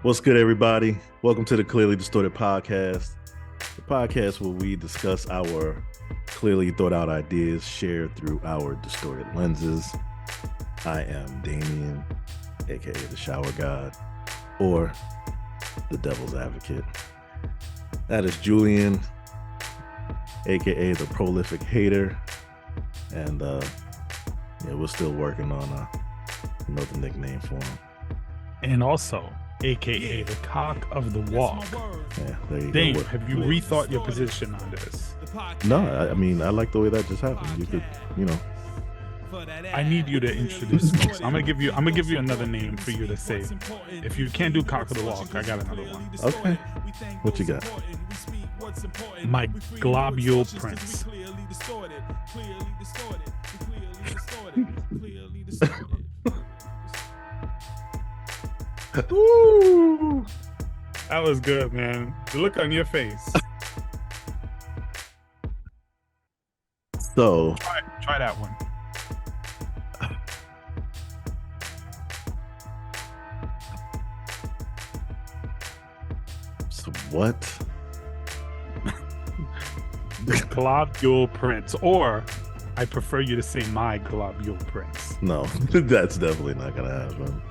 What's good, everybody? Welcome to the Clearly Distorted Podcast, the podcast where we discuss our clearly thought out ideas shared through our distorted lenses. I am Damien, aka the Shower God, or the Devil's Advocate. That is Julian, aka the Prolific Hater, and we're still working on another nickname for him. And also, aka the Cock of the Walk. Yeah, there you Dame, go. have you rethought your position on this? No, I mean, I like the way that just happened. You could, I need you to introduce me. So I'm gonna give you another name for you to say. If you can't do Cock of the Walk, I got another one. Okay. What you got? My Globule Prince. Woo! That was good, man. The look on your face. So Try that one. So what? Globule Prince, or I prefer you to say my Globule Prince. No, that's definitely not gonna happen.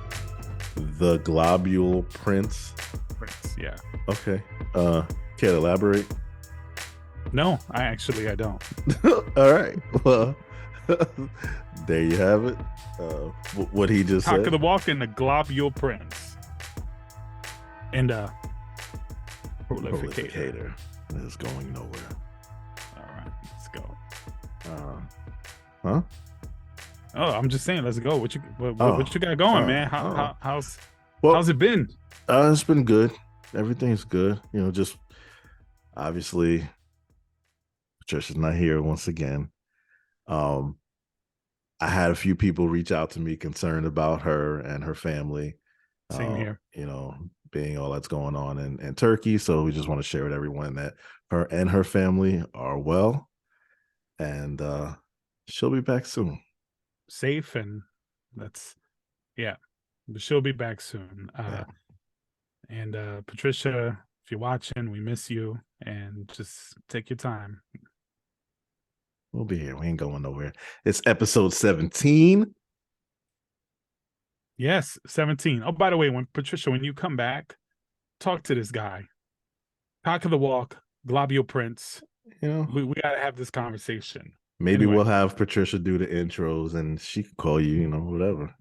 The Globule Prince. Prince, yeah. Okay. Can't elaborate. No, I don't. All right. Well, there you have it. What he just Cock said. of the Walk and the Globule Prince. And Prolific Hater. Is going nowhere. All right, let's go. Huh? Oh, I'm just saying, let's go. What you got going, man? How's it been? It's been good. Everything's good. Just obviously Patricia's not here once again. I had a few people reach out to me concerned about her and her family. Same here. Being all that's going on in Turkey. So we just want to share with everyone that her and her family are well, and she'll be back soon. Safe, and but she'll be back soon. And Patricia, if you're watching, we miss you, and just take your time. We'll be here. We ain't going nowhere. It's episode 17. Yes, 17. Oh, by the way, when you come back, talk to this guy. Cock of the Walk, Globule Prince. We gotta have this conversation. Maybe we'll have Patricia do the intros, and she can call you. Whatever.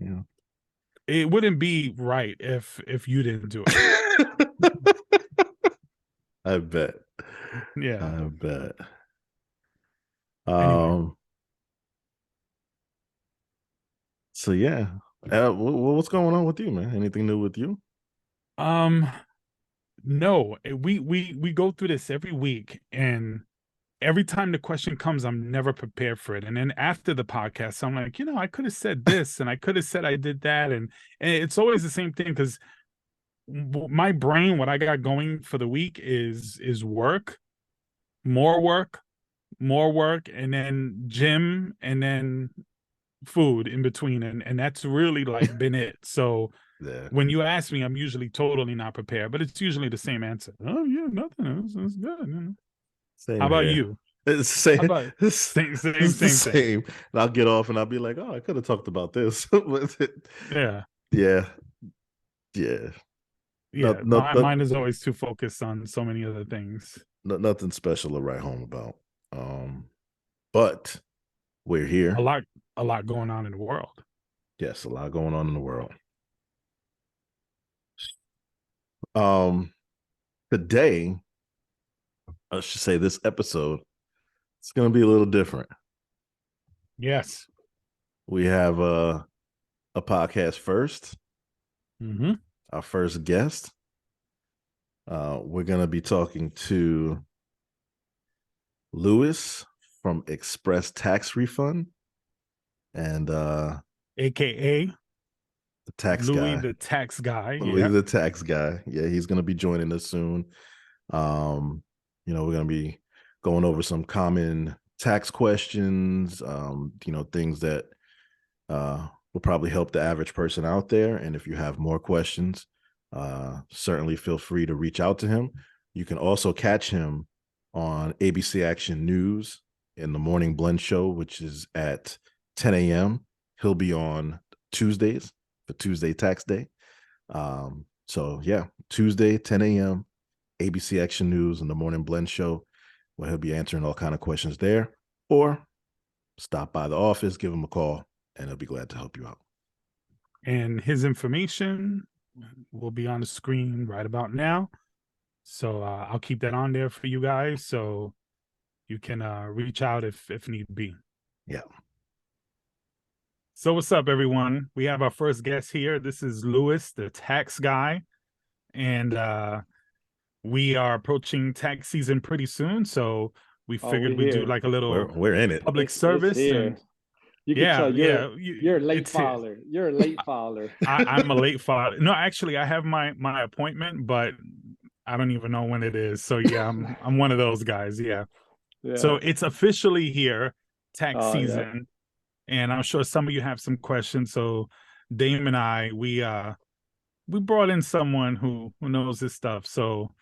It wouldn't be right if you didn't do it. I bet. Yeah. I bet. Anyway. So yeah. What's going on with you, man? Anything new with you? No. We go through this every week, and every time the question comes, I'm never prepared for it. And then after the podcast, I'm like, I could have said this, and I could have said I did that, and it's always the same thing, because my brain, what I got going for the week is work, more work, and then gym, and then food in between, and that's really like been it. So yeah. When you ask me, I'm usually totally not prepared, but it's usually the same answer. Oh yeah, nothing. It's good. Same How about here. you? It's same. Same thing. And I'll get off and I'll be like, oh, I could have talked about this. Yeah. Mine is always too focused on so many other things. Nothing special to write home about. But we're here. A lot going on in the world. Yes, a lot going on in the world. Today, I should say this episode, it's going to be a little different. Yes. We have a podcast first. Mm-hmm. Our first guest. We're going to be talking to Louis from Xpress Tax Refund, and AKA the tax Louis guy. the tax guy. Louis the tax guy. Yeah, he's going to be joining us soon. We're going to be going over some common tax questions, things that will probably help the average person out there. And if you have more questions, certainly feel free to reach out to him. You can also catch him on ABC Action News in the Morning Blend Show, which is at 10 a.m. He'll be on Tuesdays for Tuesday Tax Day. So yeah, Tuesday, 10 a.m., ABC Action News and the Morning Blend Show, where he'll be answering all kind of questions there. Or stop by the office, give him a call, and he'll be glad to help you out. And his information will be on the screen right about now. So I'll keep that on there for you guys, so you can reach out if need be. Yeah. So what's up, everyone? We have our first guest here. This is Louis, the tax guy. And we are approaching tax season pretty soon. So we figured we'd do like a little we're in it. public service. And you can tell you're a late filer. You're a late filer. I'm a late filer. No, actually, I have my appointment, but I don't even know when it is. So yeah, I'm one of those guys. Yeah. So it's officially here, tax season. Yeah. And I'm sure some of you have some questions. So Daym and I, we brought in someone who knows this stuff. So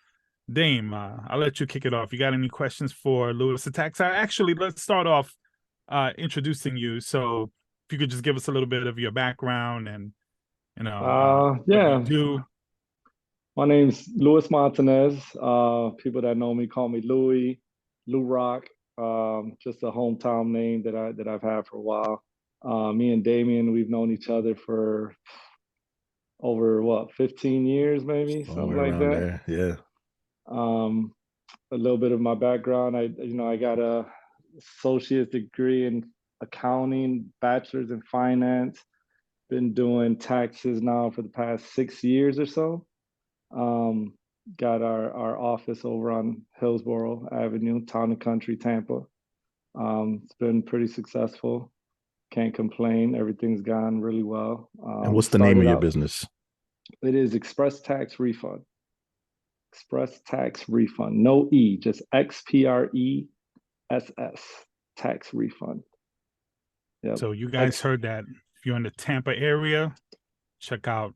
Daym, I'll let you kick it off. You got any questions for Louis the tax guy? Actually, let's start off introducing you. So if you could just give us a little bit of your background and what you do. My name's Louis Montanez. People that know me call me Louis, Lou Rock. Just a hometown name that I've had for a while. Me and Damien, we've known each other for over 15 years, maybe something like that. There. Yeah. A little bit of my background. I got a associate's degree in accounting, bachelor's in finance. Been doing taxes now for the past 6 years or so. Got our office over on Hillsborough Avenue, Town and Country, Tampa. It's been pretty successful. Can't complain. Everything's gone really well. And what's the name of your business? It is Xpress Tax Refund. Xpress Tax Refund. No E, just XPRESS Tax Refund. Yep. So you guys heard that. If you're in the Tampa area, check out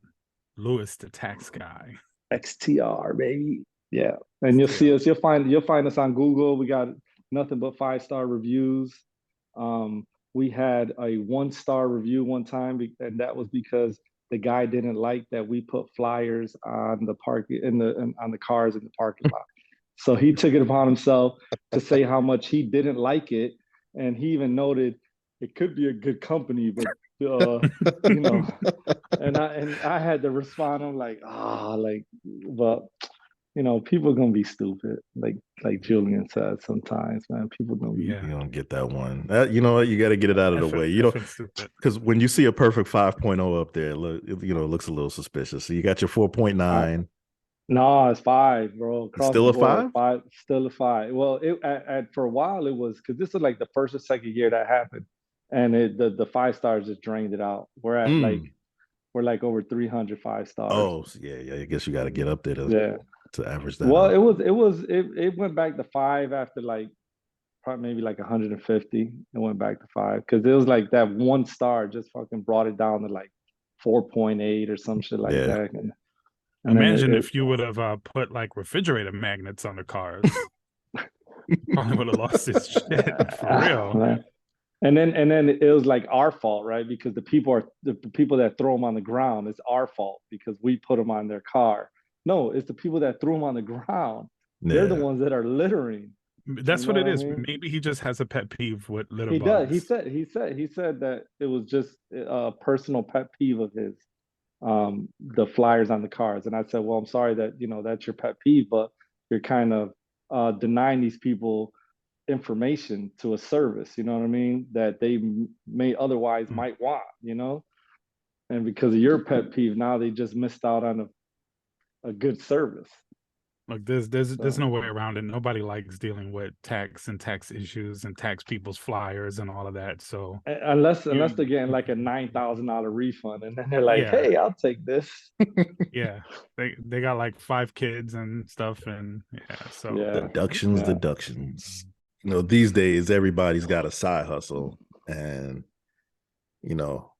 Louis the tax guy. XTR, baby. Yeah. And you'll see us, you'll find us on Google. We got nothing but 5-star reviews. We had a 1-star review one time, and that was because the guy didn't like that we put flyers on the on the cars in the parking lot. So he took it upon himself to say how much he didn't like it, and he even noted it could be a good company, but and I had to respond. I'm like, but people are gonna be stupid, like Julian said sometimes, man. People gonna be. You don't get that one. You know what? You got to get it out of the way. You know, because when you see a perfect 5.0 up there, it looks a little suspicious. So you got your 4.9. No, it's 5, bro. Still a 5? 5, still a 5. Well, for a while it was, because this is like the first or second year that happened, and the 5 stars just drained it out. We're at we're over 300 5 stars. Oh, yeah. I guess you got to get up there to average that. Well, out. it went back to 5 after probably maybe 150. It went back to 5 because it was like that 1 star just fucking brought it down to 4.8 or some shit like that. And imagine if you would have put refrigerator magnets on the cars. Probably would have lost his shit for real. Man. And then it was our fault, right? Because the people that throw them on the ground, it's our fault because we put them on their car. No, it's the people that threw them on the ground. Yeah. They're the ones that are littering. That's what it is. I mean? Maybe he just has a pet peeve with litter he bugs. Does. He said that it was just a personal pet peeve of his, the flyers on the cars. And I said, well, I'm sorry that that's your pet peeve, but you're kind of denying these people information to a service. You know what I mean? That they may otherwise might want. And because of your pet peeve, now they just missed out on a good service. Look, there's no way around it. Nobody likes dealing with tax and tax issues and tax people's flyers and all of that. So unless they're getting a $9,000 refund, and then they're like, "Hey, I'll take this." Yeah, they got 5 kids and stuff, and deductions. These days everybody's got a side hustle, and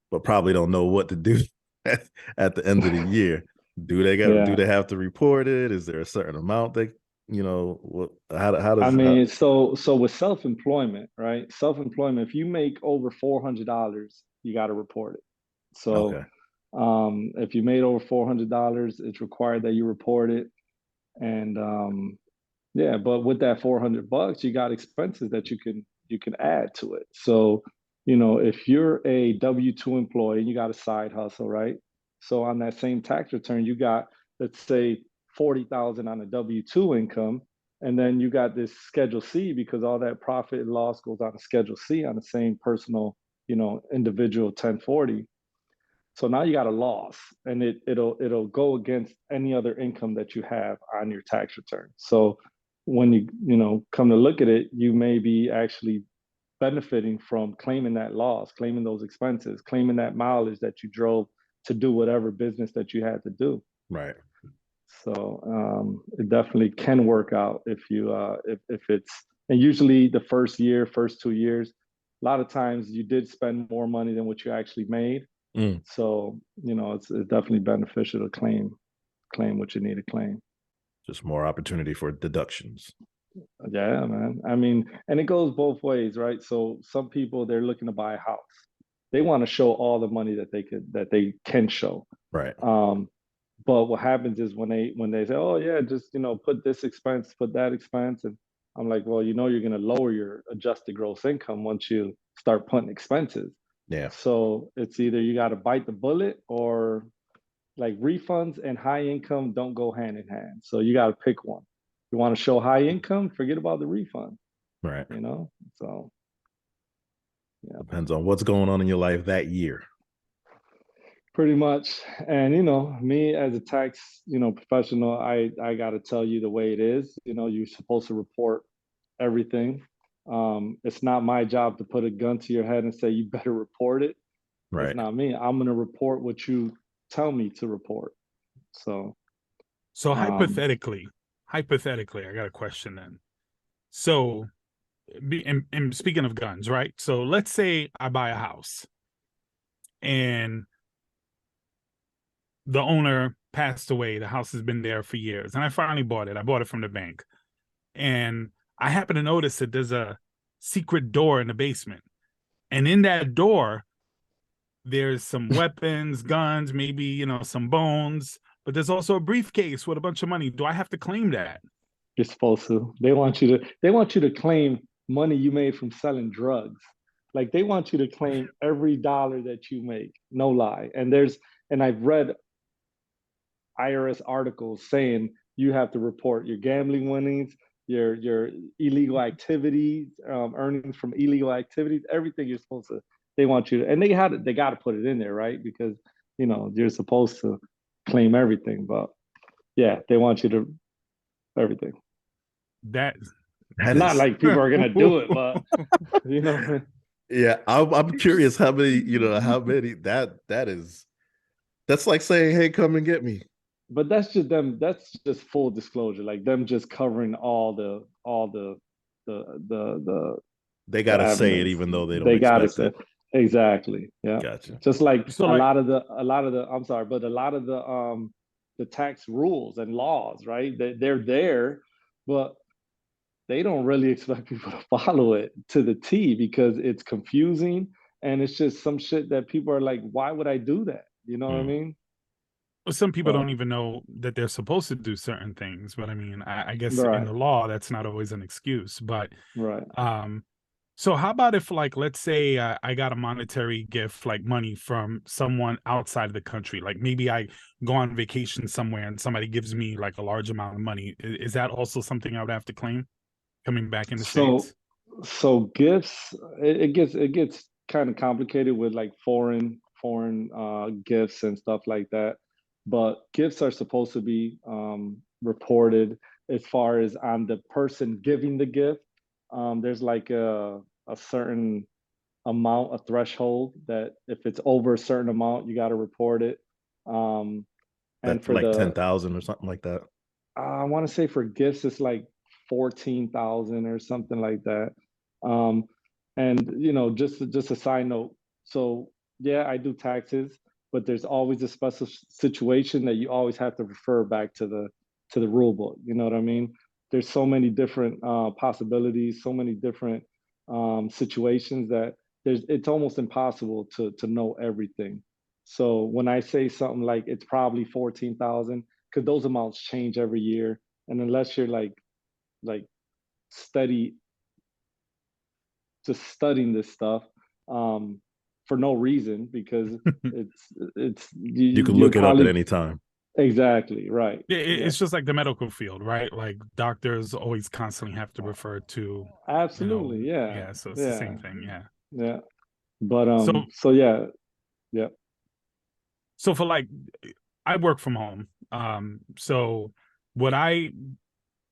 but probably don't know what to do at the end of the year. Do Yeah. they have to report it? Is there a certain amount they, what, how I does mean, so with self-employment, right? Self-employment, if you make over $400, you got to report it. So okay. if you made over $400, it's required that you report it. And yeah, but with that $400, you got expenses that you can add to it. So, if you're a W-2 employee and you got a side hustle, right? So on that same tax return, you got, let's say, 40,000 on a W-2 income, and then you got this Schedule C because all that profit and loss goes on a Schedule C on the same personal, individual 1040. So now you got a loss, and it'll go against any other income that you have on your tax return. So when you come to look at it, you may be actually benefiting from claiming that loss, claiming those expenses, claiming that mileage that you drove to do whatever business that you had to do. Right. So it definitely can work out if you if it's, and usually the first year, first 2 years, a lot of times you did spend more money than what you actually made. So it's definitely beneficial to claim what you need to claim. Just more opportunity for deductions. Yeah, man. I mean, and it goes both ways, right? So some people, they're looking to buy a house. They want to show all the money that they can show. Right. But what happens is when they say, oh yeah, just put this expense, put that expense, and I'm like, well, you're going to lower your adjusted gross income once you start putting expenses. Yeah. So it's either you got to bite the bullet, or like refunds and high income don't go hand in hand. So you got to pick one. You want to show high income, forget about the refund. Right. So yeah. Depends on what's going on in your life that year. Pretty much. And me as a tax, professional, I got to tell you the way it is. You're supposed to report everything. It's not my job to put a gun to your head and say you better report it. Right. That's not me. I'm going to report what you tell me to report. So hypothetically, I got a question then. So, and speaking of guns, right? So let's say I buy a house and the owner passed away. The house has been there for years, and I finally bought it. I bought it from the bank, and I happen to notice that there's a secret door in the basement, and in that door, there's some weapons, guns, maybe some bones, but there's also a briefcase with a bunch of money. Do I have to claim that? You're supposed to. They want you to claim money you made from selling drugs. Like they want you to claim every dollar that you make. No lie. And I've read IRS articles saying you have to report your gambling winnings, your illegal activities, earnings from illegal activities, everything you're supposed to. They want you to, and they got to put it in there, right? Because you're supposed to claim everything. But yeah, they want you to everything. That not is... like people are gonna do it, but Yeah, I'm curious how many that's like saying, hey, come and get me. But that's just them. That's just full disclosure, like them just covering all the They gotta say it even though they don't gotta expect say it. Exactly. Yeah. Gotcha. Just like So a lot of the I'm sorry, but a lot of the tax rules and laws, right? They're there, but they don't really expect people to follow it to the T because it's confusing and it's just some shit that people are like, why would I do that? You know what I mean? Some people don't even know that they're supposed to do certain things, but I mean, I guess Right. in the law, that's not always an excuse. But right. So how about if, like, let's say I got a monetary gift, like money from someone outside of the country, like maybe I go on vacation somewhere and somebody gives me like a large amount of money. Is that also something I would have to claim coming back in the States? So gifts, it gets kind of complicated with like foreign gifts and stuff like that. But gifts are supposed to be reported as far as on the person giving the gift. There's like a certain amount, a threshold that if it's over a certain amount, you got to report it. And for like 10,000 or something like that. I want to say for gifts, it's like 14,000 or something like that. And just a side note. So yeah, I do taxes. but there's always a special situation that you always have to refer back to the rule book. You know what I mean? There's so many different possibilities, so many different situations that it's almost impossible to know everything. So when I say something like it's probably 14,000, because those amounts change every year, and unless you're like studying this stuff for no reason, because it's you can look it up at any time. Exactly, right. It's just like the medical field, right? Like doctors always constantly have to refer to, absolutely, yeah. So it's the same thing, yeah. But so yeah. So for like, I work from home. So would I,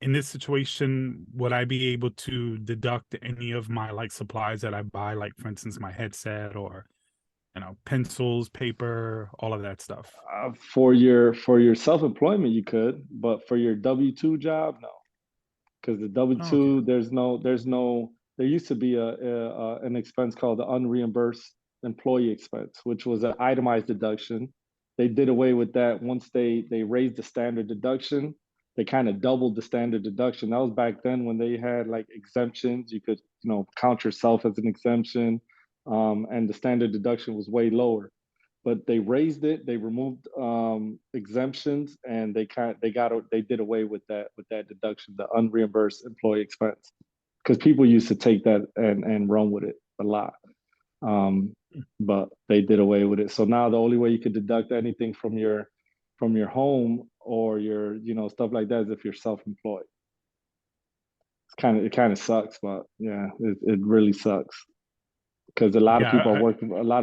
in this situation, would I be able to deduct any of my like supplies that I buy, like for instance, my headset or, pencils, paper, all of that stuff? For your self-employment, you could, but for your W-2 job, no, because the W-2, there used to be an expense called the unreimbursed employee expense, which was an itemized deduction. They did away with that once they raised the standard deduction. They kind of doubled the standard deduction. That was back then when they had like exemptions. You could, count yourself as an exemption, and the standard deduction was way lower. But they raised it. They removed exemptions, and they did away with that deduction, the unreimbursed employee expense, because people used to take that and run with it a lot. But they did away with it. So now the only way you could deduct anything from your home or your stuff like that is if you're self-employed. It kind of sucks, but yeah, it really sucks, because a lot of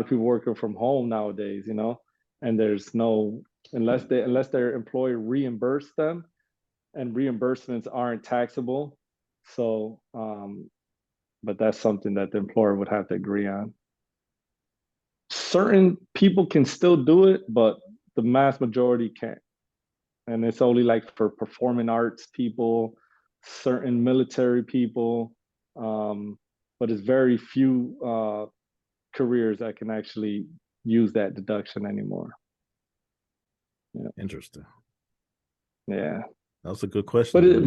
people working from home nowadays, and there's no, unless their employer reimburse them, and reimbursements aren't taxable. So but that's something that the employer would have to agree on. Certain people can still do it, but the mass majority can't. And it's only like for performing arts people, certain military people, but it's very few careers that can actually use that deduction anymore. Yeah. Interesting. Yeah. That's a good question.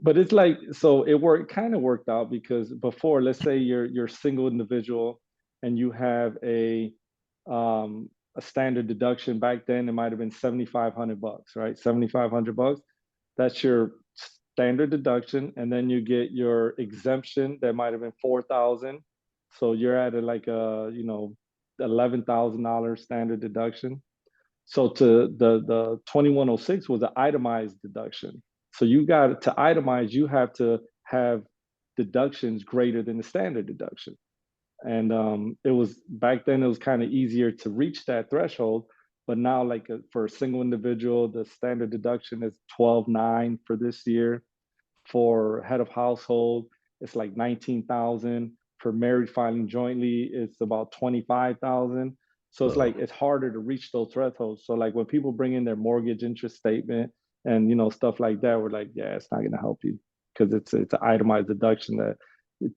But it's like, so kind of worked out, because before, let's say you're a single individual and you have a standard deduction. Back then it might have been $7,500, right? $7,500. That's your standard deduction, and then you get your exemption that might have been 4,000. So you're at like a $11,000 standard deduction. So to the 2106 was an itemized deduction. So you got to itemize, you have to have deductions greater than the standard deduction. And it was back then, it was kind of easier to reach that threshold. But now, like for a single individual, the standard deduction is 12,900 for this year. For head of household, it's like 19,000. For married filing jointly, it's about 25,000. So it's like it's harder to reach those thresholds. So like when people bring in their mortgage interest statement and stuff like that, we're like, yeah, it's not going to help you, because it's an itemized deduction that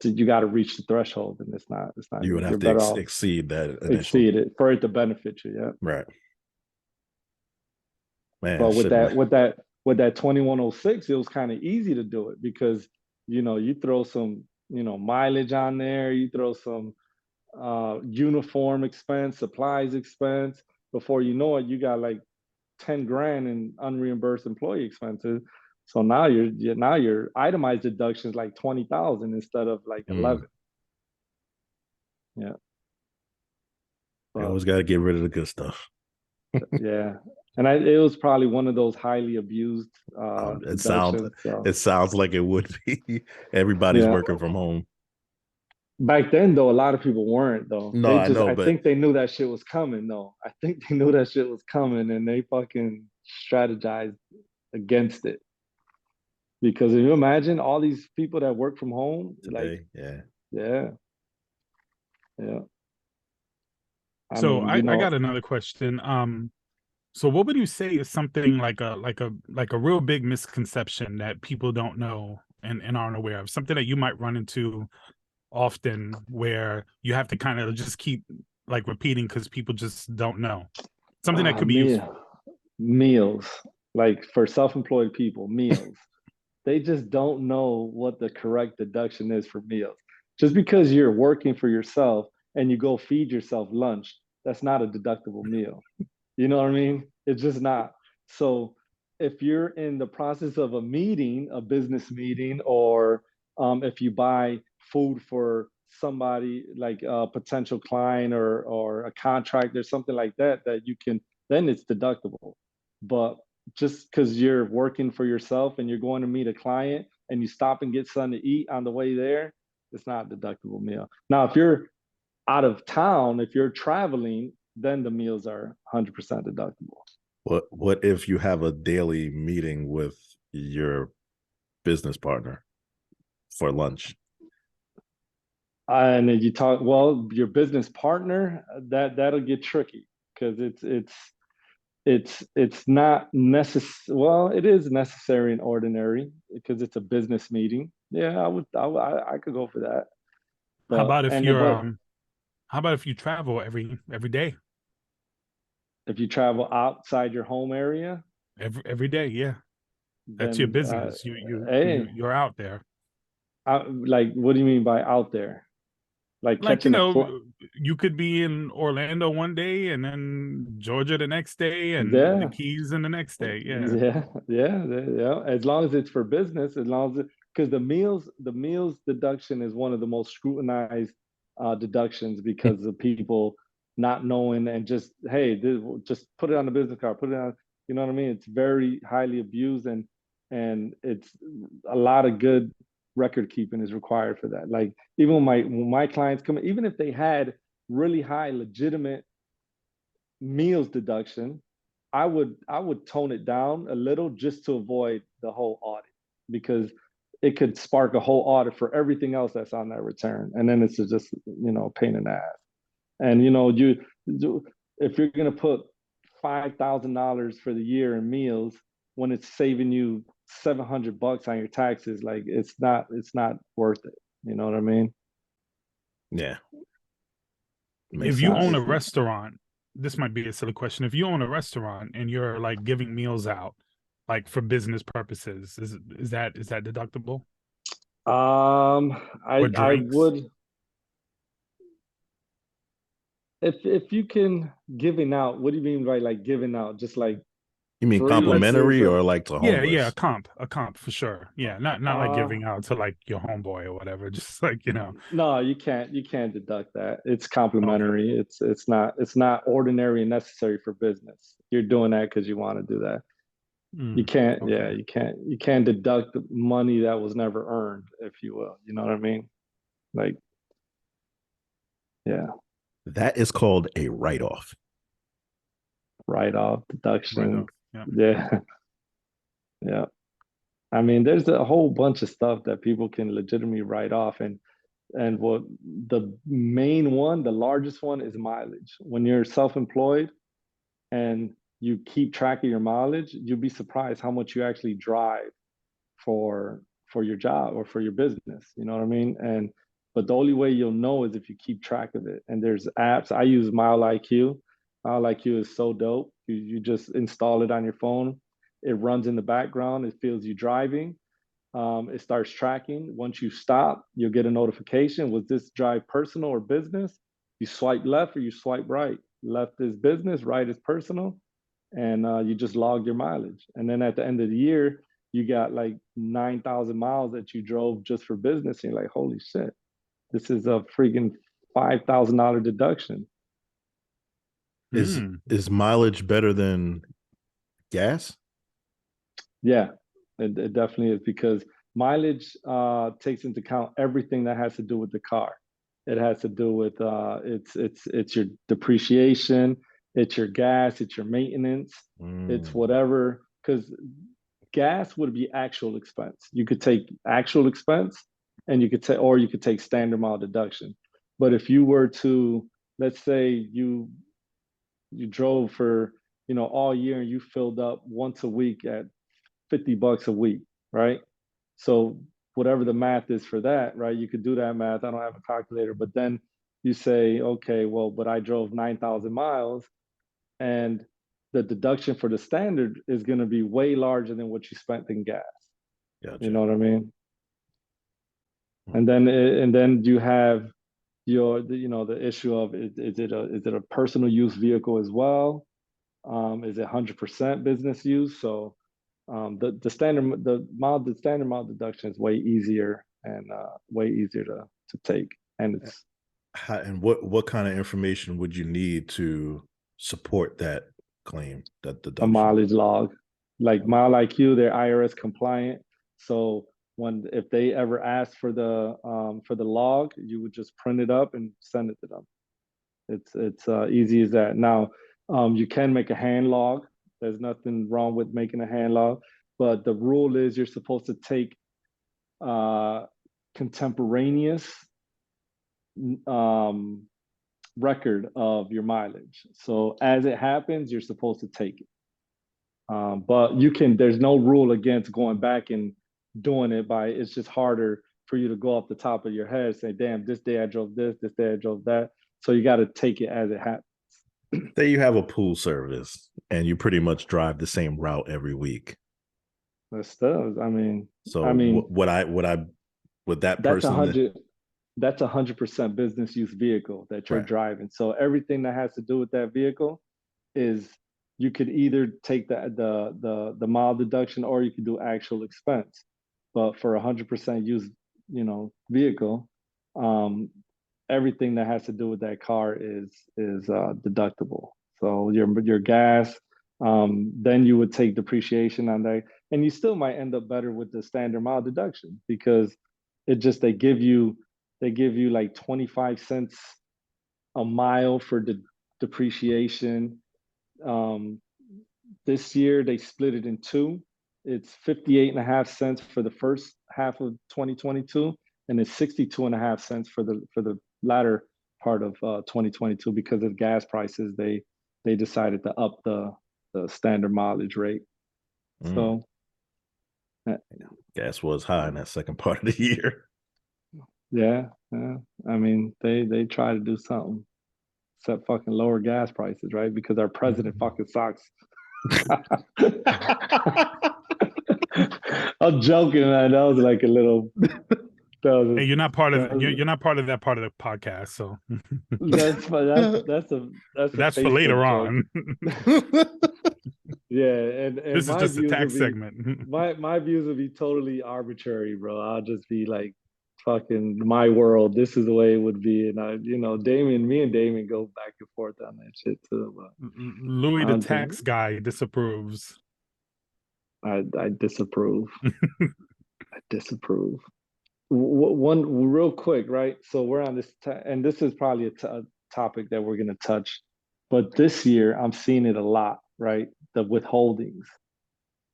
you got to reach the threshold, and it's not. You would have to exceed that. Exceed it for it to benefit you. Yeah. Right. Man. But with that 2106, it was kind of easy to do it, because you throw some mileage on there, you throw some uniform expense, supplies expense. Before you know it, you got like 10 grand in unreimbursed employee expenses. So now your itemized deduction is like 20,000 instead of like 11. Yeah. You always got to get rid of the good stuff. Yeah. And it was probably one of those highly abused. It sounds like it would be. Everybody's working from home. Back then, though, a lot of people weren't, though. No, I know, I think they knew that shit was coming, though. I think they knew that shit was coming, and they fucking strategized against it. Because if you imagine all these people that work from home today, yeah. So I got another question. So what would you say is something like a real big misconception that people don't know and aren't aware of? Something that you might run into often, where you have to kind of just keep like repeating because people just don't know? Something that could be Me useful. meals, like for self-employed people, meals. They just don't know what the correct deduction is for meals. Just because you're working for yourself and you go feed yourself lunch, that's not a deductible meal. You know what I mean? It's just not. So if you're in the process of a meeting, a business meeting, or if you buy food for somebody like a potential client or a contract or something like that, that you can, then it's deductible. But just because you're working for yourself and you're going to meet a client and you stop and get something to eat on the way there, it's not a deductible meal. Now, if you're out of town, if you're traveling, then the meals are 100% deductible. What if you have a daily meeting with your business partner for lunch? And you talk, well, your business partner, that'll get tricky because it's not necessary. Well, it is necessary and ordinary because it's a business meeting. Yeah, I could go for that. How But about if and you're but how about if you travel every day? if you travel outside your home area, Every day, yeah. That's your then business. hey, You're out there. like what do you mean by out there? Like Like, catching a flight? you could be in Orlando one day and then Georgia the next day and the Yeah, Keys in the next day. Yeah. yeah. As long as it's for business, as long as because the meals deduction is one of the most scrutinized deductions because of people not knowing and just hey, just put it on the business card, put it on. You know what I mean? It's very highly abused and it's a lot of good record keeping is required for that. Like even when my clients come, even if they had really high legitimate meals deduction, I would tone it down a little just to avoid the whole audit because it could spark a whole audit for everything else that's on that return, and then it's just pain in the ass. And if you're gonna put $5,000 for the year in meals when it's saving you $700 on your taxes, like it's not worth it. You know what I mean? Yeah, makes If you sense. own a restaurant, this might be a silly question. If you own a restaurant and you're like giving meals out, like for business purposes, is that deductible? I Or I drinks? would if you can giving out. What do you mean by like giving out? Just like You mean free, let's say complimentary for or like to Yeah, homeless? a comp for sure. Yeah, not like uh giving out to like your homeboy or whatever. Just like, no, you can't deduct that. It's Okay. complimentary. It's not ordinary and necessary for business. You're doing that because you want to do that. You can't, yeah, Okay. you can't deduct the money that was never earned, if you will. You know what I mean? Like, yeah, That is called a write-off. write off, Right deduction. off. Yeah. Yeah, yeah. I mean, there's a whole bunch of stuff that people can legitimately write off, and what the main one, the largest one, is mileage. When you're self-employed and you keep track of your mileage, you'll be surprised how much you actually drive for for your job or for your business. You know what I mean? And but the only way you'll know is if you keep track of it. And there's apps. I use Mile IQ. Mile IQ is so dope. You just install it on your phone. It runs in the background. It feels you driving. It starts tracking. Once you stop, you'll get a notification. Was this drive personal or business? You swipe left or you swipe right. Left is business, right is personal, and you just log your mileage. And then at the end of the year, you got like 9,000 miles that you drove just for business. And you're like, holy shit, this is a freaking $5,000 deduction. Is Hmm. is mileage better than gas? Yeah, it definitely is because mileage takes into account everything that has to do with the car. It has to do with it's your depreciation, it's your gas, it's your maintenance, it's Mm. whatever. Because gas would be actual expense. You could take actual expense, and you could take standard mile deduction. But if you were to, let's say you drove for all year and you filled up once a week at $50 a week, right? So whatever the math is for that, right? You could do that math. I don't have a calculator, but then you say, okay, well, but I drove 9,000 miles, and the deduction for the standard is going to be way larger than what you spent in gas. Gotcha. You know what I mean? And then you have the issue of is it a personal use vehicle as well? Is it 100% business use? So the standard mile deduction is way easier and way easier to take. And it's what kind of information would you need to support that claim, that deduction? A mileage log, like Mile IQ, they're IRS compliant. So if they ever ask for the log, you would just print it up and send it to them. It's easy as that. Now, you can make a hand log. There's nothing wrong with making a hand log, but the rule is you're supposed to take contemporaneous record of your mileage. So as it happens, you're supposed to take it. But there's no rule against going back and doing it it's just harder for you to go off the top of your head and say, damn, this day I drove this day I drove that. So you got to take it as it happens. Say you have a pool service and you pretty much drive the same route every week. That stuff. Would that person? That's 100% business use vehicle that you're driving. So everything that has to do with that vehicle is, you could either take the mile deduction or you could do actual expense. But for 100% used, vehicle, everything that has to do with that car is deductible. So your gas, then you would take depreciation on that, and you still might end up better with the standard mile deduction, because they give you like 25 cents a mile for depreciation. This year they split it in two. It's 58.5 cents for the first half of 2022, and it's 62.5 cents for the latter part of 2022, because of gas prices. They decided to up the standard mileage rate. So gas was high in that second part of the year. Yeah. They try to do something except fucking lower gas prices, right? Because our president fucking sucks. I'm joking, man. That was like a little. Hey, you're not part of that part of the podcast, so that's for later on. Yeah, and this is just a tax segment. My views would be totally arbitrary, bro. I'll just be like, fucking my world. This is the way it would be, and me and Damon go back and forth on that shit too. But Louis the tax guy disapproves. I disapprove. I disapprove. One real quick, right? So we're on this, and this is probably a topic that we're going to touch, but this year I'm seeing it a lot, right? The withholdings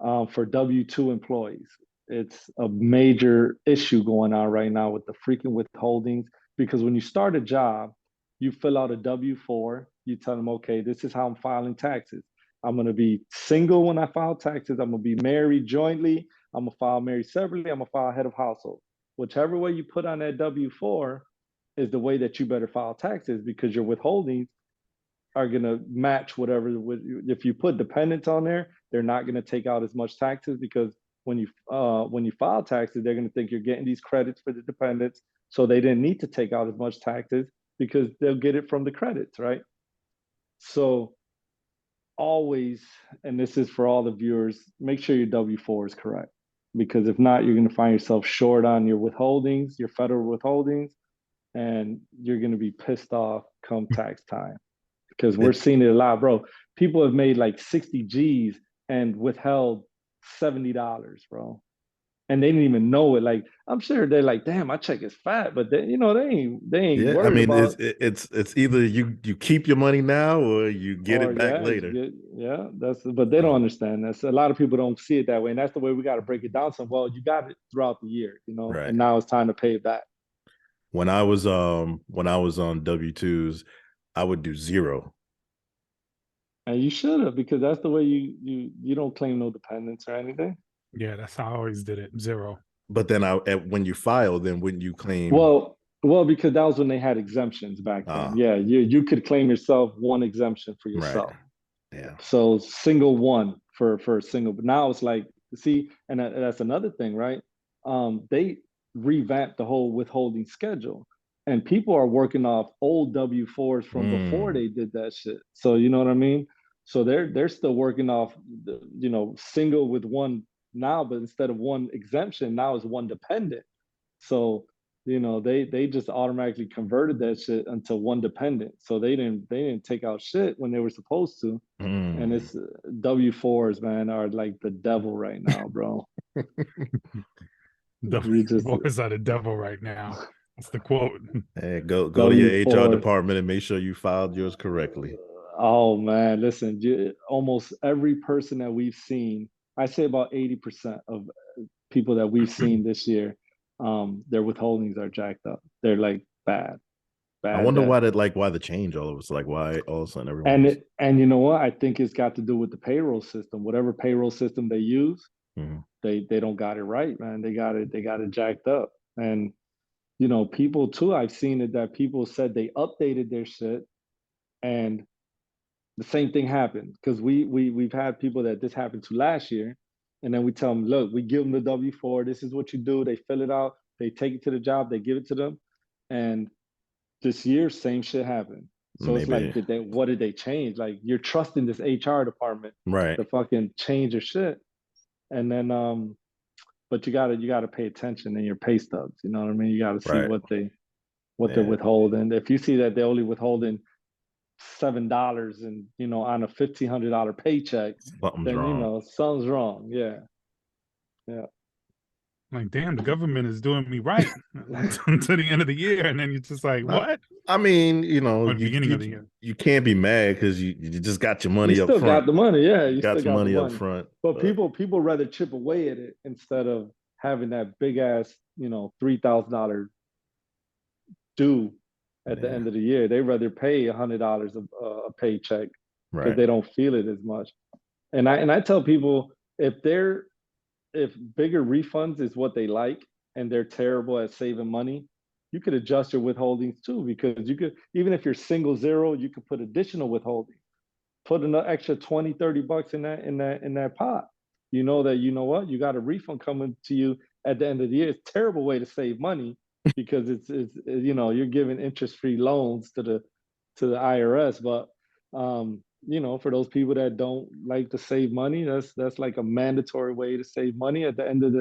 for W-2 employees. It's a major issue going on right now with the freaking withholdings, because when you start a job, you fill out a W-4, you tell them, okay, this is how I'm filing taxes. I'm going to be single when I file taxes. I'm going to be married jointly. I'm going to file married separately. I'm going to file head of household. Whichever way you put on that W-4 is the way that you better file taxes, because your withholdings are going to match whatever. If you put dependents on there, they're not going to take out as much taxes, because when you file taxes, they're going to think you're getting these credits for the dependents, so they didn't need to take out as much taxes because they'll get it from the credits, right? So always, and this is for all the viewers, make sure your W-4 is correct, because if not, you're going to find yourself short on your withholdings, your federal withholdings, and you're going to be pissed off come tax time, because we're seeing it a lot, bro. People have made like 60 G's and withheld $70, bro, and they didn't even know it. Like, I'm sure they're like, damn, my check is fat, but they ain't yeah, worried about it's either you keep your money now or you get it back later. But they don't understand that. So a lot of people don't see it that way, and that's the way we got to break it down. So, well, you got it throughout the year, right. And now it's time to pay it back. When I was on W-2s, I would do 0. And you should have, because that's the way you don't claim no dependents or anything. Yeah, that's how I always did it, 0. But then when you file, then wouldn't you claim? Well, Well, because that was when they had exemptions back then. Yeah, you could claim yourself one exemption for right. yourself. Yeah. So single one for a single. But now it's like, see, and that's another thing, right? They revamped the whole withholding schedule, and people are working off old W-4s from before they did that shit. So you know what I mean? So they're still working off the, single with one now, but instead of one exemption, now it's one dependent. So they just automatically converted that shit into one dependent. So they didn't take out shit when they were supposed to. And it's W-4s, man, are like the devil right now, bro. W-4s are the devil right now. That's the quote. Hey, go to your HR department and make sure you filed yours correctly. Oh man, listen, almost every person that we've seen, I say about 80% of people that we've seen this year, their withholdings are jacked up. They're like bad. I wonder why the change all of us, like why all of a sudden everyone. And you know what? I think it's got to do with the payroll system. Whatever payroll system they use, they don't got it right, man. They got it jacked up. And people too, I've seen it that people said they updated their shit and the same thing happened, because we've had people that this happened to last year, and then we tell them, look, we give them the W-4. This is what you do. They fill it out. They take it to the job. They give it to them, and this year, same shit happened. So it's like, what did they change? Like, you're trusting this HR department to fucking change your shit, and then but you gotta pay attention in your pay stubs. You know what I mean? You gotta see what they're withholding. If you see that they're only withholding $7 and on a $1,500 paycheck, then wrong. Something's wrong. Yeah. Like, damn, the government is doing me right until the end of the year, and then you're just like, what? I mean, beginning of the year, you can't be mad because you just got your money up front. You still got the money, yeah. You got still your money up front. But people rather chip away at it instead of having that big ass, $3,000 due at the end of the year. They rather pay $100 a paycheck because they don't feel it as much. And I tell people, if bigger refunds is what they like and they're terrible at saving money, you could adjust your withholdings too, because you could, even if you're single zero, you could put additional withholding, put an extra $20-$30 in that pot. You know what, you got a refund coming to you at the end of the year. It's a terrible way to save money because it's you're giving interest-free loans to the IRS, but for those people that don't like to save money, that's like a mandatory way to save money. At the end of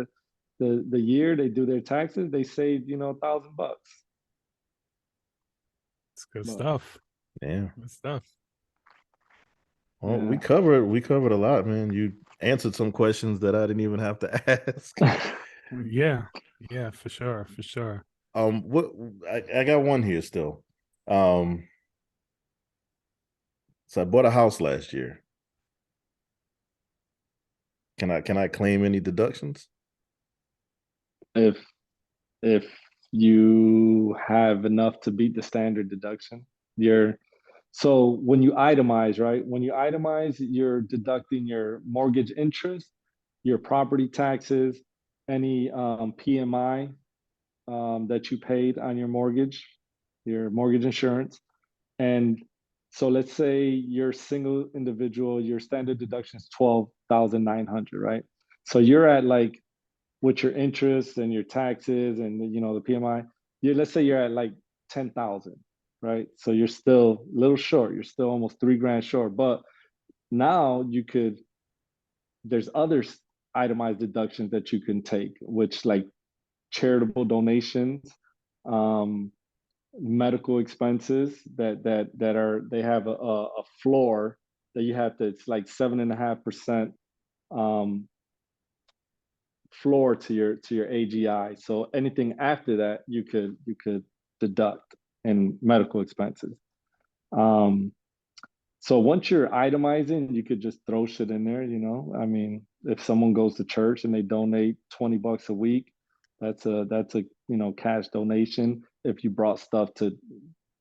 the year, they do their taxes, they save $1,000. It's good stuff. Yeah, good stuff. Well, we covered a lot, man. You answered some questions that I didn't even have to ask. Yeah, for sure. What I got one here still. So I bought a house last year. Can I claim any deductions? If you have enough to beat the standard deduction, so when you itemize, right? When you itemize, you're deducting your mortgage interest, your property taxes, any PMI that you paid on your mortgage insurance. And so let's say you're a single individual, your standard deduction is $12,900, right? So you're at, like, with your interest and your taxes and the PMI, let's say you're at like 10,000, right? So you're still a little short. You're still almost $3,000 short. But now there's other itemized deductions that you can take, which, like, charitable donations, medical expenses they have a floor that you have to, it's like 7.5% floor to your AGI. So anything after that you could deduct in medical expenses. So once you're itemizing, you could just throw shit in there. I mean, if someone goes to church and they donate $20 a week, that's a cash donation. If you brought stuff to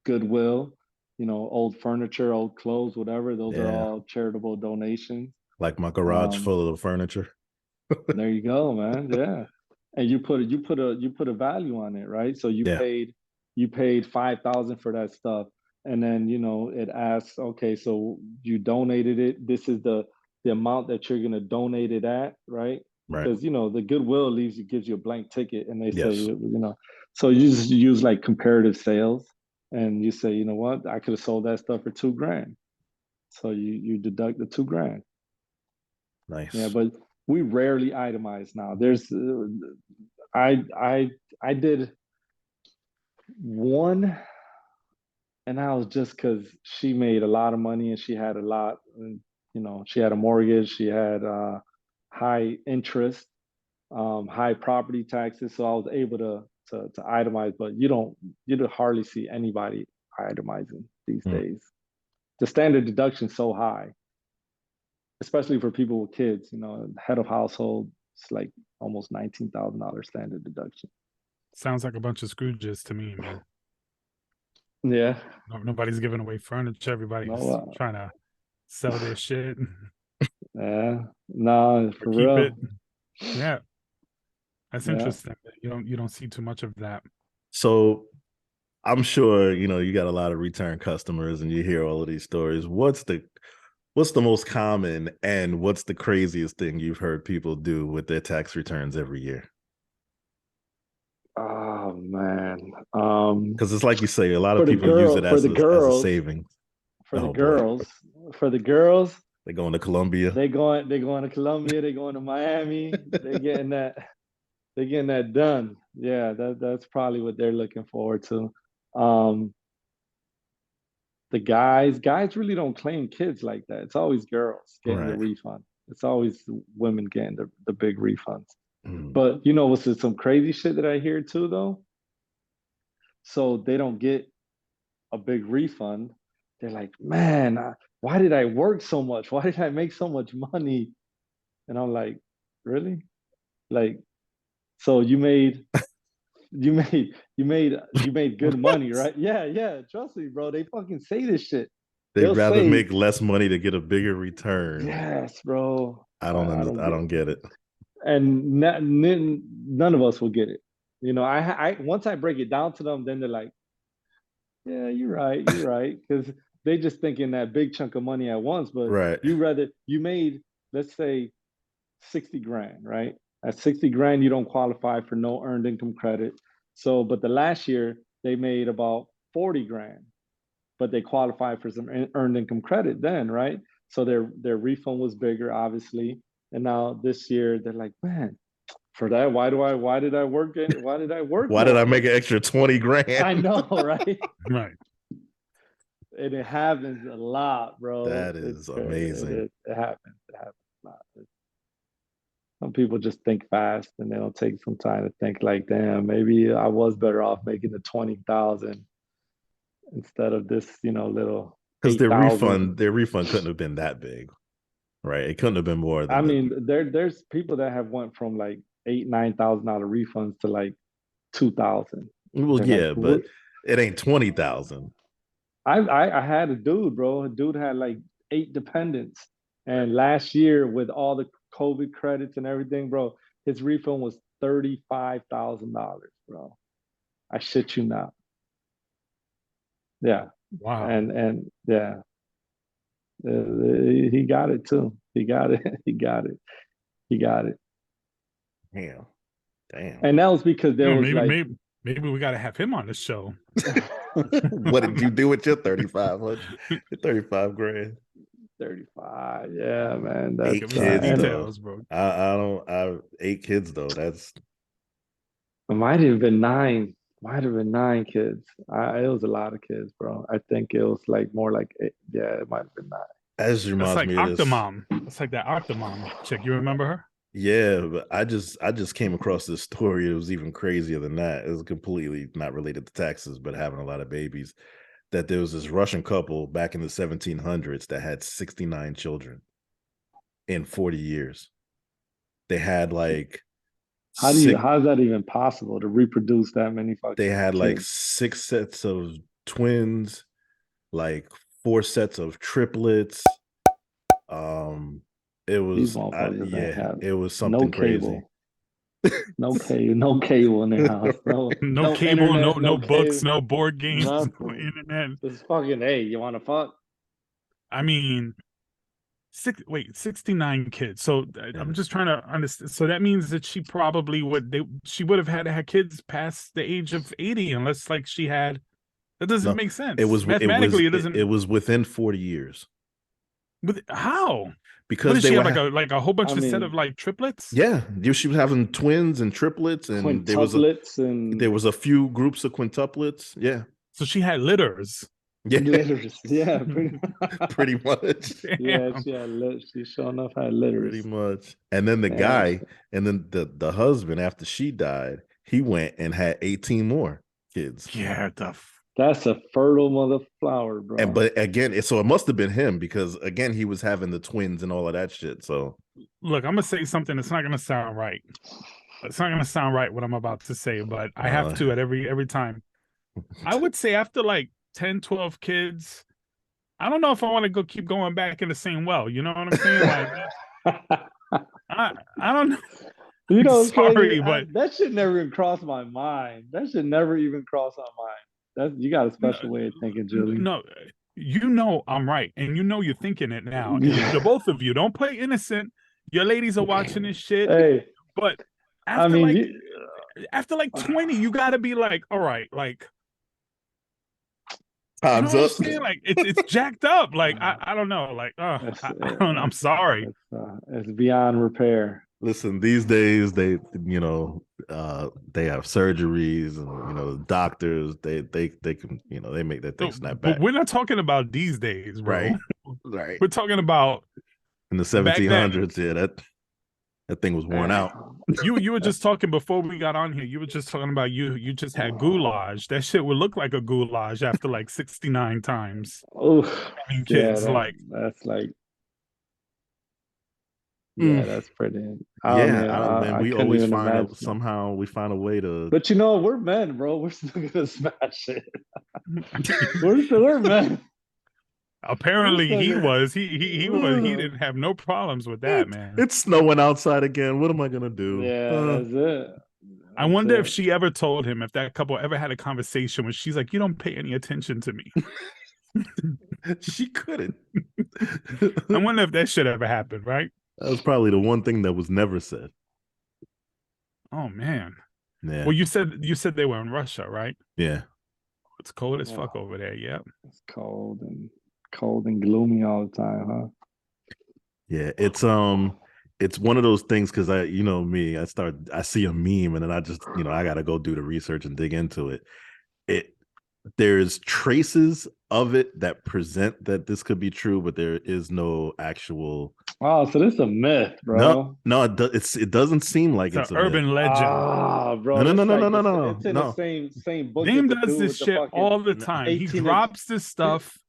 Goodwill, old furniture, old clothes, whatever, those are all charitable donations. Like my garage full of furniture. There you go, man. Yeah. And you put a value on it, right? So you paid you paid 5,000 for that stuff, and then it asks, okay, so you donated it. This is the amount that you're gonna donate it at, right? Right. Because the Goodwill gives you a blank ticket, and they say, Yes. so you just use like comparative sales, and you say, you know what, I could have sold that stuff for $2,000, so you deduct the $2,000. Nice. Yeah, but we rarely itemize now. I did one, and that was just because she made a lot of money and she had a lot, and she had a mortgage, she had high interest, high property taxes, so I was able to itemize. But you hardly see anybody itemizing these days. The standard deduction is so high, especially for people with kids. Head of household, it's like almost $19,000 standard deduction. Sounds like a bunch of Scrooges to me, man. Yeah. Nobody's giving away furniture. Everybody's trying to sell their shit. Yeah. No, for keep real. it. Yeah. That's interesting. You don't see too much of that. So I'm sure, you got a lot of return customers and you hear all of these stories. What's the most common and what's the craziest thing you've heard people do with their tax returns every year? Oh man. Because it's like you say, a lot of people use it as a savings. For the girls, they're going to Colombia. They're going to Colombia, they're going to Miami, they're getting that done. Yeah, that's probably what they're looking forward to. The guys really don't claim kids like that. It's always girls getting the refund. It's always women getting the big refunds. But what's some crazy shit that I hear too, though? So they don't get a big refund. They're like, man, why did I work so much? Why did I make so much money? And I'm like, really? Like, so you made good money, right? Yeah. Trust me, bro. They fucking say this shit. They'd rather make less money to get a bigger return. Yes, bro. I don't get it. And none of us will get it. I once I break it down to them, then they're like, yeah, you're right, because they just thinking that big chunk of money at once. But you made, let's say, 60 grand, right? At 60 grand, you don't qualify for no earned income credit. So, but the last year they made about 40 grand, but they qualify for some earned income credit then, right? So their refund was bigger, obviously. And now this year they're like, man, for that, why did I work? Why did I make an extra 20 grand? I know, right? Right. And it happens a lot, bro. That is amazing. It happens a lot. Some people just think fast and they don't take some time to think like, damn, maybe I was better off making the 20,000 instead of this, little. Because their refund couldn't have been that big, right? It couldn't have been more than. I mean, there's people that have went from like $8,000-$9,000 refunds to like 2,000. Well, they're but it ain't 20,000. I had a dude, bro. A dude had like 8 dependents, and last year with all the COVID credits and everything, bro, his refund was $35,000, bro. I shit you not. Yeah. Wow. And yeah, he got it too. He got it. Damn. And that was because there was maybe we got to have him on the show. What did you do with your 3,500? 35 grand. 35. Yeah, man. That's 8 kids, details, bro. I 8 kids though. It might have been 9. Might have been 9 kids. It was a lot of kids, bro. I think it was like more like 8. Yeah, it might have been 9. That reminds me of Octomom. It's like that Octomom chick. You remember her? Yeah, but I just came across this story. It was even crazier than that. It was completely not related to taxes, but having a lot of babies. That there was this Russian couple back in the 1700s that had 69 children in 40 years. They had like how is that even possible to reproduce that many fucking They had kids? like 6 sets of twins, like 4 sets of triplets. It was it was something crazy. No cable in their house. No cable, internet, no books, cable, no board games, no nothing. internet. It's fucking, hey, you want to fuck? I mean, 69 kids. So I'm just trying to understand. So that means that she probably she would have had to have kids past the age of 80, unless like she had. That doesn't make sense. It was mathematically. It doesn't. It was within 40 years. But how? Because did she have like a whole bunch of set of like triplets? Yeah, she was having twins and triplets, and there was a few groups of quintuplets. Yeah. So she had litters. Yeah, litters. Yeah, pretty much. Yeah, she sure enough had litters. Pretty much. And then the guy, and then the husband, after she died, he went and had 18 more kids. Yeah, that's a fertile mother flower, bro. But again, so it must have been him, because again, he was having the twins and all of that shit. So look, I'm gonna say something that's not gonna sound right. It's not gonna sound right what I'm about to say, but I have to at every time. I would say after like 10, 12 kids, I don't know if I want to keep going back in the same well. You know what I'm saying? Like, I don't know. You know, sorry, but that should never even cross my mind. That should never even cross my mind. You got a special way of thinking, Julie. No, you know I'm right, and you know you're thinking it now. And the both of you don't play innocent. Your ladies are watching this shit. Hey, but after like 20, you got to be like, all right, like. Time's up. Like it's jacked up. Like I don't know. Like I don't know. I'm sorry. It's beyond repair. Listen, these days they have surgeries, and doctors they can they make that thing snap back. But we're not talking about these days, bro. Right. We're talking about in the 1700s. Yeah, that thing was worn out. You were just talking before we got on here. You were just talking about you just had goulash. That shit would look like a goulash after like 69 times. Oh, kids, that's like. Yeah, that's pretty. We always somehow we find a way to. But we're men, bro. We're still gonna smash it. we're men. Apparently he was. He didn't have no problems with that, man. It's snowing outside again. What am I gonna do? Yeah, that's it. I wonder if she ever told him, if that couple ever had a conversation where she's like, "You don't pay any attention to me." She couldn't. I wonder if that shit ever happened, right? That was probably the one thing that was never said. Oh man. Yeah. Well, you said they were in Russia, right? Yeah. It's cold as fuck over there. Yeah. It's cold and gloomy all the time, huh? Yeah, it's one of those things, because I see a meme and then I just I gotta go do the research and dig into it. There's traces of it that present that this could be true, but there is no actual. Oh, so this is a myth, bro. No, it doesn't seem like it's an urban legend. Ah, bro. No. It's in the same book. Daym does this shit all the time. He drops this stuff,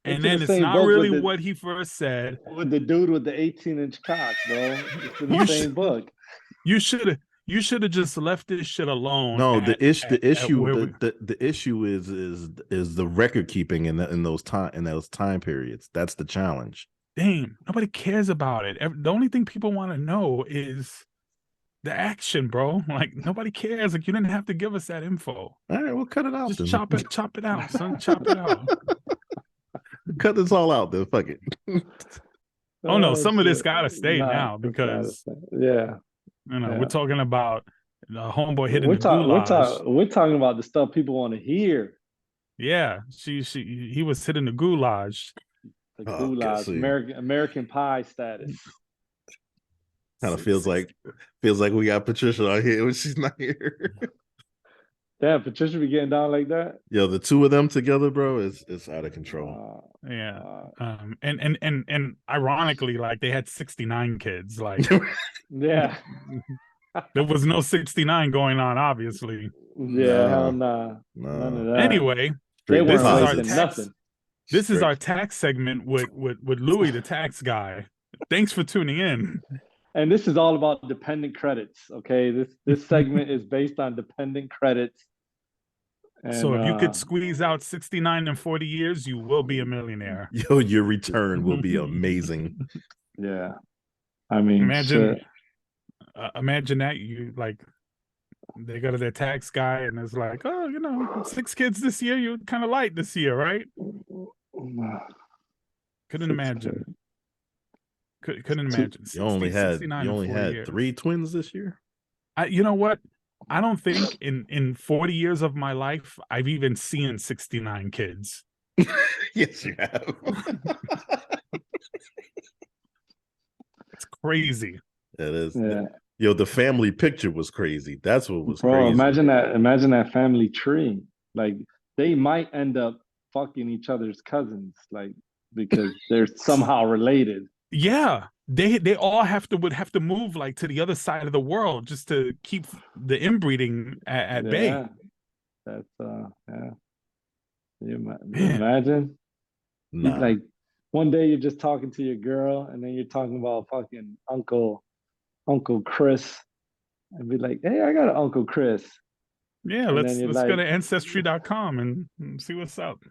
and then it's not really what he first said. With the dude with the 18-inch cock, bro. It's in the same book. You should have just left this shit alone. No, the issue is the record keeping in those time periods. That's the challenge. Damn, nobody cares about it. The only thing people want to know is the action, bro. Like nobody cares. Like you didn't have to give us that info. All right, we'll cut it out. Just chop it out, son. Chop it out. Cut this all out, then. Fuck it. Oh no, some of this gotta stay now because we're talking about the homeboy hitting the goulash. We're talking about the stuff people want to hear. Yeah, he was hitting the goulash. The goulash, American Pie status. Kind of feels like we got Patricia on here when she's not here. Damn, Patricia be getting down like that. Yo, the two of them together, bro, is out of control. And ironically, like they had 69 kids. Like, yeah, there was no 69 going on, obviously. Yeah, hell nah. None of that. Anyway, they weren't nothing. This is our tax segment with Louis, the tax guy. Thanks for tuning in. And this is all about dependent credits. Okay, this segment is based on dependent credits. And, so if you could squeeze out 69 in 40 years, you will be a millionaire. Yo, your return will be amazing. Yeah, I mean, imagine imagine that you like they go to their tax guy and it's like, oh, 6 kids this year. You're kind of light this year, right? Couldn't 6 imagine. kids. Couldn't imagine. You only 69 in 40 had years. 3 twins this year. You know what? I don't think in 40 years of my life I've even seen 69 kids. Yes, you have. It's crazy. It is. Yeah. Yo, the family picture was crazy. That's what was Bro, crazy. imagine that family tree. Like they might end up fucking each other's cousins, like because they're somehow related. Yeah. They all would have to move like to the other side of the world just to keep the inbreeding at bay. That's yeah. You Man. imagine? Nah. Like one day you're just talking to your girl and then you're talking about fucking Uncle Chris and be like, hey, I got an Uncle Chris. Yeah, And let's then go to ancestry.com and see what's up.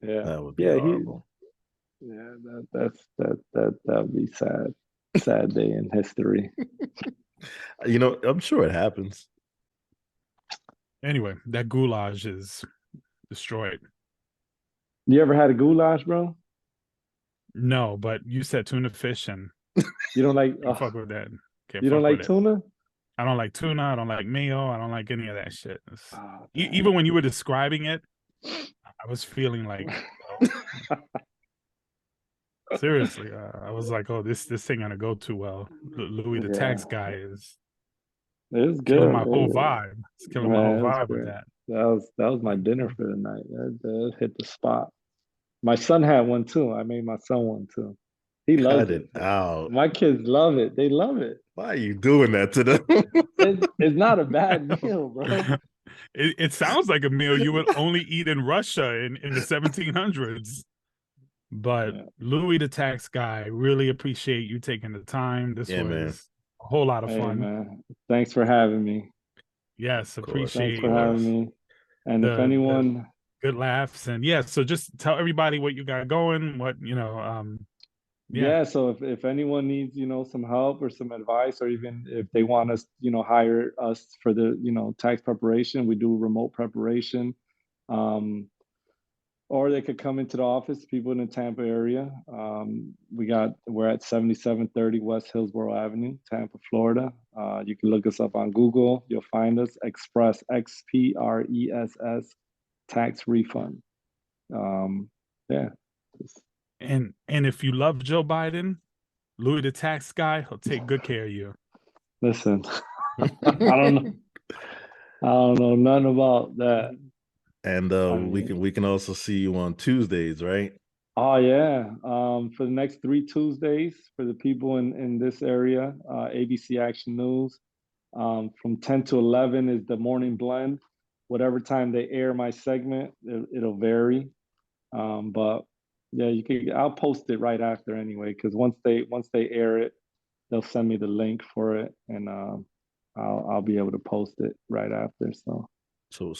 Yeah. That would be horrible. That'd be sad. Sad day in history. I'm sure it happens. Anyway, that goulash is destroyed. You ever had a goulash, bro? No, but you said tuna fish and you don't like fuck with that. You don't like tuna? I don't like tuna. I don't like mayo. I don't like any of that shit. Even when you were describing it, I was feeling like seriously. I was like, oh, this thing gonna go too well. Louis the tax guy is it's killing good. my whole vibe. It's killing my whole vibe with that. That was my dinner for the night. That hit the spot. My son had one too. I made my son one too. He loves it. Out. My kids love it. They love it. Why are you doing that to them? It's not a bad meal, bro. It sounds like a meal you would only eat in Russia in the 1700s. But Louis the tax guy, really appreciate you taking the time. This was a whole lot of fun. Man. Thanks for having me. Yes, appreciate Thanks for having me. And if anyone good laughs and so just tell everybody what you got going, what so if anyone needs some help or some advice, or even if they want us hire us for the tax preparation, we do remote preparation, or they could come into the office, people in the Tampa area. We're at 7730 West Hillsborough Avenue, Tampa, Florida. You can look us up on Google. You'll find us. Xpress, Xpress, tax refund. And if you love Joe Biden, Louis the tax guy, he'll take good care of you. Listen, I don't know nothing about that. And we can also see you on Tuesdays, right? Oh yeah. For the next 3 Tuesdays for the people in this area, ABC Action News. From 10 to 11 is the morning blend. Whatever time they air my segment, it'll vary. But yeah, I'll post it right after anyway, because once they air it, they'll send me the link for it, and I'll be able to post it right after. So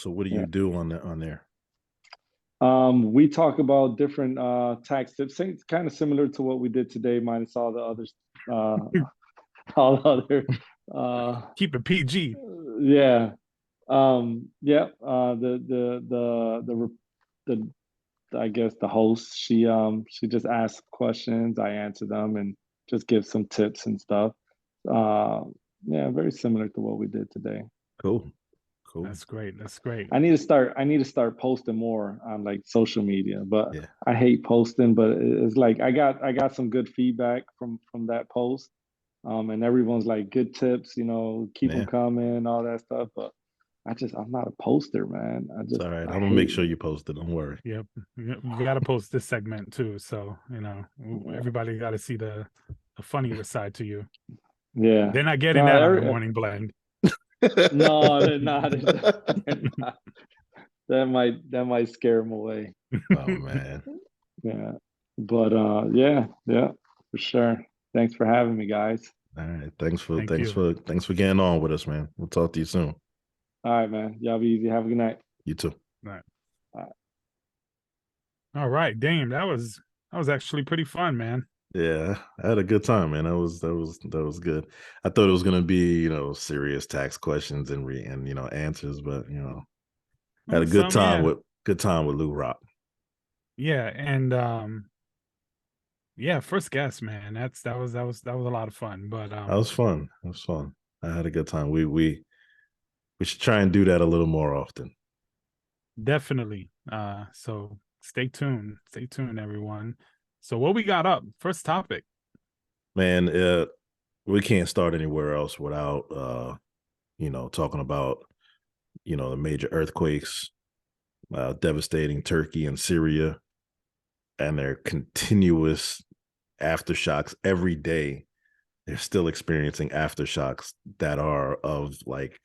what do you do on there? We talk about different tax tips, kind of similar to what we did today, minus all the others, all the other. Keep it PG. Yeah. I guess the host, she just asks questions, I answer them, and just give some tips and stuff. Very similar to what we did today. Cool. That's great. I need to start posting more on like social media, but I hate posting. But it's like I got some good feedback from that post, and everyone's like, good tips, keep them coming, all that stuff. But I'm not a poster, man. It's all right. I'm gonna make sure you post it. Don't worry. Yep. You got to post this segment too. So, everybody got to see the funnier side to you. Yeah. They're not getting that on the morning blend. No, they're not. That might scare them away. Oh man. Yeah. But for sure. Thanks for having me, guys. All right. Thanks for getting on with us, man. We'll talk to you soon. All right, man. Y'all be easy. Have a good night. You too. All right, Daym. That was actually pretty fun, man. Yeah, I had a good time, man. That was good. I thought it was gonna be, serious tax questions and answers, but had Well, a good some, time yeah, with Lou Rock. yeah, and yeah, first guess, man. That was a lot of fun. But That was fun. That was fun. I had a good time. We should try and do that a little more often. definitely. So stay tuned, everyone. So what we got up? First topic. Man, we can't start anywhere else without talking about the major earthquakes devastating Turkey and Syria and their continuous aftershocks every day. They're still experiencing aftershocks that are of like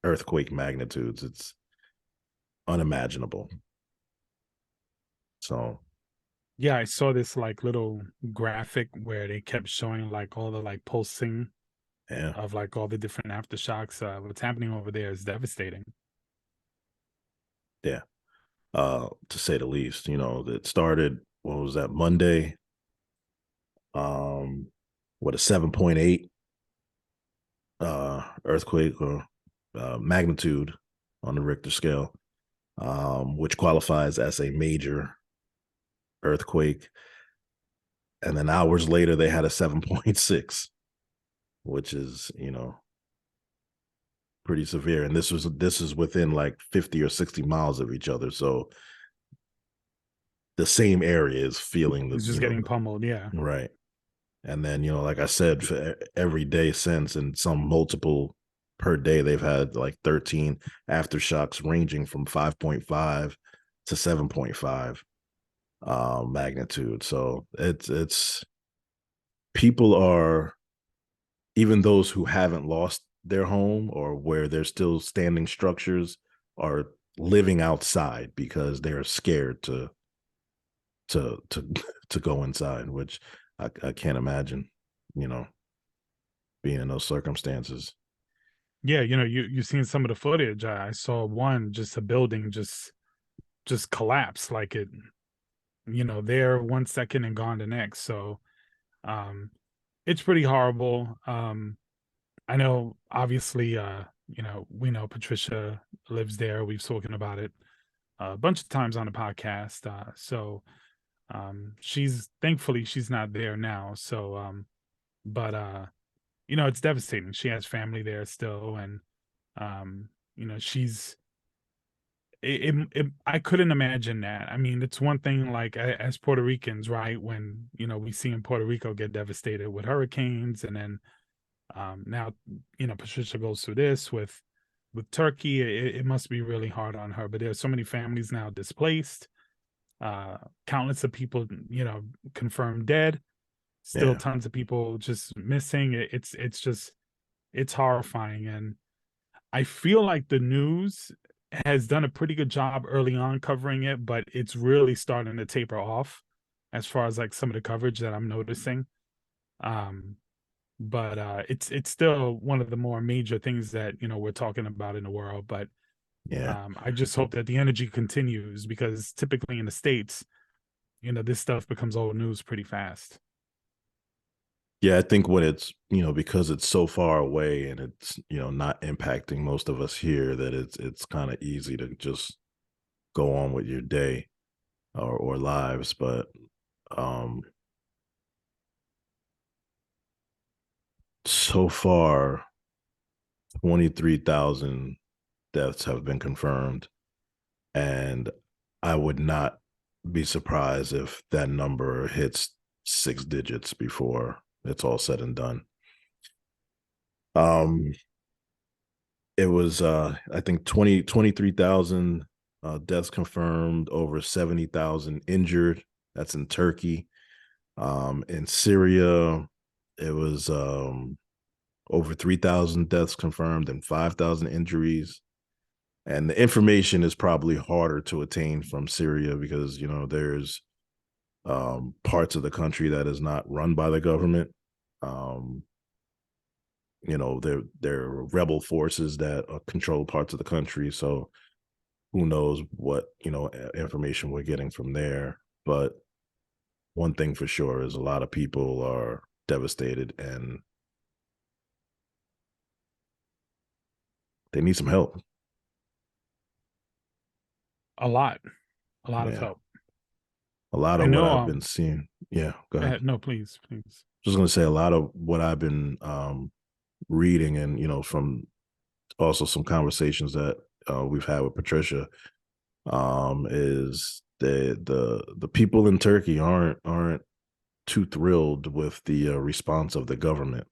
earthquake magnitudes. It's unimaginable. So Yeah, I saw this like little graphic where they kept showing like all the like pulsing yeah, of like all the different aftershocks. What's happening over there is devastating. yeah. To say the least, that started, what was that, Monday? What, a 7.8 earthquake or magnitude on the Richter scale, which qualifies as a major earthquake. And then hours later, they had a 7.6, which is, pretty severe. And this is within like 50 or 60 miles of each other. So the same area is feeling It's just getting pummeled. Yeah. right. And then, like I said, for every day since, and some multiple per day, they've had like 13 aftershocks ranging from 5.5 to 7.5 magnitude. So it's people are, even those who haven't lost their home or where there's still standing structures, are living outside because they're scared to to to go inside, which I can't imagine, you know, being in those circumstances. Yeah, you've seen some of the footage. I saw one, just a building just collapse, like it, there 1 second and gone the next. So um it's pretty horrible. I know, obviously, we know Patricia lives there. We've spoken about it a bunch of times on the podcast. So she's, thankfully, she's not there now. So but it's devastating. She has family there still, and she's I couldn't imagine that. I mean, it's one thing, like, as Puerto Ricans, right? When we see in Puerto Rico get devastated with hurricanes, and then now Patricia goes through this with Turkey. It must be really hard on her. But there's so many families now displaced. Countless of people, confirmed dead. Still Yeah, tons of people just missing. It's horrifying, and I feel like the news has done a pretty good job early on covering it, but it's really starting to taper off as far as like some of the coverage that I'm noticing. Um, but it's still one of the more major things that we're talking about in the world. But yeah, I just hope that the energy continues, because typically in the States, this stuff becomes old news pretty fast. yeah. I think when it's because it's so far away and it's not impacting most of us here, that it's kind of easy to just go on with your day or lives. But um so far, 23,000 deaths have been confirmed, and I would not be surprised if that number hits six digits before it's all said and done. Um, it was I think 23,000 deaths confirmed, over 70,000 injured. That's in Turkey. In Syria, it was over 3,000 deaths confirmed and 5,000 injuries. And the information is probably harder to attain from Syria because there's parts of the country that is not run by the government. Um, there are rebel forces that control parts of the country. So who knows what information we're getting from there. But one thing for sure is a lot of people are devastated and they need some help. A lot of help. A lot of what I've been seeing. Yeah, go ahead. No, please. Just going to say a lot of what I've been reading and, you know, from also some conversations that we've had with Patricia is the people in Turkey aren't too thrilled with the response of the government.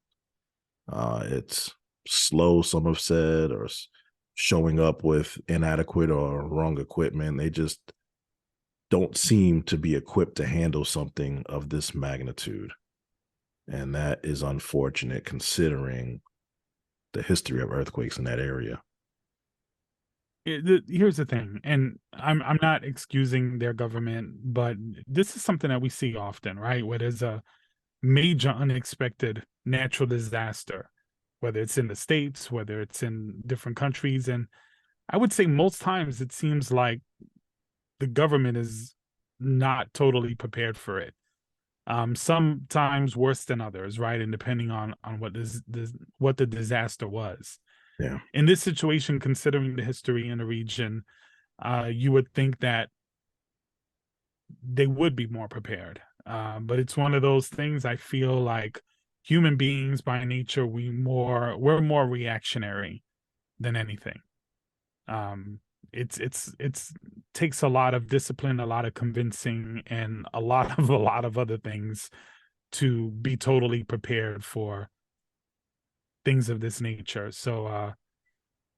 It's slow, some have said, or showing up with inadequate or wrong equipment. They just don't seem to be equipped to handle something of this magnitude. And that is unfortunate considering the history of earthquakes in that area. Here's the thing, and I'm not excusing their government, but this is something that we see often, right? Where there's a major unexpected natural disaster, whether it's in the States, whether it's in different countries. And I would say most times it seems like the government is not totally prepared for it. Sometimes worse than others, right? And depending on what the disaster was. Yeah. In this situation, considering the history in the region, you would think that they would be more prepared. But it's one of those things. I feel like human beings by nature, we're more reactionary than anything. It's takes a lot of discipline, a lot of convincing, and a lot of other things to be totally prepared for things of this nature. So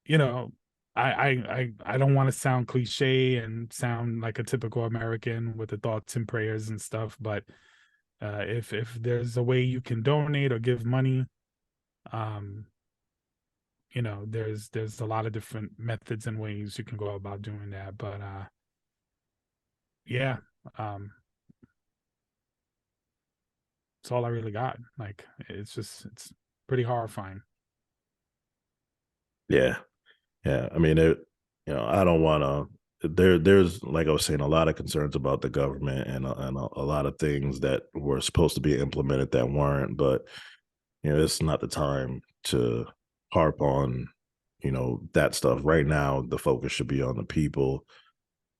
you know, I don't want to sound cliche and sound like a typical American with the thoughts and prayers and stuff, but if there's a way you can donate or give money, you know, there's a lot of different methods and ways you can go about doing that. But yeah, it's all I really got. Like, it's pretty horrifying. Yeah. I mean, you know, I don't want to. There's like I was saying, a lot of concerns about the government and a lot of things that were supposed to be implemented that weren't. But you know, it's not the time to harp on, you know, that stuff. Right now, the focus should be on the people,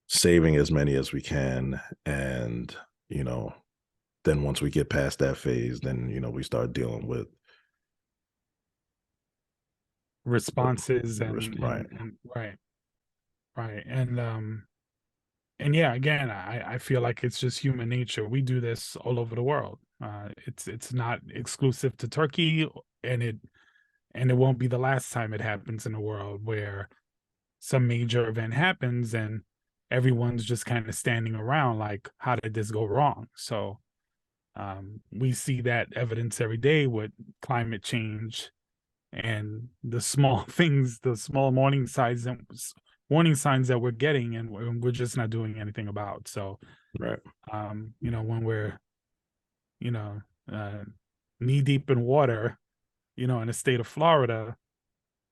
saving as many as we can, and you know, then once we get past that phase, then you know, we start dealing with responses and right and yeah, again, I feel like it's just human nature. We do this all over the world. It's not exclusive to Turkey, and it won't be the last time it happens in the world where some major event happens and everyone's just kind of standing around like, how did this go wrong? So we see that evidence every day with climate change and the small things, the small warning signs that we're getting, and we're just not doing anything about. So, right. You know, when we're, you know, knee deep in water, you know, in the state of Florida,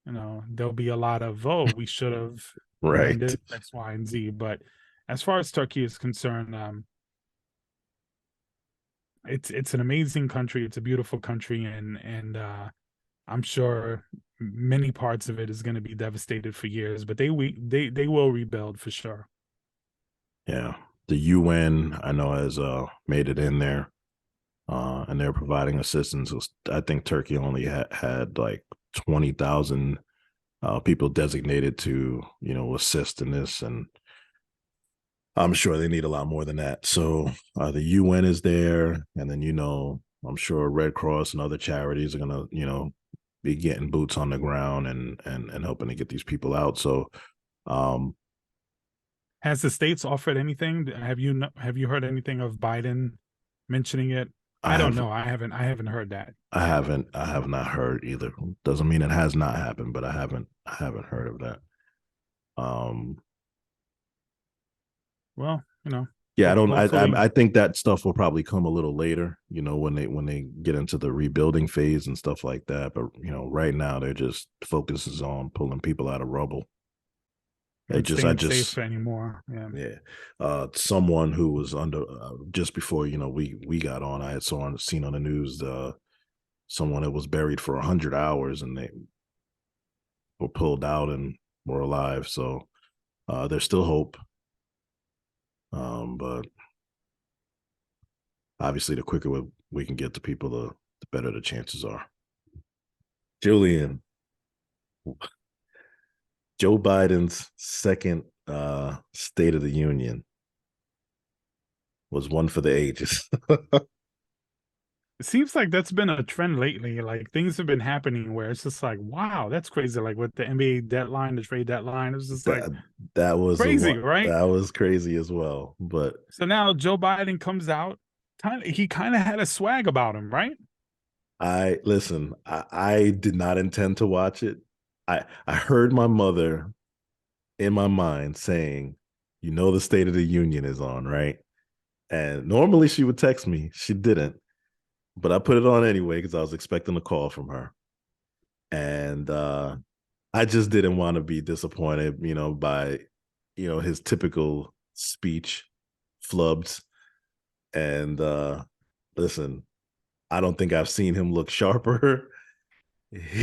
you know, there'll be a lot of, we should have right. done this, X, Y, and Z. But as far as Turkey is concerned, it's an amazing country. It's a beautiful country, and I'm sure many parts of it is going to be devastated for years, but they will rebuild for sure. Yeah, the UN I know has made it in there, and they're providing assistance. I think Turkey only had like 20,000 people designated to, you know, assist in this, and I'm sure they need a lot more than that. So the UN is there, and then, you know, I'm sure Red Cross and other charities are gonna, you know, be getting boots on the ground and helping to get these people out. So has the states offered anything? Have you heard anything of Biden mentioning it? I don't know. I haven't heard that. I have not heard either. Doesn't mean it has not happened, but I haven't heard of that. Well, you know. Yeah, I think that stuff will probably come a little later, you know, when they get into the rebuilding phase and stuff like that. But you know, right now they're just focuses on pulling people out of rubble. staying safe anymore. Someone who was under just before we got on, I had seen on the news someone that was buried for 100 hours and they were pulled out and were alive. So there's still hope, but obviously the quicker we can get to people, the better the chances are. Julian, Joe Biden's second State of the Union was one for the ages. It seems like that's been a trend lately. Like things have been happening where it's just like, wow, that's crazy. Like with the NBA deadline, the trade deadline, it was just that was crazy, right? That was crazy as well. But so now Joe Biden comes out. He kind of had a swag about him, right? I did not intend to watch it. I heard my mother in my mind saying, the State of the Union is on, right? And normally she would text me. She didn't. But I put it on anyway because I was expecting a call from her. And I just didn't want to be disappointed, by, his typical speech flubs. And listen, I don't think I've seen him look sharper.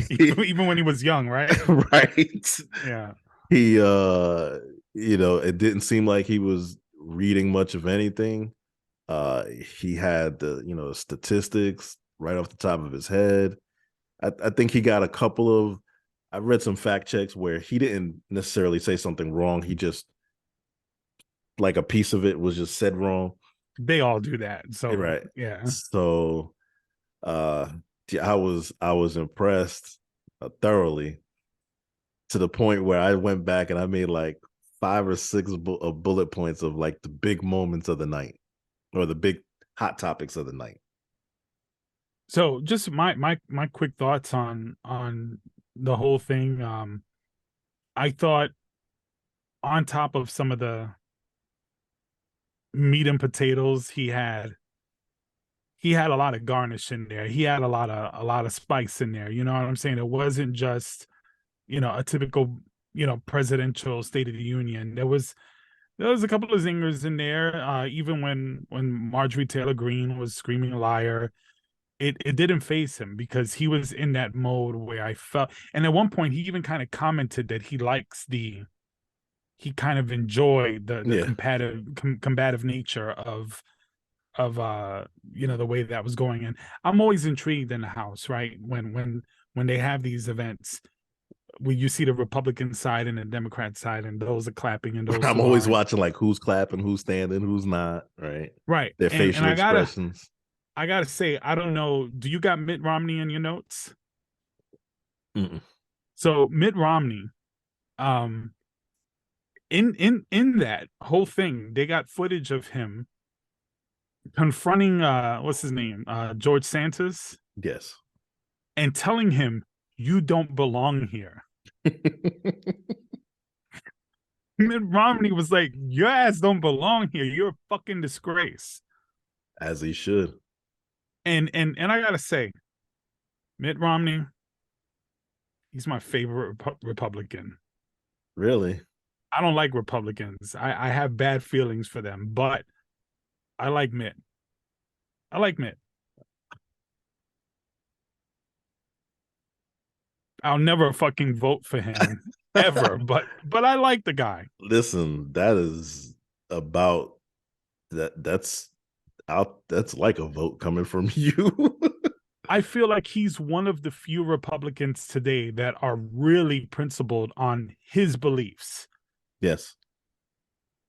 Even when he was young, right? Right. Yeah. He, it didn't seem like he was reading much of anything. He had the statistics right off the top of his head. I think he got a couple of. I read some fact checks where he didn't necessarily say something wrong. He just like a piece of it was just said wrong. They all do that. So right, yeah. So, I was impressed thoroughly to the point where I went back and I made like 5 or 6 bullet points of like the big moments of the night. Or the big hot topics of the night. So just my quick thoughts on the whole thing. I thought on top of some of the meat and potatoes, he had a lot of garnish in there. He had a lot of spice in there. You know what I'm saying? It wasn't just, a typical, presidential State of the Union. There was a couple of zingers in there. Even when Marjorie Taylor Greene was screaming liar, it didn't faze him because he was in that mode where I felt. And at one point, he even kind of commented that he kind of enjoyed the combative nature of the way that was going. And I'm always intrigued in the House, right? When they have these events, when you see the Republican side and the Democrat side, and those are clapping, and those I'm always watching like who's clapping, who's standing, who's not. Right. Their facial expressions. I gotta say, I don't know. Do you got Mitt Romney in your notes? Mm-mm. So Mitt Romney, in that whole thing, they got footage of him confronting what's his name, George Santos. Yes. And telling him, "You don't belong here." Mitt Romney was like, "Your ass don't belong here. You're a fucking disgrace." As he should. And I gotta say, Mitt Romney, he's my favorite Republican. Really? I don't like Republicans. I have bad feelings for them, but I like Mitt. I'll never fucking vote for him ever, but I like the guy. Listen, that is about that. That's like a vote coming from you. I feel like he's one of the few Republicans today that are really principled on his beliefs. Yes.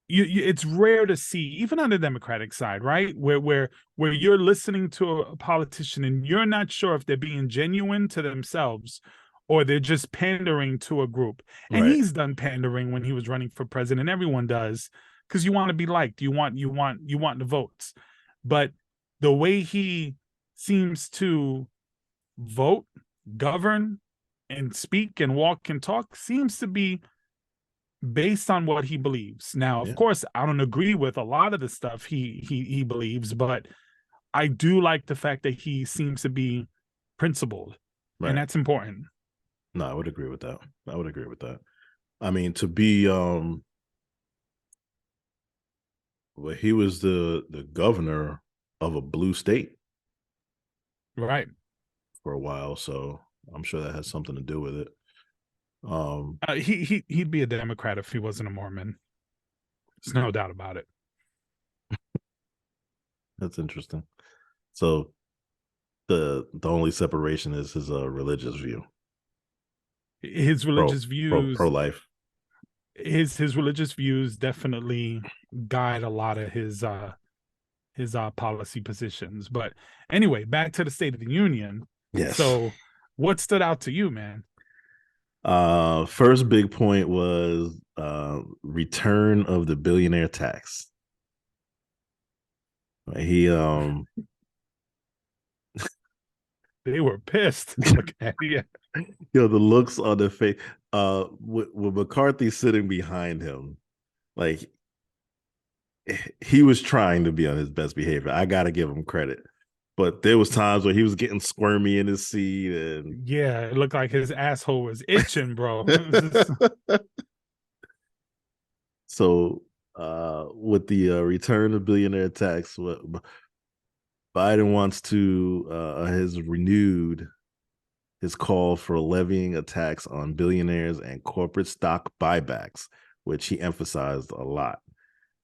It's rare to see, even on the Democratic side, right? Where you're listening to a politician and you're not sure if they're being genuine to themselves or they're just pandering to a group. And he's done pandering when he was running for president. Everyone does, because you want to be liked. You want the votes. But the way he seems to vote, govern, and speak and walk and talk seems to be based on what he believes. Now, of course, I don't agree with a lot of the stuff he believes, but I do like the fact that he seems to be principled, and that's important. No, I would agree with that. I mean, to be well, he was the governor of a blue state Right. for a while, so I'm sure that has something to do with it. He'd be a Democrat if he wasn't a Mormon. There's no doubt about it. That's interesting. So the only separation is his religious view. His religious views, pro life. His religious views definitely guide a lot of his policy positions. But anyway, back to the State of the Union. Yes. So, what stood out to you, man? First big point was return of the billionaire tax. He They were pissed. Look at you. Yo, the looks on the face. With McCarthy sitting behind him, like he was trying to be on his best behavior. I gotta give him credit. But there was times where he was getting squirmy in his seat, and yeah, it looked like his asshole was itching, bro. So, with the return of billionaire tax, Biden wants to has renewed his call for levying a tax on billionaires and corporate stock buybacks, which he emphasized a lot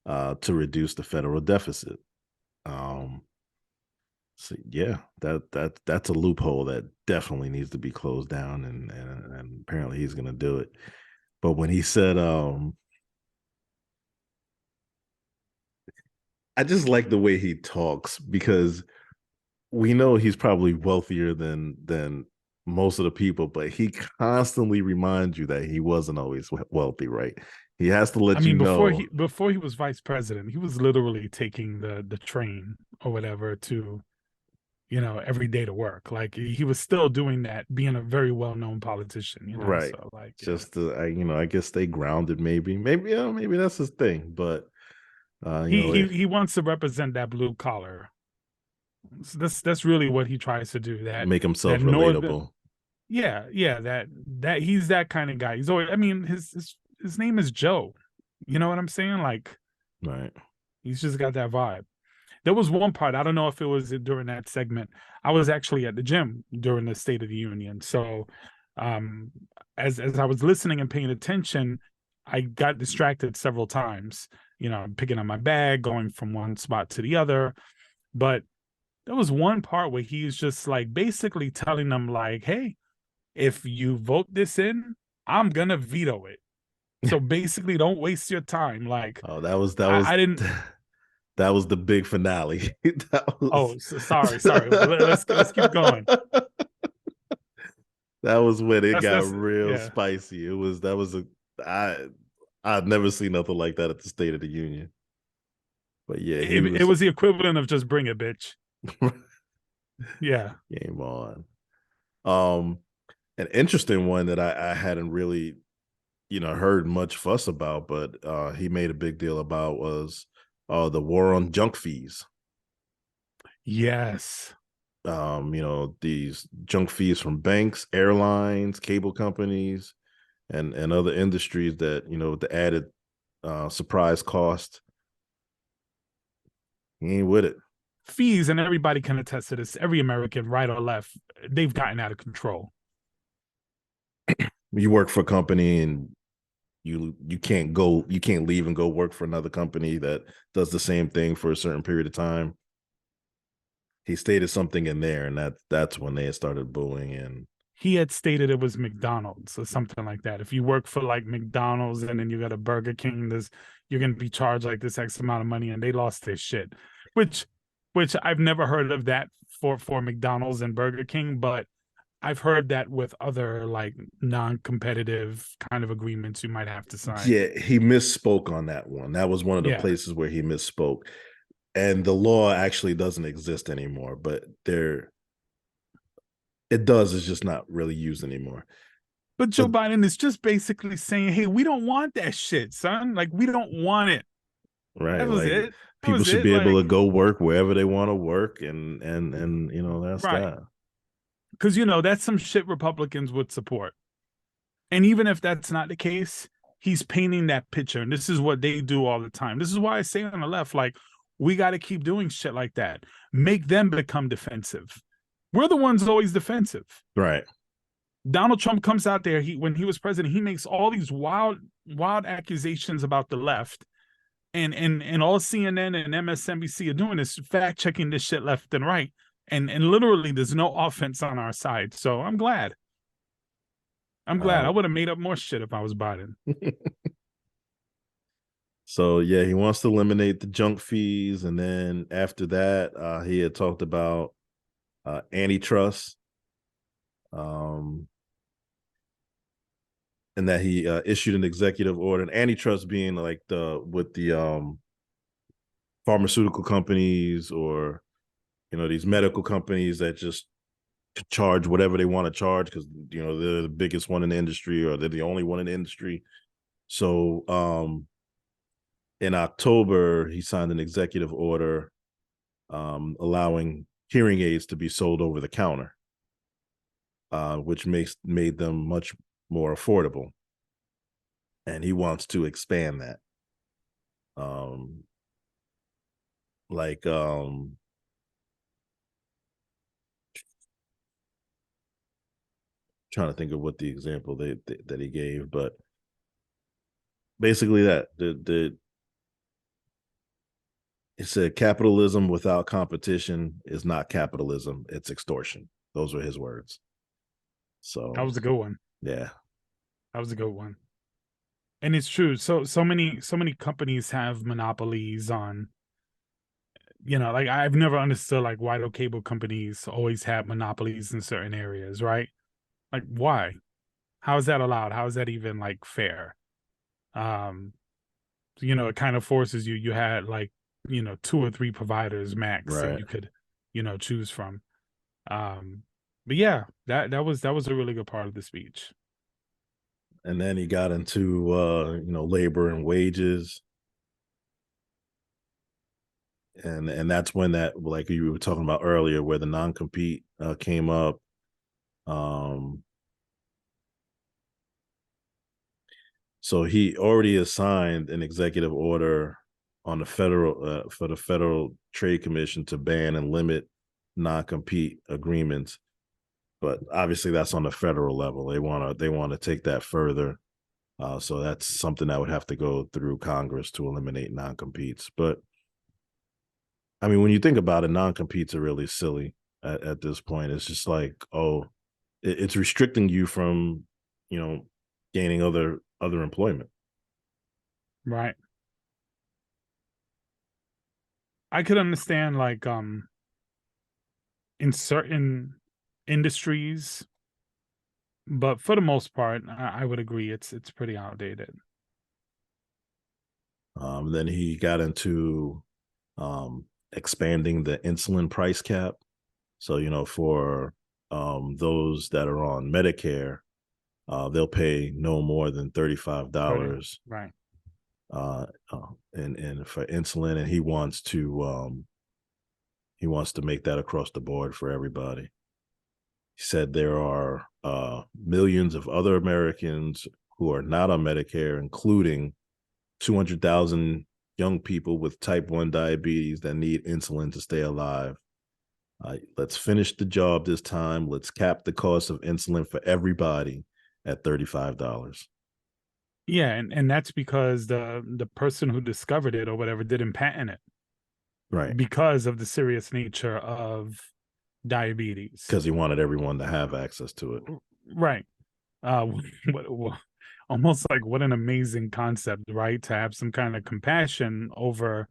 to reduce the federal deficit. So yeah, that's a loophole that definitely needs to be closed down, and apparently he's going to do it. But when he said, I just like the way he talks, because we know he's probably wealthier than most of the people, but he constantly reminds you that he wasn't always wealthy, right? He has to let you know. Before he was vice president, he was literally taking the train or whatever to, every day to work. Like, he was still doing that, being a very well-known politician, right? So, like, just I guess stay grounded. Maybe that's his thing. But he wants to represent that blue collar. So that's really what he tries to do. That make himself relatable. Yeah, that he's that kind of guy. He's always. I mean, his name is Joe. You know what I'm saying? Like, right. He's just got that vibe. There was one part, I don't know if it was during that segment. I was actually at the gym during the State of the Union. So, as I was listening and paying attention, I got distracted several times. Picking up my bag, going from one spot to the other, but there was one part where he's just like basically telling them like, hey, if you vote this in, I'm gonna veto it. So basically, don't waste your time. Like, that was I didn't. That was the big finale. Oh, sorry. Let's keep going. That was when it got real spicy. I've never seen nothing like that at the State of the Union. But yeah, it was the equivalent of just bring it, bitch. Yeah. Game on. An interesting one that I hadn't really, heard much fuss about, but he made a big deal about was the war on junk fees. Yes. These junk fees from banks, airlines, cable companies, and other industries that, the added surprise cost. He ain't with it. Fees, and everybody can attest to this, every American, right or left, they've gotten out of control. You work for a company and you can't leave and go work for another company that does the same thing for a certain period of time. He stated something in there, and that's when they started booing. And he had stated it was McDonald's or something like that. If you work for like McDonald's and then you got a Burger King, you're going to be charged like this X amount of money, and they lost their shit, which I've never heard of that for McDonald's and Burger King, but I've heard that with other like non-competitive kind of agreements you might have to sign. Yeah, he misspoke on that one. That was one of the places where he misspoke. And the law actually doesn't exist anymore, but it does. It's just not really used anymore. But Joe Biden is just basically saying, hey, we don't want that shit, son. Like, we don't want it. Right. That was it. People should be able to go work wherever they want to work. And that's right. That. Because, that's some shit Republicans would support. And even if that's not the case, he's painting that picture, and this is what they do all the time. This is why I say on the left, like, we got to keep doing shit like that. Make them become defensive. We're the ones always defensive. Right. Donald Trump comes out there, when he was president, he makes all these wild accusations about the left. And all CNN and MSNBC are doing is fact checking this shit left and right. And literally there's no offense on our side. So I'm glad. I would have made up more shit if I was Biden. So yeah, he wants to eliminate the junk fees, and then after that, he had talked about antitrust, and that he issued an executive order. And antitrust being like with the pharmaceutical companies, or these medical companies that just charge whatever they want to charge because they're the biggest one in the industry, or they're the only one in the industry. So in October, he signed an executive order allowing hearing aids to be sold over the counter, which made them much more affordable. And he wants to expand that. Trying to think of what the example that he gave, but basically that it said capitalism without competition is not capitalism, it's extortion. Those were his words. So that was a good one. Yeah, that was a good one. And it's true. So many companies have monopolies on, like, I've never understood like why do cable companies always have monopolies in certain areas, right? Like, why? How is that allowed? How is that even like fair? It kind of forces you had like 2 or 3 providers max that you could choose from. But yeah, that was a really good part of the speech. And then he got into labor and wages, and that's when that, like you were talking about earlier, where the non-compete came up. So he already assigned an executive order on the federal for the Federal Trade Commission to ban and limit non-compete agreements, but obviously that's on the federal level. They want to take that further, so that's something that would have to go through Congress to eliminate non-competes. But I mean, when you think about it, non-competes are really silly at this point. It's just like, it's restricting you from gaining other employment. Right. I could understand like in certain industries, but for the most part, I would agree it's pretty outdated. Then he got into expanding the insulin price cap. So for those that are on Medicare, they'll pay no more than $35. Right. And for insulin, and he wants to make that across the board for everybody. He said there are millions of other Americans who are not on Medicare, including 200,000 young people with type 1 diabetes that need insulin to stay alive. Let's finish the job this time. Let's cap the cost of insulin for everybody at $35. Yeah, and that's because the person who discovered it or whatever didn't patent it. Right. Because of the serious nature of diabetes. Because he wanted everyone to have access to it. Right. Almost like what an amazing concept, right? To have some kind of compassion over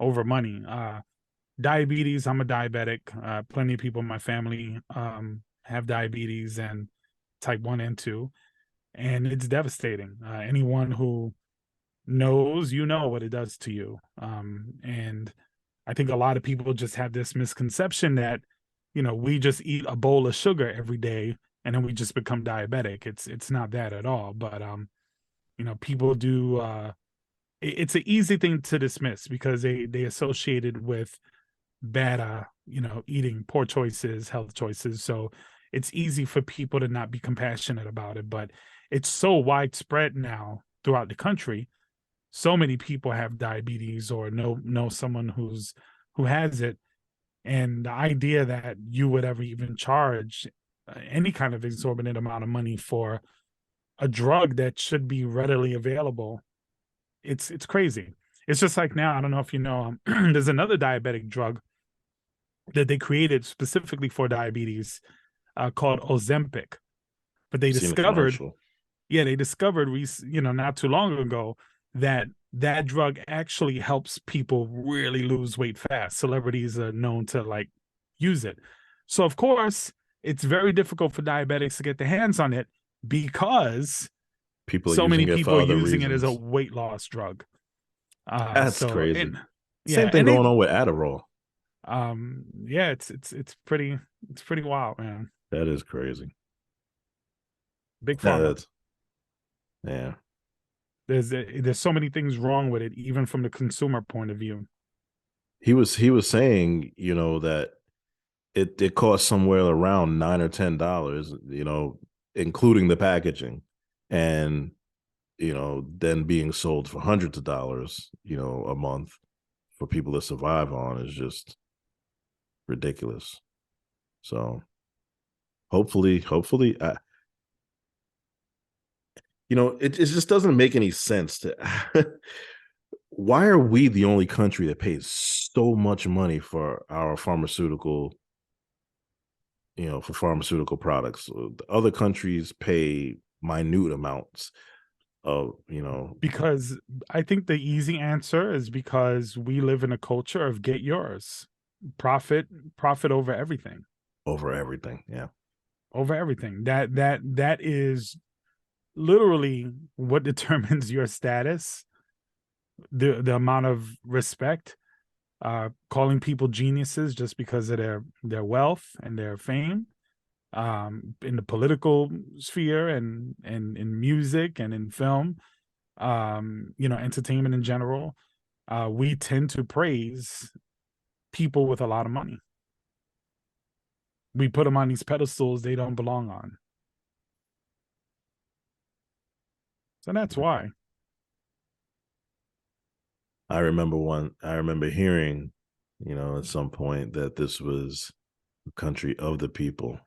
money. Diabetes, I'm a diabetic. Plenty of people in my family have diabetes and type 1 and 2. And it's devastating. Anyone who knows, what it does to you. And I think a lot of people just have this misconception that, we just eat a bowl of sugar every day and then we just become diabetic. It's not that at all. But, people do, it's an easy thing to dismiss because they associate it with bad, eating, poor choices, health choices. So it's easy for people to not be compassionate about it, but it's so widespread now throughout the country. So many people have diabetes or know someone who has it. And the idea that you would ever even charge any kind of exorbitant amount of money for a drug that should be readily available, it's crazy. It's just like now, I don't know if you know, there's another diabetic drug that they created specifically for diabetes called Ozempic. But they discovered, not too long ago that that drug actually helps people really lose weight fast. Celebrities are known to like use it. So of course, it's very difficult for diabetics to get their hands on it because so many people are using it as a weight loss drug. That's crazy. Yeah, Same thing going on with Adderall. Yeah, it's pretty wild, man. That is crazy. Big pharma. Yeah. There's so many things wrong with it, even from the consumer point of view. He was saying, that it costs somewhere around $9 or $10, including the packaging, and then being sold for hundreds of dollars, a month for people to survive on is just ridiculous. So hopefully, it just doesn't make any sense to why are we the only country that pays so much money for our pharmaceutical, for pharmaceutical products? Other countries pay minute amounts of, because I think the easy answer is because we live in a culture of get yours, profit over everything. Over everything. Yeah. Over everything. That is literally what determines your status, the amount of respect, calling people geniuses just because of their wealth and their fame, in the political sphere and in music and in film, entertainment in general. We tend to praise people with a lot of money. We put them on these pedestals they don't belong on. So that's why. I remember hearing, at some point that this was a country of the people,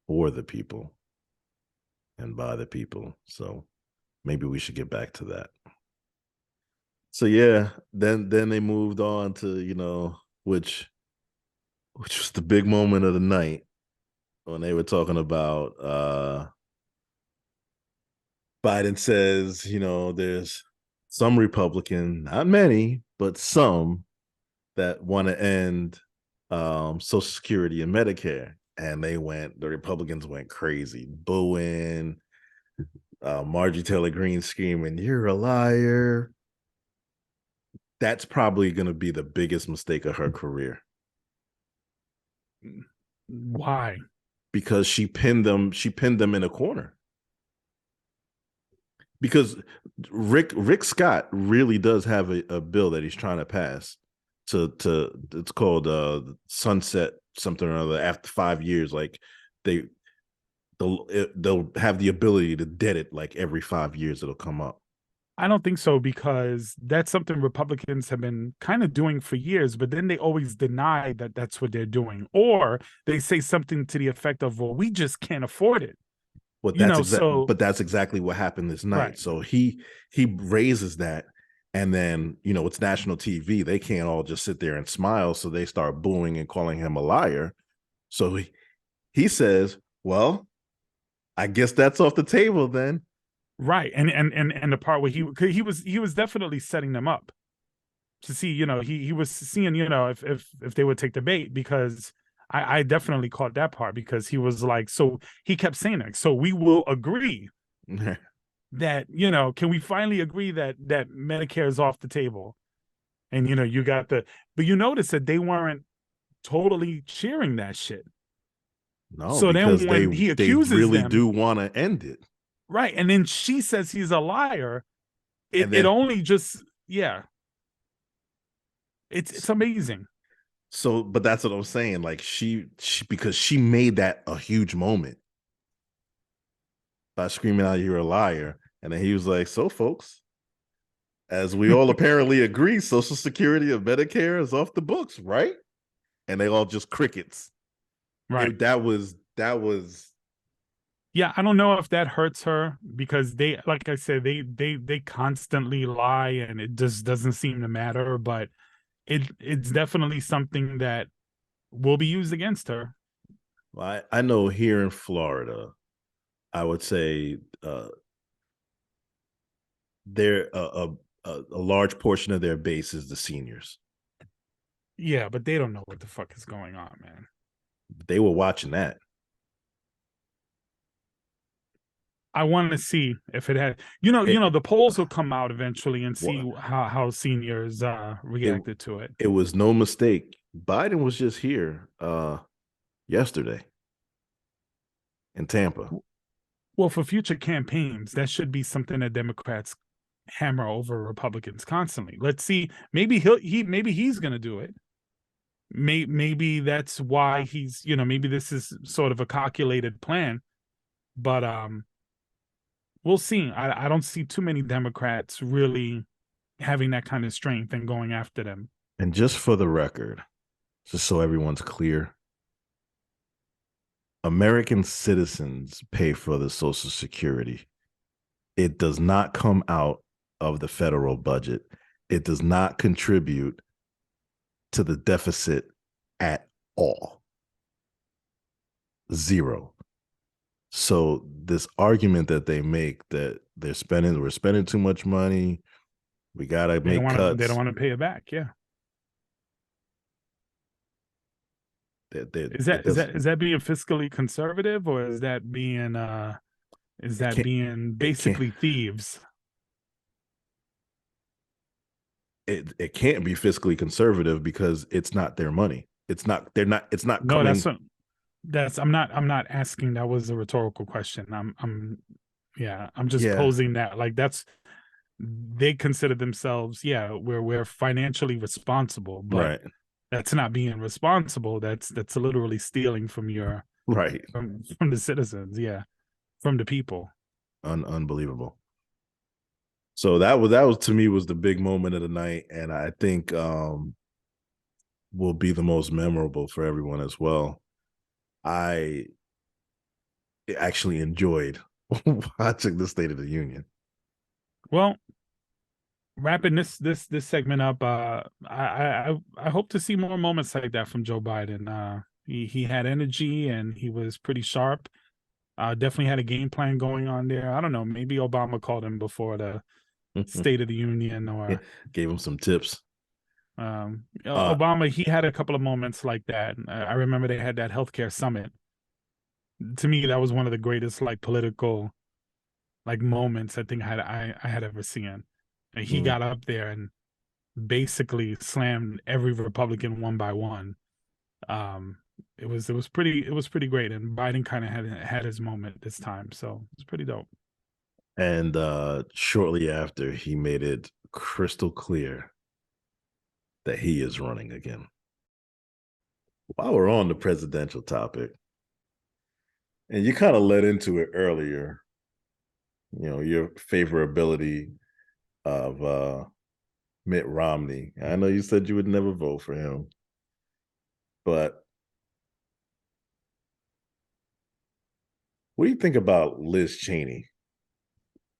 for the people, and by the people. So maybe we should get back to that. So yeah, then they moved on to, which was the big moment of the night when they were talking about Biden says, there's some Republican, not many, but some that want to end Social Security and Medicare. And the Republicans went crazy, booing, Marjorie Taylor Greene screaming, "You're a liar." That's probably going to be the biggest mistake of her career. Why? Because she pinned them in a corner. Because Rick Scott really does have a bill that he's trying to pass to it's called sunset something or other after 5 years. Like they'll have the ability to debt it like every 5 years it'll come up. I don't think so, because that's something Republicans have been kind of doing for years, but then they always deny that that's what they're doing. Or they say something to the effect of, well, we just can't afford it. Well, that's exactly what happened this night. Right. So he raises that, and then, it's national TV. They can't all just sit there and smile. So they start booing and calling him a liar. So he says, well, I guess that's off the table then. Right. And the part where he was definitely setting them up to see, he was seeing, if they would take the bait, because I definitely caught that part, because he was like, so he kept saying that, so we will agree that, can we finally agree that Medicare is off the table? And, you got but you notice that they weren't totally cheering that shit. No, so because then when he accuses they really do want to end it. Right. And then she says he's a liar. It only just, yeah. It's amazing. So, but that's what I'm saying. Like she because she made that a huge moment by screaming out, "You're a liar." And then he was like, so folks, as we all apparently agree, Social Security and Medicare is off the books, right? And they all just crickets. Right. That was Yeah, I don't know if that hurts her because they, like I said, they constantly lie and it just doesn't seem to matter. But it's definitely something that will be used against her. I know here in Florida, I would say they're a large portion of their base is the seniors. Yeah, but they don't know what the fuck is going on, man. They were watching that. I want to see if it had, the polls will come out eventually and see how seniors reacted to it. It was no mistake. Biden was just here yesterday in Tampa. Well, for future campaigns, that should be something that Democrats hammer over Republicans constantly. Let's see. Maybe he's going to do it. Maybe that's why he's, maybe this is sort of a calculated plan. But we'll see. I don't see too many Democrats really having that kind of strength and going after them. And just for the record, just so everyone's clear, American citizens pay for the Social Security. It does not come out of the federal budget. It does not contribute to the deficit at all. Zero. So this argument that they make that we're spending too much money, we gotta make cuts. They don't want to pay it back. Yeah. Is that being fiscally conservative, or is that being basically thieves? It can't be fiscally conservative because it's not their money. It's not No, coming. I'm not asking. That was a rhetorical question. I'm just posing that, like, they consider themselves, we're financially responsible, but right. That's not being responsible. That's literally stealing from your right from the citizens, from the people. Unbelievable. So that was to me was the big moment of the night, and I think will be the most memorable for everyone as well. I actually enjoyed watching the State of the Union. Well, wrapping this segment up, I hope to see more moments like that from Joe Biden. He had energy and he was pretty sharp. Definitely had a game plan going on there. I don't know, maybe Obama called him before the State of the Union, or gave him some tips. Obama, he had a couple of moments like that. I remember they had that healthcare summit. To me, that was one of the greatest political moments I think I had ever seen. And he got up there and basically slammed every Republican one by one. It was pretty great, and Biden kind of had his moment this time, so it's pretty dope. And shortly after, he made it crystal clear that he is running again. While we're on the presidential topic, and you kind of led into it earlier, your favorability of Mitt Romney. I know you said you would never vote for him, but what do you think about Liz Cheney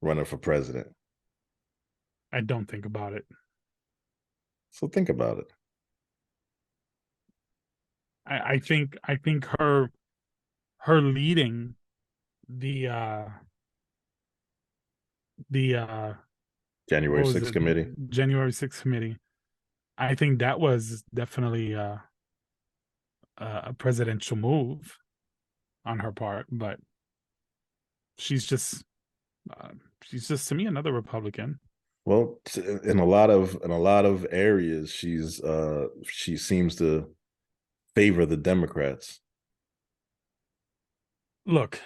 running for president? I don't think about it. So think about it. I think her leading the January 6th committee. January 6th committee. I think that was definitely a presidential move on her part, but she's just to me another Republican. Well, in a lot of areas, she seems to favor the Democrats. Look,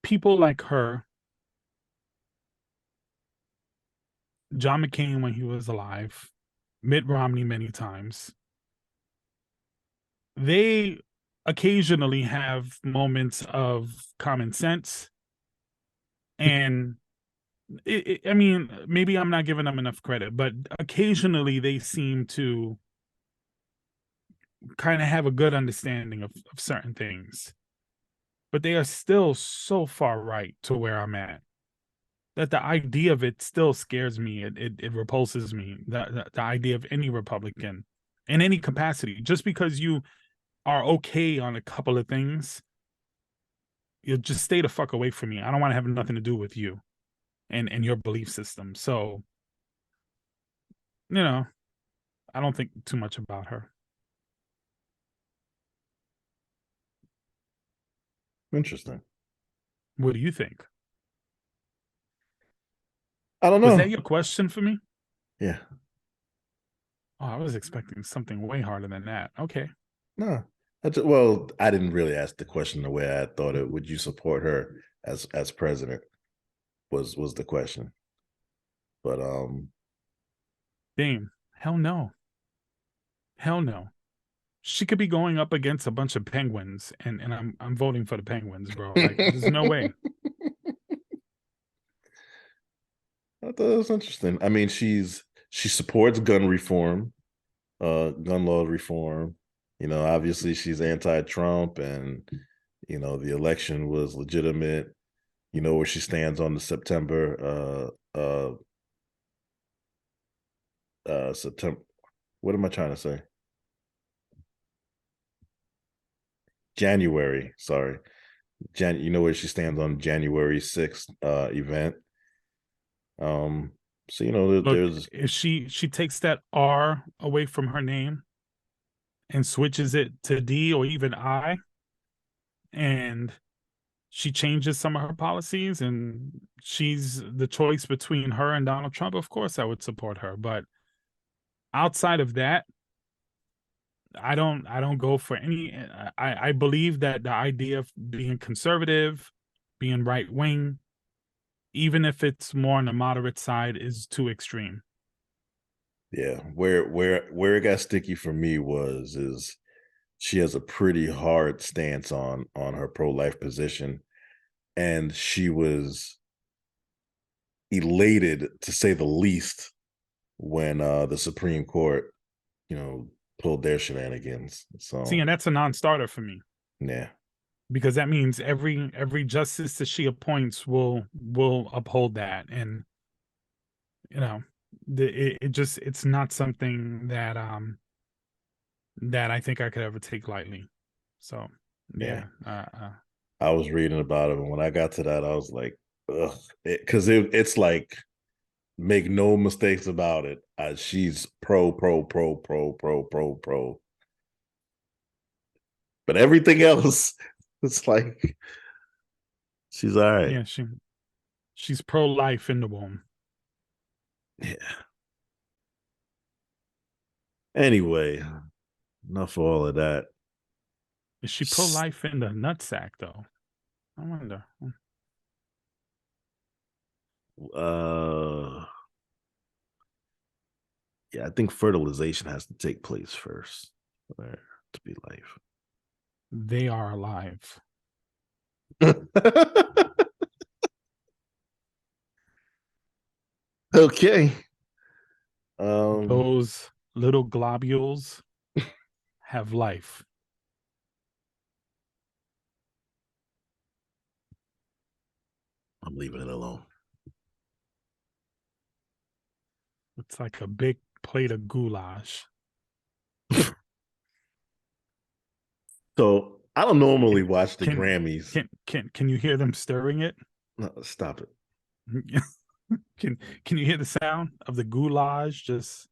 people like her, John McCain when he was alive, Mitt Romney many times, they occasionally have moments of common sense. And I mean, maybe I'm not giving them enough credit, but occasionally they seem to kind of have a good understanding of certain things. But they are still so far right to where I'm at that the idea of it still scares me. It repulses me. The idea of any Republican in any capacity, just because you are okay on a couple of things, you'll just stay the fuck away from me. I don't want to have nothing to do with you and your belief system. So, I don't think too much about her. Interesting. What do you think? I don't know. Was that your question for me? Yeah. Oh, I was expecting something way harder than that. Okay. No. Well, I didn't really ask the question the way I thought it. Would you support her as president? Was the question. But Daym, hell no. Hell no. She could be going up against a bunch of penguins, and I'm voting for the penguins, bro. Like, there's no way. I thought it was interesting. I mean, she supports gun reform, gun law reform. Obviously she's anti-Trump, and the election was legitimate. Where she stands on the September. September. What am I trying to say? January. Sorry, where she stands on January 6th event. So Look, there's if she takes that R away from her name and switches it to D or even I, and she changes some of her policies, and she's the choice between her and Donald Trump, of course I would support her. But outside of that, I don't go for any. I believe that the idea of being conservative, being right wing, even if it's more on the moderate side, is too extreme. Yeah, where it got sticky for me is she has a pretty hard stance on her pro-life position, and she was elated, to say the least, when the Supreme Court, pulled their shenanigans. So See, and that's a non-starter for me. Yeah, because that means every justice that she appoints will uphold that, and it's not something that that I think I could ever take lightly. So yeah. I was reading about it, and when I got to that, I was like, ugh, because it's like, make no mistakes about it. She's pro, but everything else, it's like she's all right. Yeah, she's pro-life in the womb. Yeah. Anyway, enough of all of that. Is she pro-life in the nutsack though? I wonder. Yeah, I think fertilization has to take place first for there to be life. They are alive. Okay. Those little globules have life. I'm leaving it alone. It's like a big plate of goulash. So I don't normally watch the Can- Grammys. Can you hear them stirring it? No, stop it. Can you hear the sound of the goulash just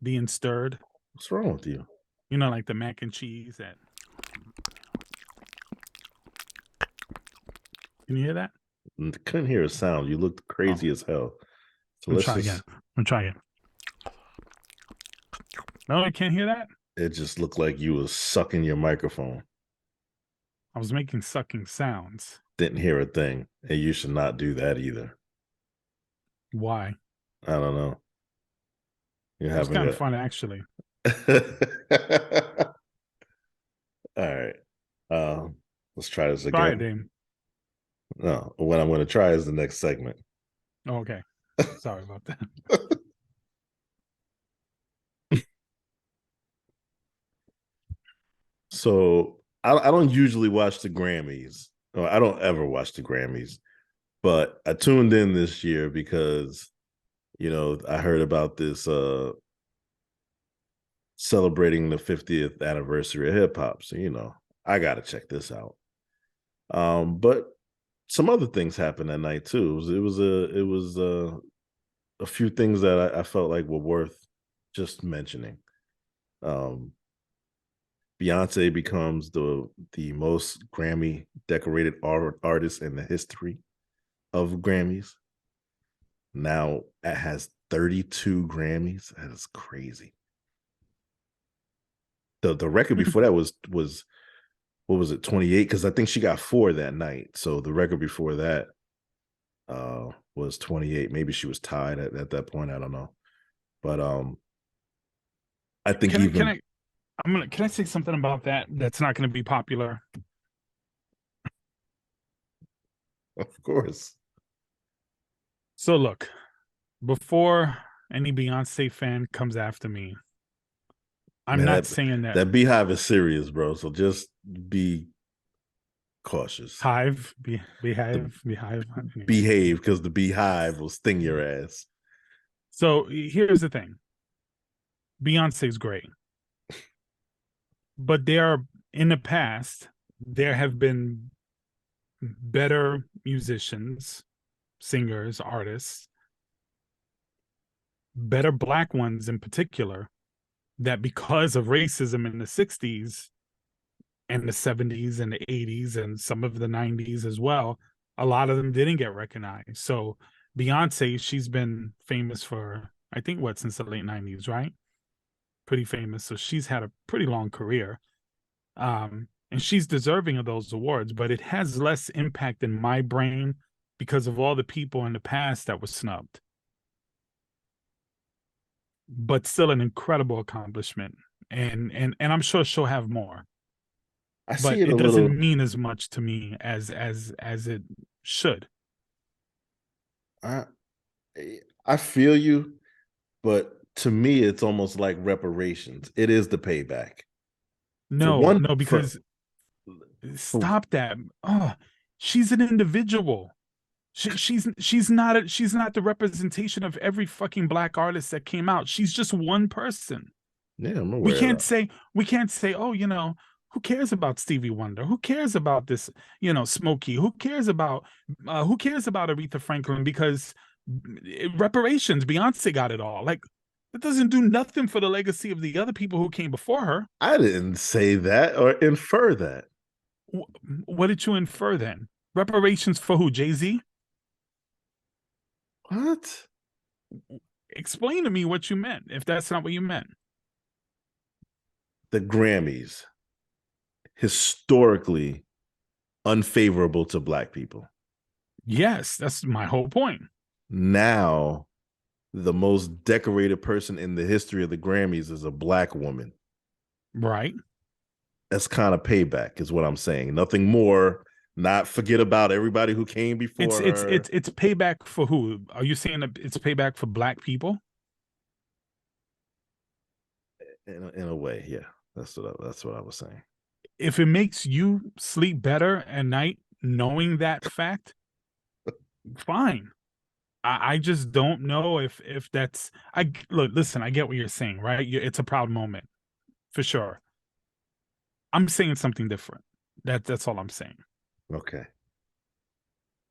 being stirred? What's wrong with you? Like the mac and cheese. Can you hear that? Couldn't hear a sound. You looked crazy as hell. So let's try again. No, I can't hear that. It just looked like you was sucking your microphone. I was making sucking sounds. Didn't hear a thing. And you should not do that either. Why? I don't know. It's kind of fun, actually. All right. Let's try this Try it, again. Daym. No, what I'm going to try is the next segment. Oh, okay. Sorry about that. So I don't usually watch the Grammys. Or I don't ever watch the Grammys, but I tuned in this year because, I heard about this celebrating the 50th anniversary of hip hop. So, I got to check this out. But some other things happened that night too. It was a few things that I felt like were worth just mentioning. Beyonce becomes the most Grammy decorated artist in the history of Grammys. Now it has 32 Grammys. That is crazy. The record before that was what was it, 28? Because I think she got 4 that night. So the record before that was 28. Maybe she was tied at that point. I don't know. But I think can I say something about that that's not going to be popular? Of course. So look, before any Beyonce fan comes after me, I'm not saying that Beehive is serious, bro. So just be cautious. Beehive. Behave, because the Beehive will sting your ass. So here's the thing. Beyonce's great. But in the past, there have been better musicians, singers, artists, better Black ones in particular, that because of racism in the 60s and the 70s and the 80s and some of the 90s as well, a lot of them didn't get recognized. So Beyonce, she's been famous for, I think, since the late 90s, right? Pretty famous. So she's had a pretty long career. And she's deserving of those awards, but it has less impact in my brain because of all the people in the past that were snubbed. But still an incredible accomplishment. And I'm sure she'll have more. But it doesn't mean as much to me as it should. I feel you, but to me, it's almost like reparations. It is the payback. No, because stop that. Oh, she's an individual. She's not the representation of every fucking Black artist that came out. She's just one person. Yeah, I'm aware. We can't say, oh, who cares about Stevie Wonder? Who cares about this, Smokey? Who cares about Aretha Franklin? Because reparations, Beyonce got it all. Like, it doesn't do nothing for the legacy of the other people who came before her. I didn't say that or infer that. What did you infer then? Reparations for who? Jay-Z? What? Explain to me what you meant, if that's not what you meant. The Grammys, historically unfavorable to Black people. Yes, that's my whole point. Now, the most decorated person in the history of the Grammys is a Black woman. Right. That's kind of payback, is what I'm saying. Nothing more. Not forget about everybody who came before her. It's payback for who? Are you saying that it's payback for Black people? In a way, yeah. That's what I was saying. If it makes you sleep better at night knowing that fact, fine. I just don't know if that's. Listen, I get what you're saying, right? It's a proud moment, for sure. I'm saying something different. That's all I'm saying. Okay.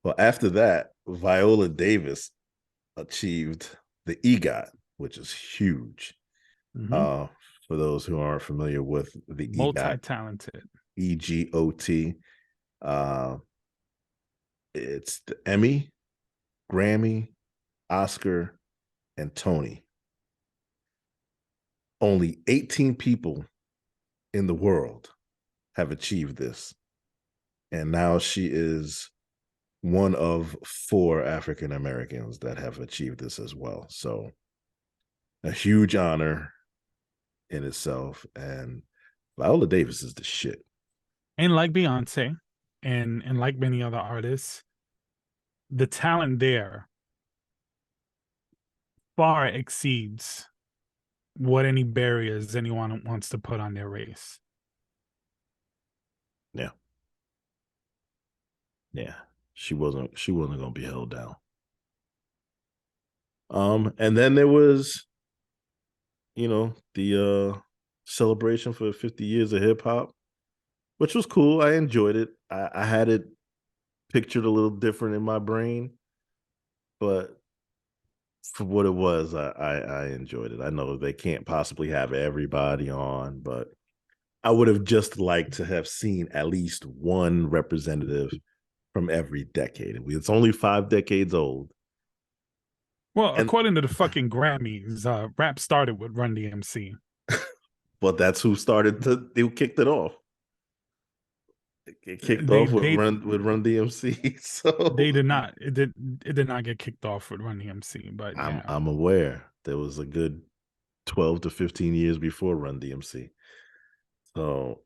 Well, after that, Viola Davis achieved the EGOT, which is huge. Mm-hmm. For those who aren't familiar with the multi-talented EGOT, it's the Emmy, Grammy, Oscar, and Tony. Only 18 people in the world have achieved this. And now she is one of 4 African Americans that have achieved this as well. So a huge honor in itself. And Viola Davis is the shit. And like Beyonce and like many other artists, the talent there far exceeds what any barriers anyone wants to put on their race. Yeah. Yeah. She wasn't gonna be held down. And then there was, the celebration for 50 years of hip hop, which was cool. I enjoyed it. I had it pictured a little different in my brain, but for what it was, I enjoyed it. I know they can't possibly have everybody on, but I would have just liked to have seen at least one representative from every decade. It's only 5 decades old. Well, And according to the fucking Grammys, rap started with Run DMC. but that's who kicked it off. It kicked They off with Run DMC. So they did not. It did not get kicked off with Run DMC. But yeah, I'm aware there was a good 12 to 15 years before Run DMC. So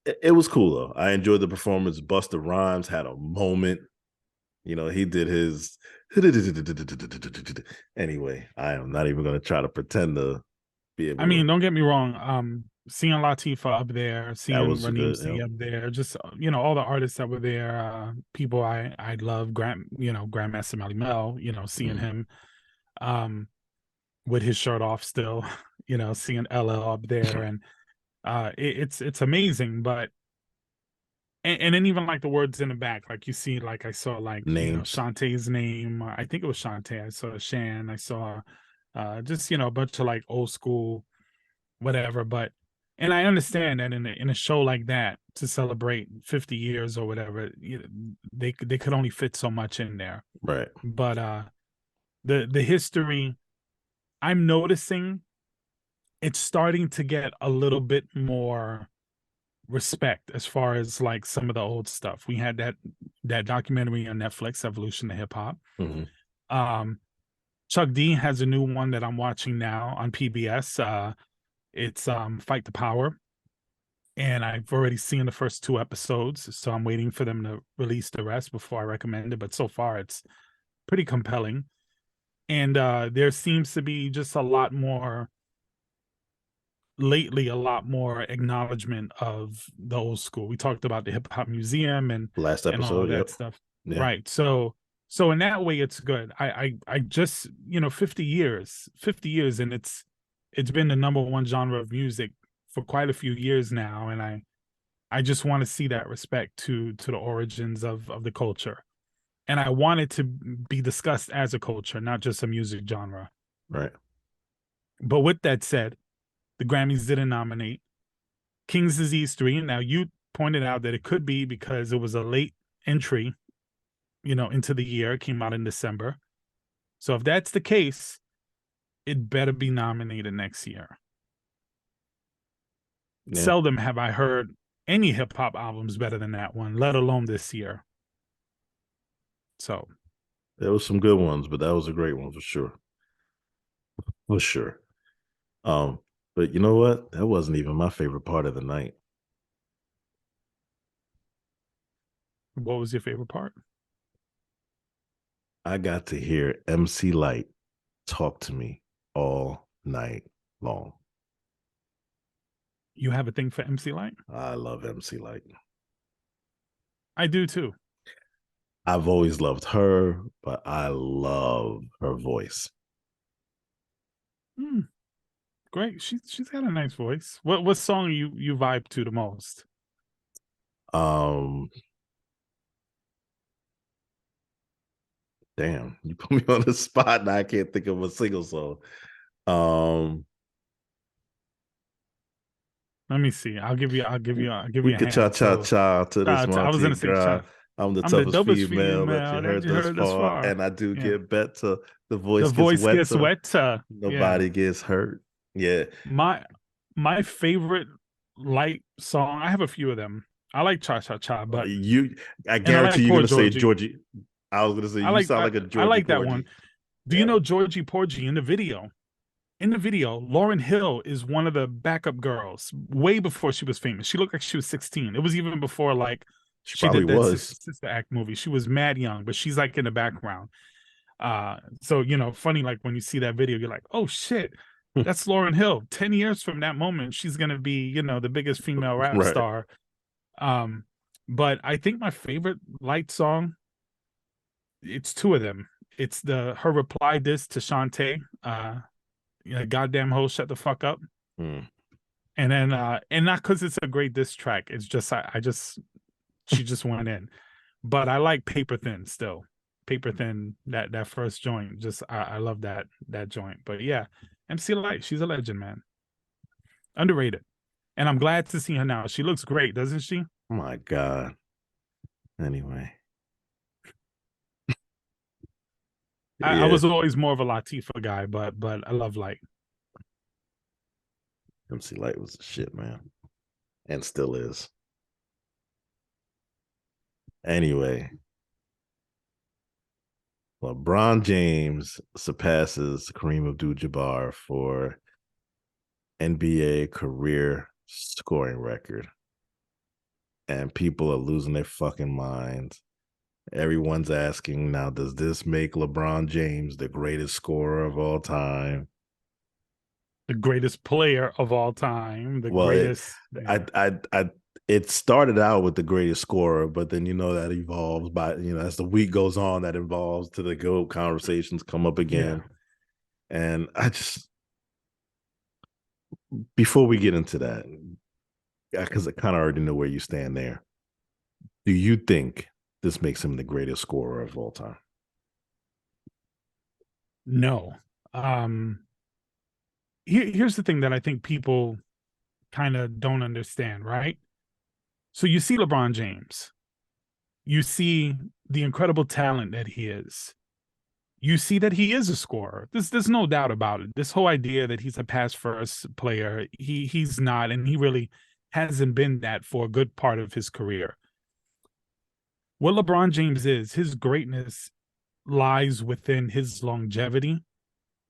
it was cool though. I enjoyed the performance. Busta Rhymes had a moment. He did his anyway. I am not even going to try to pretend to be able. I mean, don't get me wrong. Seeing Latifah up there, seeing Run DMC up there, just all the artists that were there, people I love, Grandmaster Melly Mel, seeing him, with his shirt off still, seeing LL up there, and it's amazing, but. And then even like the words in the back, like you see, like I saw like names. Shantae's name. I think it was Shantae. I saw Shan. I saw just a bunch of like old school whatever. But and I understand that in a show like that to celebrate 50 years or whatever, they could only fit so much in there. Right. But the history, I'm noticing it's starting to get a little bit more respect as far as like some of the old stuff. We had that documentary on Netflix, Evolution of Hip Hop. Mm-hmm. Chuck D has a new one that I'm watching now on PBS. It's Fight the Power, and I've already seen the first 2 episodes, so I'm waiting for them to release the rest before I recommend it. But so far, it's pretty compelling, and there seems to be just a lot more acknowledgement of the old school. We talked about the Hip Hop Museum and last episode, and all of that stuff. Yeah. Right. So in that way it's good. I just 50 years, and it's been the number one genre of music for quite a few years now, and I just want to see that respect to the origins of the culture. And I want it to be discussed as a culture, not just a music genre. Right. But with that said, the Grammys didn't nominate King's Disease 3. Now, you pointed out that it could be because it was a late entry, into the year. It came out in December. So if that's the case, it better be nominated next year. Yeah. Seldom have I heard any hip-hop albums better than that one, let alone this year. So. There was some good ones, but that was a great one for sure. For sure. But you know what? That wasn't even my favorite part of the night. What was your favorite part? I got to hear MC Lyte talk to me all night long. You have a thing for MC Lyte? I love MC Lyte. I do too. I've always loved her, but I love her voice. Great. She's got a nice voice. What song you vibe to the most? Damn, you put me on the spot and I can't think of a single song. Let me see. I'll give you a hand. We could cha to this one. I was gonna say cha. I'm the toughest female that you heard thus far, and I do get better. The voice gets wetter. Nobody gets hurt. Yeah. My favorite Lyte song, I have a few of them. I like Cha Cha Cha, but I guarantee you're gonna say Georgie. I was gonna say you sound like a Georgie. I like that one. Do you know Georgie Porgy in the video? in the video, Lauryn Hill is one of the backup girls way before she was famous. She looked like she was 16. It was even before like She she probably did that was. Sister Act movie. She was mad young, but she's like in the background. So funny, like when you see that video, you're like, oh shit, that's Lauryn Hill. 10 years from that moment, she's gonna be, the biggest female rap Right. star. But I think my favorite Light song, it's two of them. It's her reply diss to Shantae, goddamn hoe, shut the fuck up. Mm. And then and not because it's a great diss track, it's just she just went in. But I like Paper Thin still. Paper Thin, that first joint, just I love that joint. But yeah, MC Lyte, she's a legend, man. Underrated. And I'm glad to see her now. She looks great, doesn't she? Oh my God. Anyway. I was always more of a Latifah guy, but I love Lyte. MC Lyte was the shit, man. And still is. Anyway. LeBron James surpasses Kareem Abdul-Jabbar for NBA career scoring record. And people are losing their fucking minds. Everyone's asking now, does this make LeBron James the greatest scorer of all time? The greatest player of all time. Greatest. It started out with the greatest scorer, but then that evolves by as the week goes on, that evolves to the GOAT conversations come up again. Yeah. And I just, before we get into that, because I kind of already know where you stand there, do you think this makes him the greatest scorer of all time? No. Here's the thing that I think people kind of don't understand, right? So you see LeBron James, you see the incredible talent that he is. You see that he is a scorer. There's no doubt about it. This whole idea that he's a pass first player, he's not, and he really hasn't been that for a good part of his career. What LeBron James is, his greatness lies within his longevity.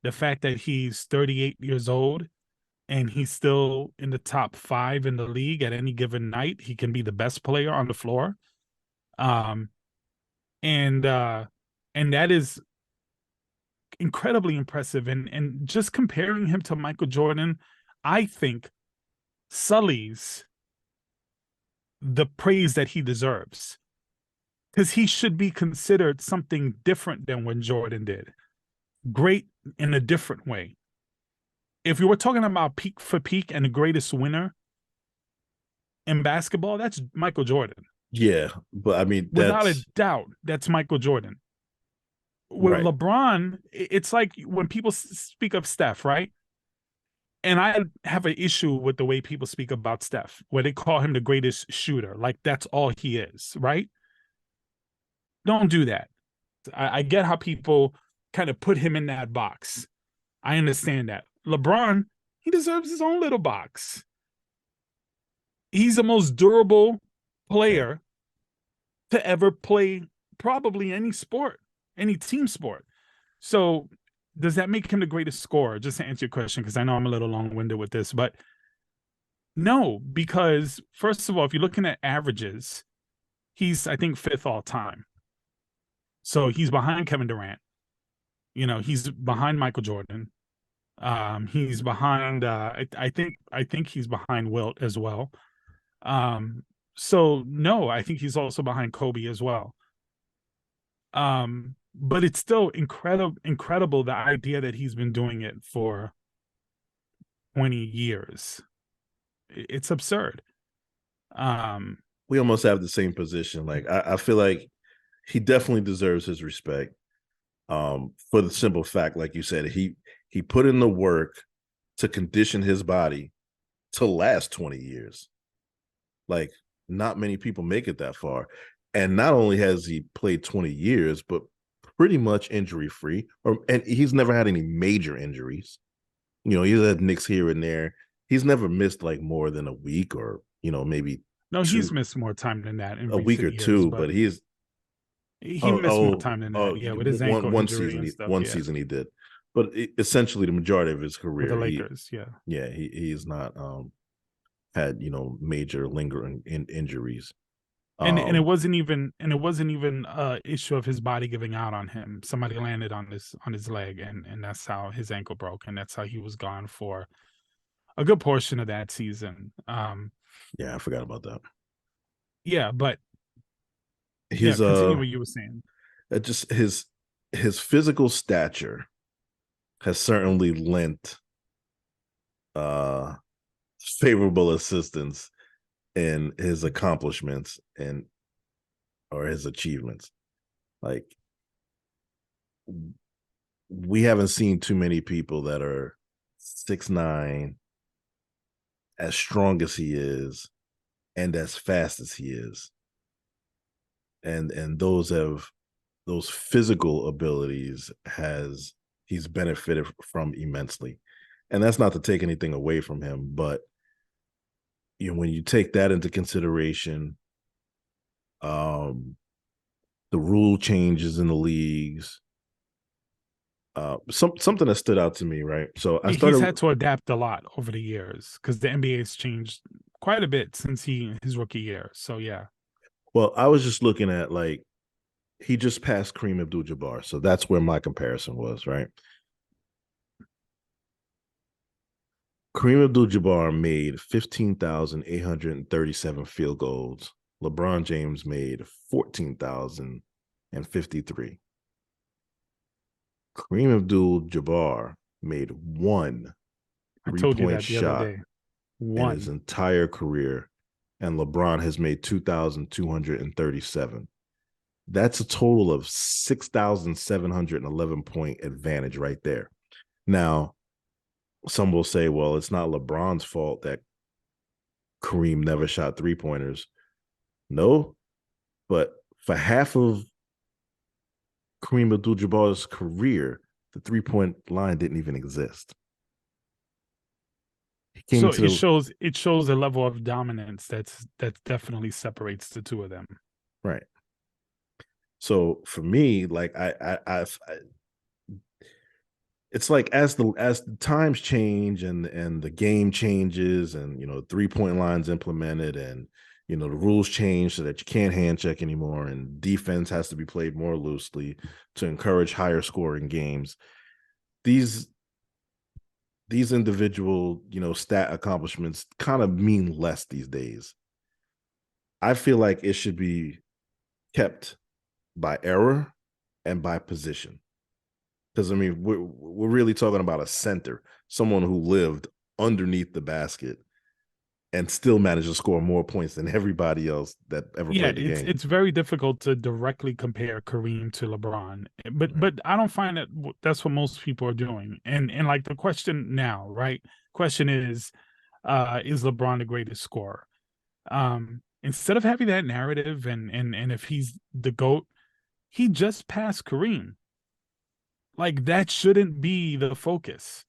The fact that he's 38 years old and he's still in the top 5 in the league at any given night. He can be the best player on the floor. And that is incredibly impressive. And just comparing him to Michael Jordan, I think sullies the praise that he deserves, because he should be considered something different than when Jordan did. Great in a different way. If you were talking about peak for peak and the greatest winner in basketball, that's Michael Jordan. Yeah, but I mean, without a doubt, that's Michael Jordan. With right. LeBron, it's like when people speak of Steph, right? And I have an issue with the way people speak about Steph, where they call him the greatest shooter. Like that's all he is, right? Don't do that. I get how people kind of put him in that box. I understand that. LeBron, he deserves his own little box. He's the most durable player to ever play probably any sport, any team sport. So does that make him the greatest scorer? Just to answer your question, because I know I'm a little long-winded with this, but no, because first of all, if you're looking at averages, he's, I think, 5th all time. So he's behind Kevin Durant. He's behind Michael Jordan. He's behind, I think he's behind Wilt as well. So no, I think he's also behind Kobe as well. But it's still incredible the idea that he's been doing it for 20 years. It's absurd. We almost have the same position. Like I feel like he definitely deserves his respect. For the simple fact, like you said, he put in the work to condition his body to last 20 years. Like not many people make it that far. And not only has he played 20 years, but pretty much injury-free. And he's never had any major injuries. He's had nicks here and there. He's never missed like more than a week or, maybe no, he's missed more time than that in a week or two, but he missed more time than that. Yeah, with his ankle injury and stuff. Season he did. but essentially the majority of his career, with the Lakers. he's not had major lingering injuries. And it wasn't even a issue of his body giving out on him. Somebody landed on his leg, and that's how his ankle broke, and that's how he was gone for a good portion of that season. Yeah, I forgot about that. Yeah, but continue what you were saying. Just his physical stature has certainly lent favorable assistance in his accomplishments or his achievements. Like, we haven't seen too many people that are 6'9", as strong as he is and as fast as he is. And those physical abilities he's benefited from immensely. And that's not to take anything away from him, but when you take that into consideration, the rule changes in the leagues, something that stood out to me, right? So He's had to adapt a lot over the years because the NBA has changed quite a bit since his rookie year. So yeah. Well, I was just looking at, like, he just passed Kareem Abdul-Jabbar, so that's where my comparison was, right? Kareem Abdul-Jabbar made 15,837 field goals. LeBron James made 14,053. Kareem Abdul-Jabbar made one three-point shot in his entire career, and LeBron has made 2,237. That's a total of 6,711 point advantage right there. Now, some will say, well, it's not LeBron's fault that Kareem never shot three-pointers. No, but for half of Kareem Abdul-Jabbar's career, the three-point line didn't even exist. So it shows a level of dominance that definitely separates the two of them. Right. So for me, like, I it's like as the times change and the game changes, and 3-point lines implemented, and the rules change so that you can't hand check anymore, and defense has to be played more loosely to encourage higher scoring games. These individual stat accomplishments kind of mean less these days. I feel like it should be kept by era and by position. Because, I mean, we're really talking about a center, someone who lived underneath the basket and still managed to score more points than everybody else that ever played the game. It's very difficult to directly compare Kareem to LeBron, but I don't find that that's what most people are doing. And like the question now, right? Question is LeBron the greatest scorer? Instead of having that narrative and if he's the GOAT, he just passed Kareem. Like, that shouldn't be the focus.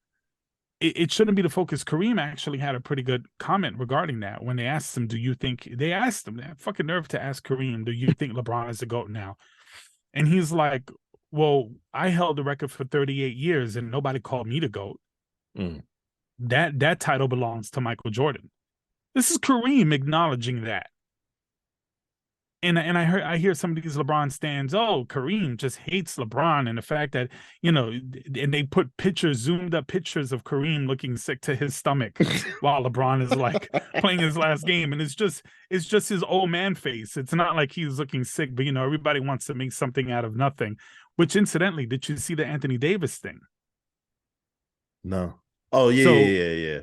It shouldn't be the focus. Kareem actually had a pretty good comment regarding that when they asked him, they had fucking nerve to ask Kareem, do you think LeBron is the GOAT now? And he's like, well, I held the record for 38 years and nobody called me the GOAT. That title belongs to Michael Jordan. This is Kareem acknowledging that. And I hear some of these LeBron stans, oh, Kareem just hates LeBron, and the fact that, and they put zoomed up pictures of Kareem looking sick to his stomach while LeBron is like playing his last game. And it's just his old man face. It's not like he's looking sick, but everybody wants to make something out of nothing. Which, incidentally, did you see the Anthony Davis thing? No. Oh yeah, yeah.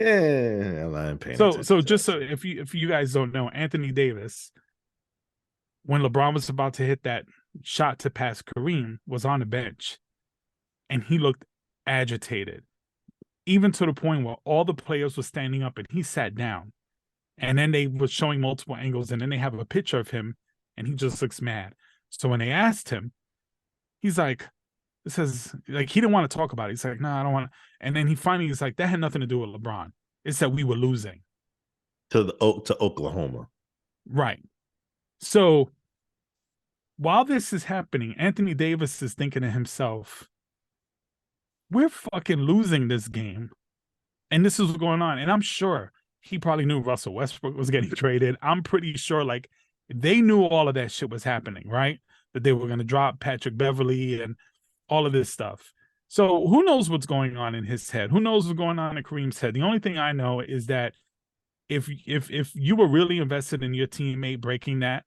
Yeah. I'm paying attention. So just so if you guys don't know, Anthony Davis, when LeBron was about to hit that shot to pass Kareem, was on the bench, and he looked agitated, even to the point where all the players were standing up and he sat down, and then they were showing multiple angles, and then they have a picture of him, and he just looks mad. So when they asked him, he's like, "This is like," he didn't want to talk about it. He's like, "No, I don't want to." And then he's like, "That had nothing to do with LeBron. It's that we were losing to Oklahoma." Right. So while this is happening, Anthony Davis is thinking to himself, we're fucking losing this game. And this is what's going on. And I'm sure he probably knew Russell Westbrook was getting traded. I'm pretty sure like they knew all of that shit was happening, right? That they were going to drop Patrick Beverley and all of this stuff. So who knows what's going on in his head? Who knows what's going on in Kareem's head? The only thing I know is that if you were really invested in your teammate breaking that,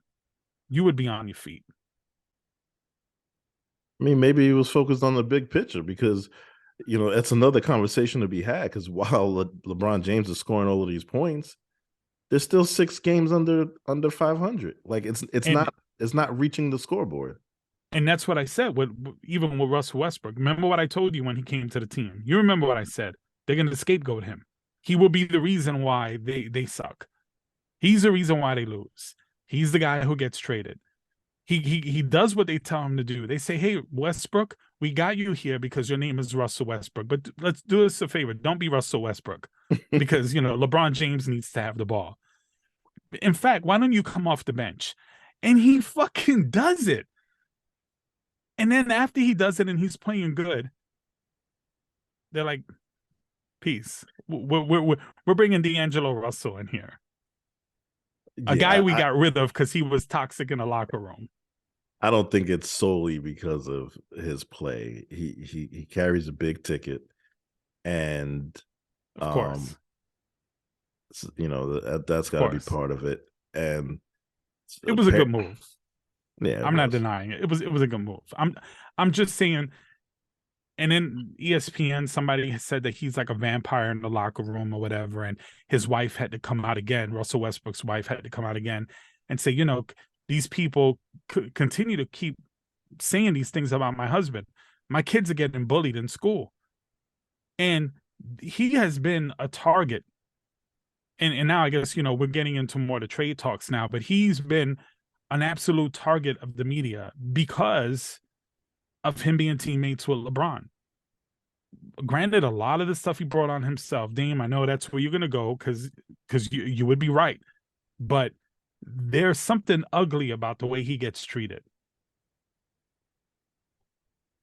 you would be on your feet. I mean, maybe he was focused on the big picture because, you know, it's another conversation to be had. Because while LeBron James is scoring all of these points, there's still 6 games under 500. Like it's not reaching the scoreboard. And that's what I said. Even with Russell Westbrook, remember what I told you when he came to the team. You remember what I said? They're going to scapegoat him. He will be the reason why they suck. He's the reason why they lose. He's the guy who gets traded. He does what they tell him to do. They say, hey, Westbrook, we got you here because your name is Russell Westbrook, but let's do us a favor. Don't be Russell Westbrook because, you know, LeBron James needs to have the ball. In fact, why don't you come off the bench? And he fucking does it. And then after he does it and he's playing good, they're like, peace. We're bringing D'Angelo Russell in here. A guy we got rid of because he was toxic in the locker room. I don't think it's solely because of his play. He carries a big ticket, and of course, you know that's got to be part of it. And it was a good move. Yeah, I'm not denying it. It was a good move. I'm just saying. And then ESPN, somebody said that he's like a vampire in the locker room or whatever. And his wife had to come out again. Russell Westbrook's wife had to come out again and say, you know, these people continue to keep saying these things about my husband. My kids are getting bullied in school. And he has been a target. And now I guess, you know, we're getting into more of the trade talks now, but he's been an absolute target of the media because of him being teammates with LeBron. Granted, a lot of the stuff he brought on himself, Daym, I know that's where you're going to go because you would be right. But there's something ugly about the way he gets treated.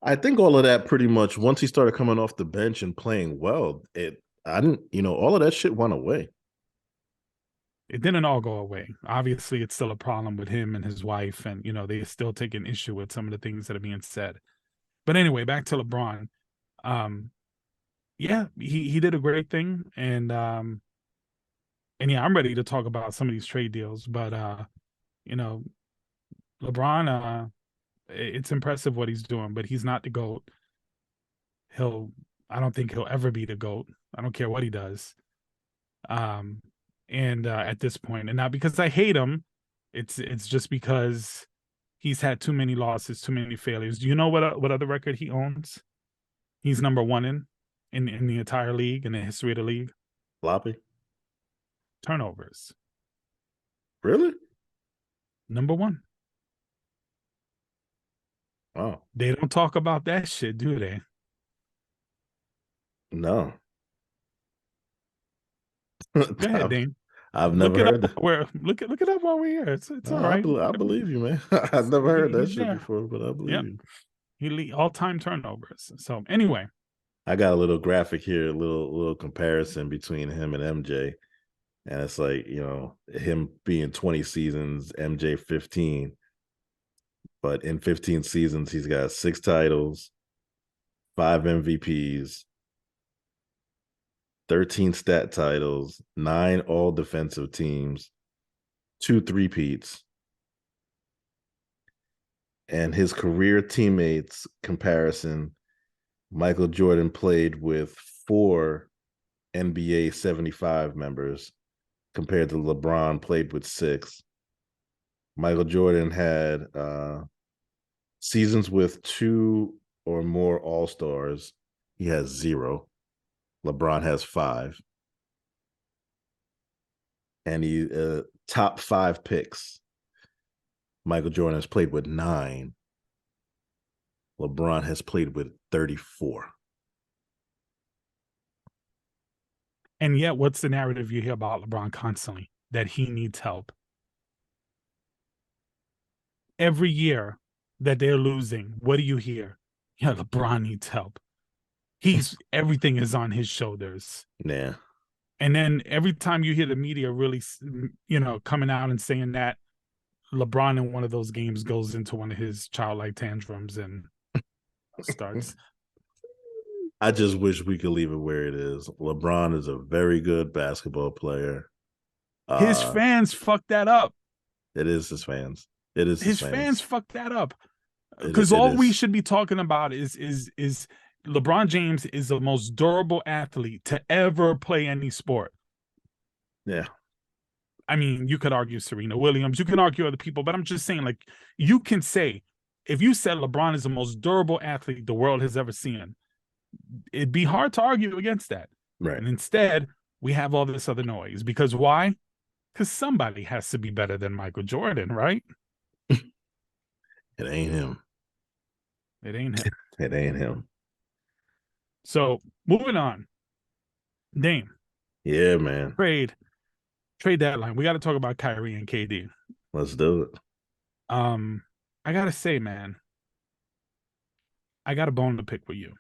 I think all of that pretty much, once he started coming off the bench and playing well, all of that shit went away. It didn't all go away. Obviously, it's still a problem with him and his wife, and, you know, they're still taking issue with some of the things that are being said. But anyway, back to LeBron. Yeah, he did a great thing, and yeah, I'm ready to talk about some of these trade deals. But you know, LeBron, it's impressive what he's doing, but he's not the GOAT. I don't think he'll ever be the GOAT. I don't care what he does. And at this point, and not because I hate him, it's just because he's had too many losses, too many failures. Do you know what other record he owns? He's number 1 in the entire league, in the history of the league. Floppy? Turnovers. Really? Number 1. Oh. They don't talk about that shit, do they? No. Go ahead, Daym. I've never heard that. Look it up while we're here. It's all right. I believe you, man. I've never heard that shit before, but I believe you. He lead all-time turnovers. So anyway, I got a little graphic here, a little comparison between him and MJ, and it's like, you know, him being 20 seasons, MJ 15, but in 15 seasons he's got 6 titles, 5 MVPs, 13 stat titles, 9 all defensive teams, 2 three-peats. And his career teammates comparison, Michael Jordan played with 4 NBA 75 members compared to LeBron played with 6. Michael Jordan had seasons with 2 or more All-Stars. He has 0. LeBron has 5. And he top 5 picks. Michael Jordan has played with 9. LeBron has played with 34. And yet, what's the narrative you hear about LeBron constantly? That he needs help. Every year that they're losing, what do you hear? Yeah, LeBron needs help. Everything is on his shoulders. Yeah. And then every time you hear the media really, coming out and saying that LeBron in one of those games goes into one of his childlike tantrums and starts. I just wish we could leave it where it is. LeBron is a very good basketball player. His fans fucked that up. It is his fans. It is his fans fucked that up. Because we should be talking about is LeBron James is the most durable athlete to ever play any sport. Yeah. I mean, you could argue Serena Williams, you can argue other people, but I'm just saying, like, you can say, if you said LeBron is the most durable athlete the world has ever seen, it'd be hard to argue against that. Right. And instead, we have all this other noise. Because why? Because somebody has to be better than Michael Jordan, right? It ain't him. It ain't him. It ain't him. So, moving on. Daym. Yeah, man. Trade deadline. We got to talk about Kyrie and KD. Let's do it. I got to say, man, I got a bone to pick with you.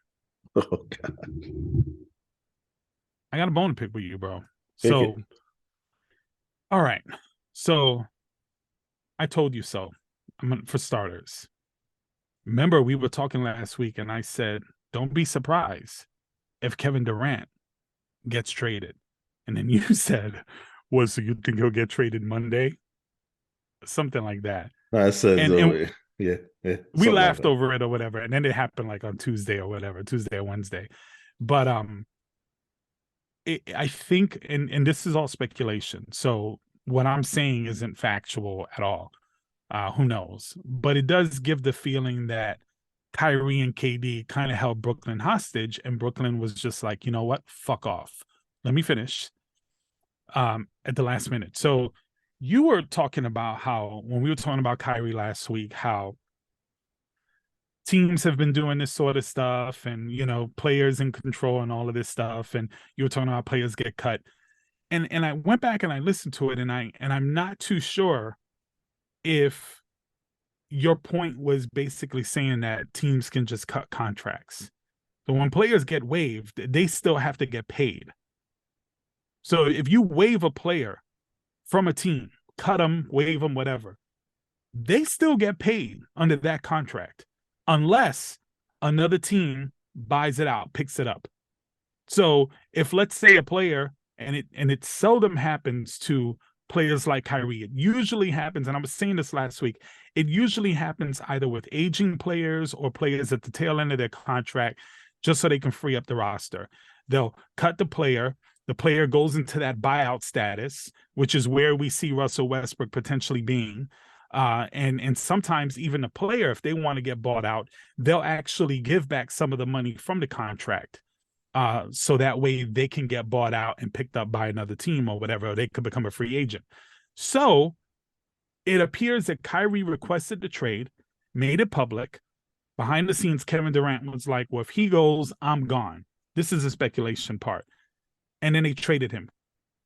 Oh, God. I got a bone to pick with you, bro. So, all right. So, I told you so. For starters. Remember, we were talking last week, and I said, don't be surprised if Kevin Durant gets traded. And then you said, so you think he'll get traded Monday? Something like that. I said, yeah. We laughed over it or whatever. And then it happened like on Tuesday or whatever, Tuesday or Wednesday. But I think, and this is all speculation. So what I'm saying isn't factual at all. Who knows? But it does give the feeling that Kyrie and KD kind of held Brooklyn hostage, and Brooklyn was just like, you know what? Fuck off. Let me finish. At the last minute. So you were talking about how, when we were talking about Kyrie last week, how teams have been doing this sort of stuff and, players in control and all of this stuff. And you were talking about players get cut. And I went back and I listened to it, and I'm not too sure if your point was basically saying that teams can just cut contracts. So when players get waived, they still have to get paid. So if you waive a player from a team, cut them, waive them, whatever, they still get paid under that contract unless another team buys it out, picks it up. So if, let's say, a player, and it seldom happens to players like Kyrie, it usually happens, and I was saying this last week, it usually happens either with aging players or players at the tail end of their contract, just so they can free up the roster. They'll cut the player goes into that buyout status, which is where we see Russell Westbrook potentially being. And sometimes even the player, if they want to get bought out, they'll actually give back some of the money from the contract. So that way they can get bought out and picked up by another team or whatever, or they could become a free agent. So it appears that Kyrie requested the trade, made it public. Behind the scenes, Kevin Durant was like, well, if he goes, I'm gone. This is the speculation part. And then they traded him.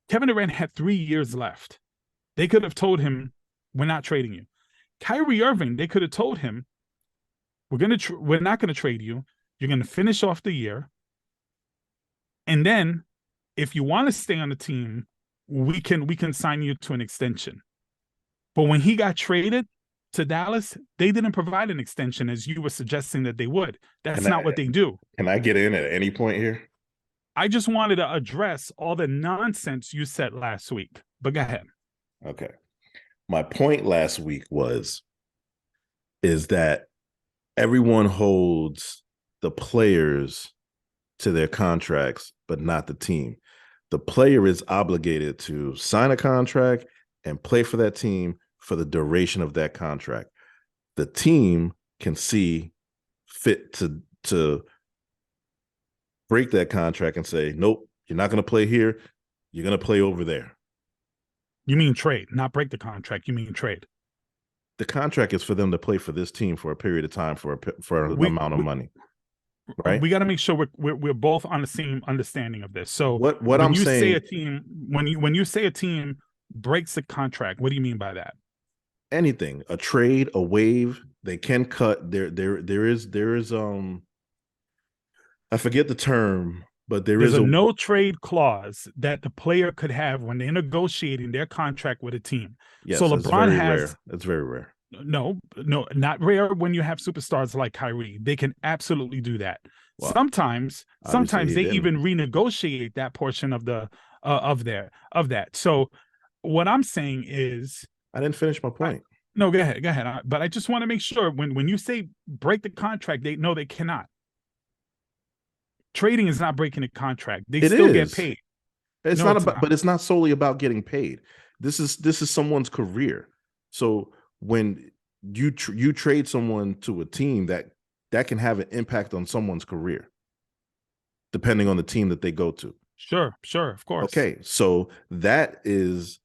Kevin Durant had 3 years left. They could have told him, we're not trading you. Kyrie Irving, they could have told him, we're not going to trade you. You're going to finish off the year. And then if you want to stay on the team, we can sign you to an extension. But when he got traded to Dallas, they didn't provide an extension as you were suggesting that they would. That's not what they do. Can I get in at any point here? I just wanted to address all the nonsense you said last week, but go ahead. Okay. My point last week is that everyone holds the players to their contracts, but not the team. The player is obligated to sign a contract and play for that team for the duration of that contract. The team can see fit to break that contract and say, nope, you're not going to play here. You're going to play over there. You mean trade, not break the contract. You mean trade. The contract is for them to play for this team for a period of time for an amount of money. Right. We got to make sure we're both on the same understanding of this. So what I'm saying, when you say a team breaks the contract, what do you mean by that? Anything, a trade, a waive, they can cut. There is I forget the term, but There's a no trade clause that the player could have when they're negotiating their contract with a team. Yes, so it's LeBron very has rare. It's very rare. no, not rare when you have superstars like Kyrie. They can absolutely do that. Well, sometimes obviously they he even didn't. renegotiate that portion of the of that. So what I'm saying is, I didn't finish my point. no, go ahead. But I just want to make sure when you say break the contract, they cannot. Trading is not breaking the contract. They still get paid. It's No, not it's about, not. but it's not solely about getting paid. This is someone's career. So when you trade someone to a team, that can have an impact on someone's career, depending on the team that they go to. Sure, of course. Okay, so that is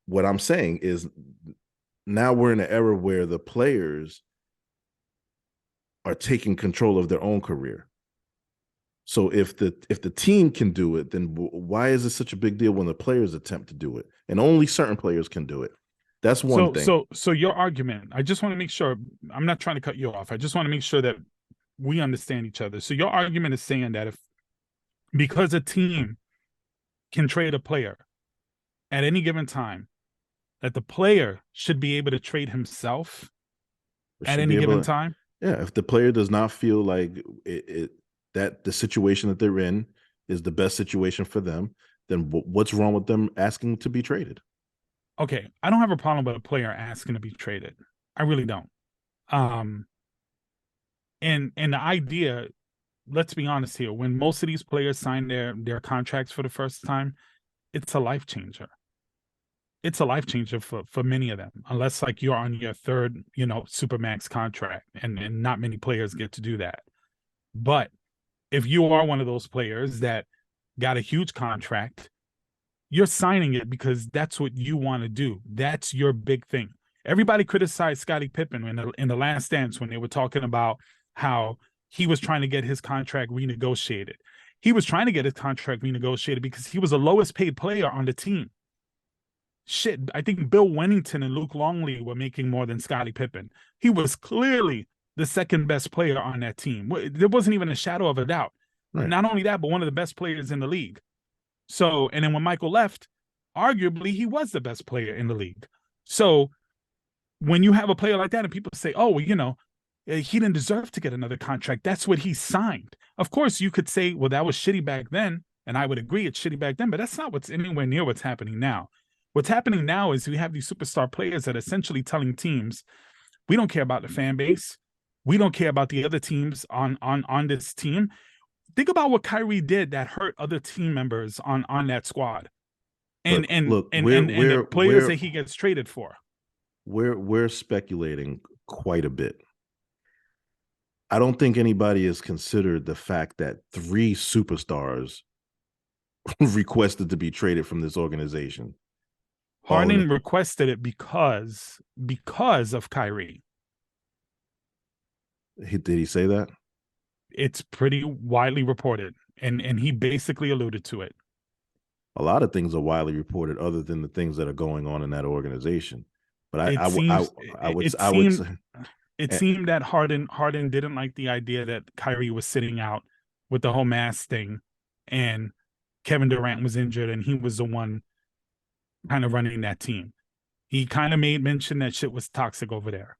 what I'm saying is now we're in an era where the players are taking control of their own career. So if the team can do it, then why is it such a big deal when the players attempt to do it? And only certain players can do it. That's one thing. So your argument, I just want to make sure, I'm not trying to cut you off. I just want to make sure that we understand each other. So your argument is saying that because a team can trade a player at any given time, that the player should be able to trade himself at any given time? Yeah, if the player does not feel like that the situation that they're in is the best situation for them, then what's wrong with them asking to be traded? Okay, I don't have a problem with a player asking to be traded. I really don't. And the idea, let's be honest here, when most of these players sign their contracts for the first time, it's a life changer. It's a life changer for many of them, unless like you're on your third, Supermax contract, and not many players get to do that. But if you are one of those players that got a huge contract, you're signing it because that's what you want to do. That's your big thing. Everybody criticized Scottie Pippen in the Last Dance when they were talking about how he was trying to get his contract renegotiated. He was trying to get his contract renegotiated because he was the lowest paid player on the team. Shit, I think Bill Wennington and Luke Longley were making more than Scottie Pippen. He was clearly the second best player on that team. There wasn't even a shadow of a doubt. Right. Not only that, but one of the best players in the league. So, and then when Michael left, arguably he was the best player in the league. So when you have a player like that and people say, oh, well, he didn't deserve to get another contract, that's what he signed. Of course, you could say, well, that was shitty back then. And I would agree it's shitty back then, but that's not what's anywhere near what's happening now. What's happening now is we have these superstar players that are essentially telling teams, we don't care about the fan base. We don't care about the other teams on this team. Think about what Kyrie did that hurt other team members on that squad. And the players that he gets traded for. We're speculating quite a bit. I don't think anybody has considered the fact that 3 superstars requested to be traded from this organization. Harden requested it because of Kyrie. Did he say that? It's pretty widely reported, and he basically alluded to it. A lot of things are widely reported, other than the things that are going on in that organization. But it seemed that Harden didn't like the idea that Kyrie was sitting out with the whole mask thing, and Kevin Durant was injured, and he was the one kind of running that team. He kind of made mention that shit was toxic over there.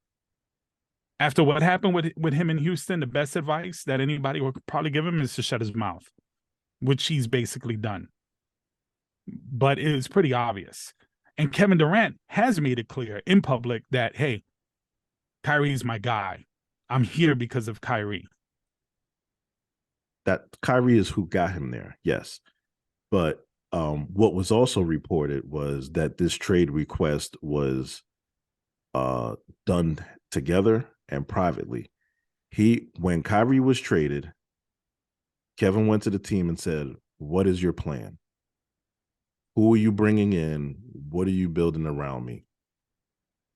After what happened with him in Houston, the best advice that anybody would probably give him is to shut his mouth, which he's basically done. But it was pretty obvious. And Kevin Durant has made it clear in public that, hey, Kyrie's my guy. I'm here because of Kyrie. That Kyrie is who got him there, yes. But what was also reported was that this trade request was done together and privately. When Kyrie was traded, Kevin went to the team and said, what is your plan? Who are you bringing in? What are you building around me?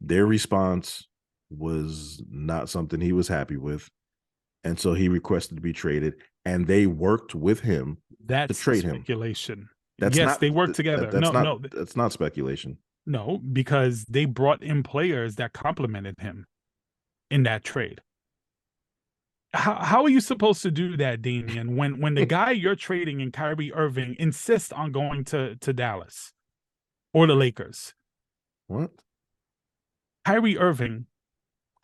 Their response was not something he was happy with. And so he requested to be traded, and they worked with him to trade speculation. him. They worked together. That's not speculation. No, because they brought in players that complimented him in that trade. how are you supposed to do that, Damian, when the guy you're trading in Kyrie Irving insists on going to Dallas or the Lakers? What? Kyrie Irving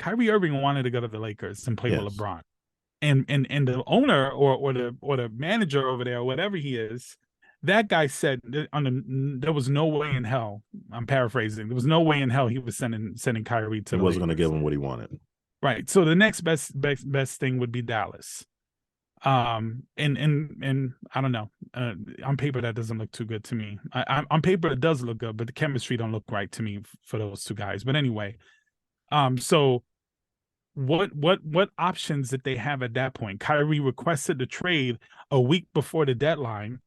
wanted to go to the Lakers and play with Yes. LeBron. And the owner or the manager over there, whatever he is, that guy said there was no way in hell. I'm paraphrasing. There was no way in hell he was sending Kyrie to. He the wasn't going to Lakers. give him what he wanted. Right. So the next best thing would be Dallas. And I don't know. On paper that doesn't look too good to me. On paper it does look good, but the chemistry don't look right to me for those two guys. But anyway, so what options did they have at that point? Kyrie requested the trade a week before the deadline.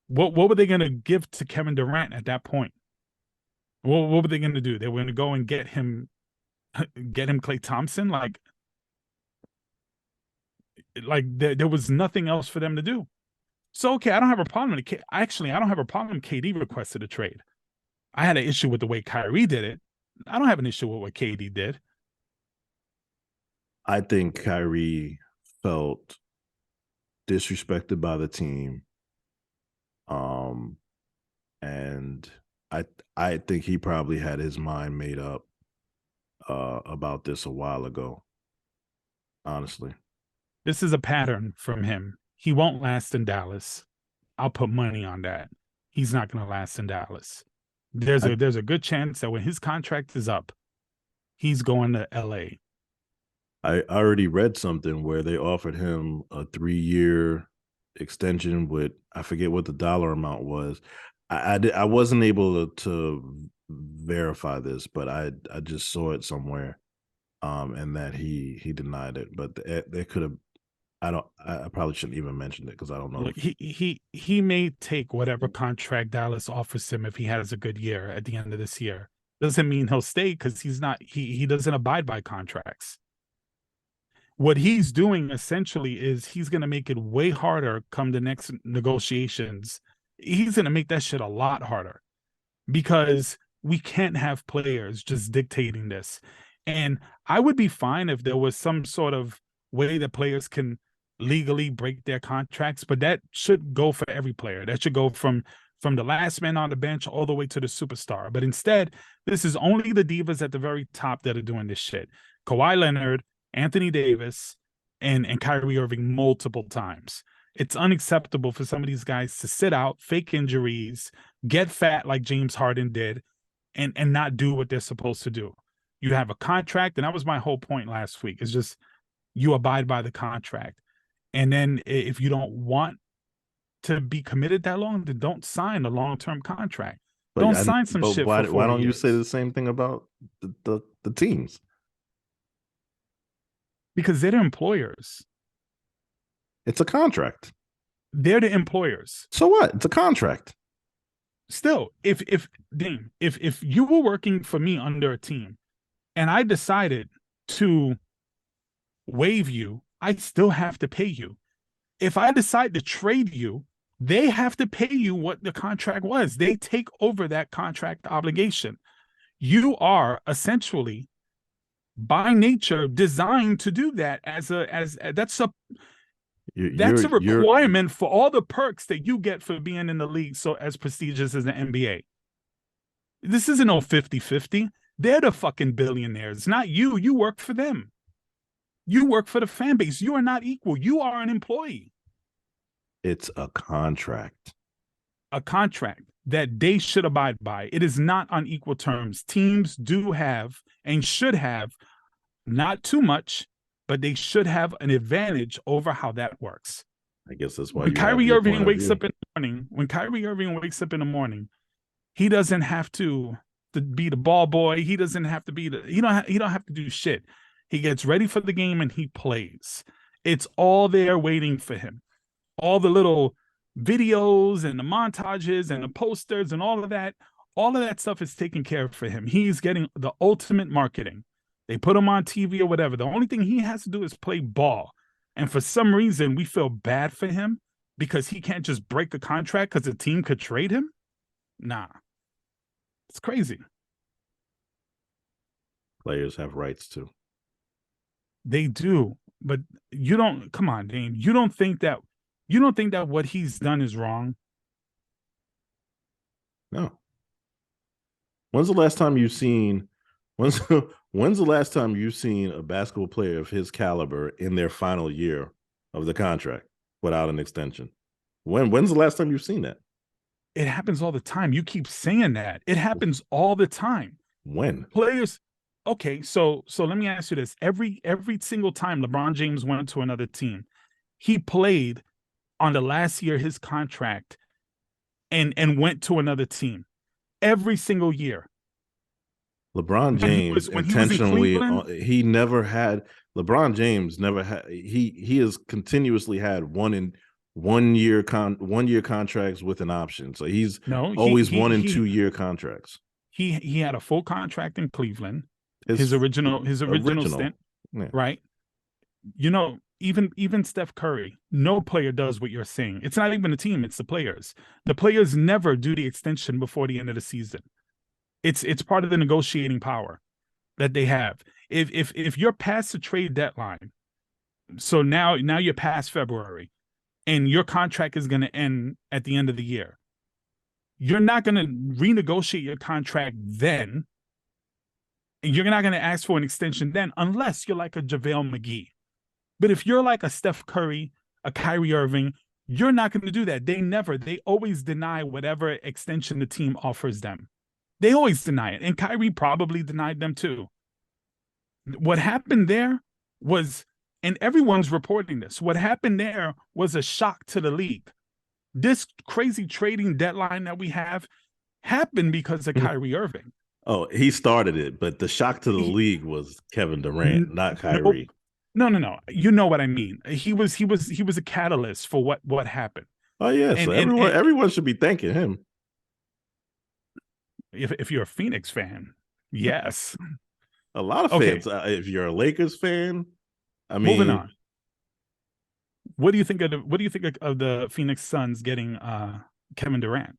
What were they going to give to Kevin Durant at that point? What were they going to do? They were going to go and get him Klay Thompson? Like there was nothing else for them to do. So, okay, I don't have a problem. I don't have a problem KD requested a trade. I had an issue with the way Kyrie did it. I don't have an issue with what KD did. I think Kyrie felt disrespected by the team. And I think he probably had his mind made up about this a while ago. Honestly. This is a pattern from him. He won't last in Dallas. I'll put money on that. He's not going to last in Dallas. There's a good chance that when his contract is up, he's going to LA. I already read something where they offered him a 3-year extension with, I forget what the dollar amount was. I wasn't able to verify this, but I just saw it somewhere, and that he denied it. But they could have. I probably shouldn't even mention it because I don't know. Look, he may take whatever contract Dallas offers him if he has a good year at the end of this year. Doesn't mean he'll stay because he doesn't abide by contracts. What he's doing essentially is he's going to make it way harder come the next negotiations. He's going to make that shit a lot harder because we can't have players just dictating this. And I would be fine if there was some sort of way that players can legally break their contracts, but that should go for every player. That should go from the last man on the bench all the way to the superstar. But instead, this is only the divas at the very top that are doing this shit. Kawhi Leonard, Anthony Davis, and Kyrie Irving multiple times. It's unacceptable for some of these guys to sit out, fake injuries, get fat like James Harden did, and not do what they're supposed to do. You have a contract, and that was my whole point last week. It's just you abide by the contract. And then if you don't want to be committed that long, then don't sign a long-term contract. But don't sign some shit why, for 4 why don't years. You say the same thing about the teams? Because they're the employers. It's a contract. They're the employers. So what? It's a contract. Still, if you were working for me under a team and I decided to waive you, I still have to pay you. If I decide to trade you, they have to pay you what the contract was. They take over that contract obligation. You are essentially, by nature, designed to do that that's a requirement for all the perks that you get for being in the league so as prestigious as the NBA. This isn't no 50-50. They're the fucking billionaires, not you. You work for them. You work for the fan base. You are not equal. You are an employee. It's a contract. A contract that they should abide by. It is not on equal terms. Teams do have and should have, not too much, but they should have an advantage over how that works. I guess that's why when Kyrie Irving wakes up in the morning, he doesn't have to be the ball boy. He doesn't have to be he don't have to do shit. He gets ready for the game and he plays. It's all there waiting for him. All the little videos and the montages and the posters and all of that stuff is taken care of for him. He's getting the ultimate marketing. They put him on TV or whatever. The only thing he has to do is play ball. And for some reason, we feel bad for him because he can't just break a contract because the team could trade him. Nah. It's crazy. Players have rights too. They do. but you don't. Come on, Dame. You don't think that what he's done is wrong? No. When's the last time you've seen a basketball player of his caliber in their final year of the contract without an extension? When's the last time you've seen that? It happens all the time. You keep saying that. It happens all the time. When? Players, okay, so let me ask you this. Every single time LeBron James went to another team, he played on the last year of his contract and went to another team. Every single year. LeBron James intentionally, LeBron James never had, he has continuously had one year contracts with an option. So he's always 1 and 2 year contracts. He had a full contract in Cleveland, his original stint, yeah. Right? Even Steph Curry, no player does what you're saying. It's not even the team, it's the players. The players never do the extension before the end of the season. It's part of the negotiating power that they have. If you're past the trade deadline, so now you're past February, and your contract is going to end at the end of the year, you're not going to renegotiate your contract then, and you're not going to ask for an extension then, unless you're like a JaVale McGee. But if you're like a Steph Curry, a Kyrie Irving, you're not going to do that. They always deny whatever extension the team offers them. They always deny it. And Kyrie probably denied them too. What happened there was, and everyone's reporting this, what happened there was a shock to the league. This crazy trading deadline that we have happened because of Kyrie Irving. Oh, he started it, but the shock to the league was Kevin Durant, not Kyrie. No. You know what I mean. He was a catalyst for what happened. Oh yeah, so everyone should be thanking him. If you're a Phoenix fan, yes. A lot of fans. If you're a Lakers fan, I mean, moving on. What do you think of the Phoenix Suns getting Kevin Durant?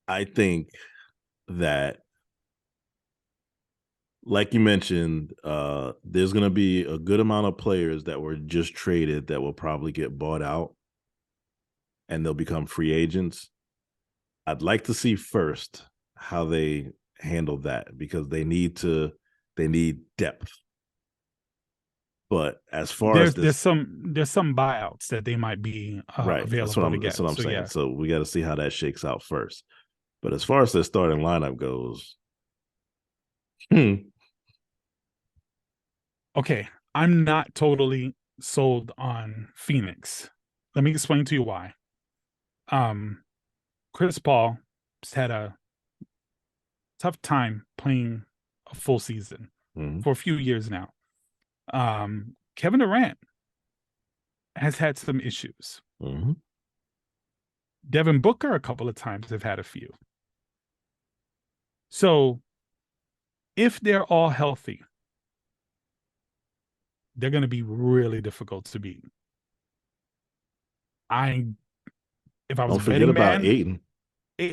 I think that, like you mentioned, there's going to be a good amount of players that were just traded that will probably get bought out, and they'll become free agents. I'd like to see first how they handle that, because they need depth. But as far as there's some buyouts that they might be right, available to get. That's what I'm saying. Yeah. So we got to see how that shakes out first. But as far as their starting lineup goes, okay, I'm not totally sold on Phoenix. Let me explain to you why. Chris Paul has had a tough time playing a full season for a few years now. Kevin Durant has had some issues. Devin Booker a couple of times have had a few. So if they're all healthy, they're going to be really difficult to beat. If I was don't forget about Ayton.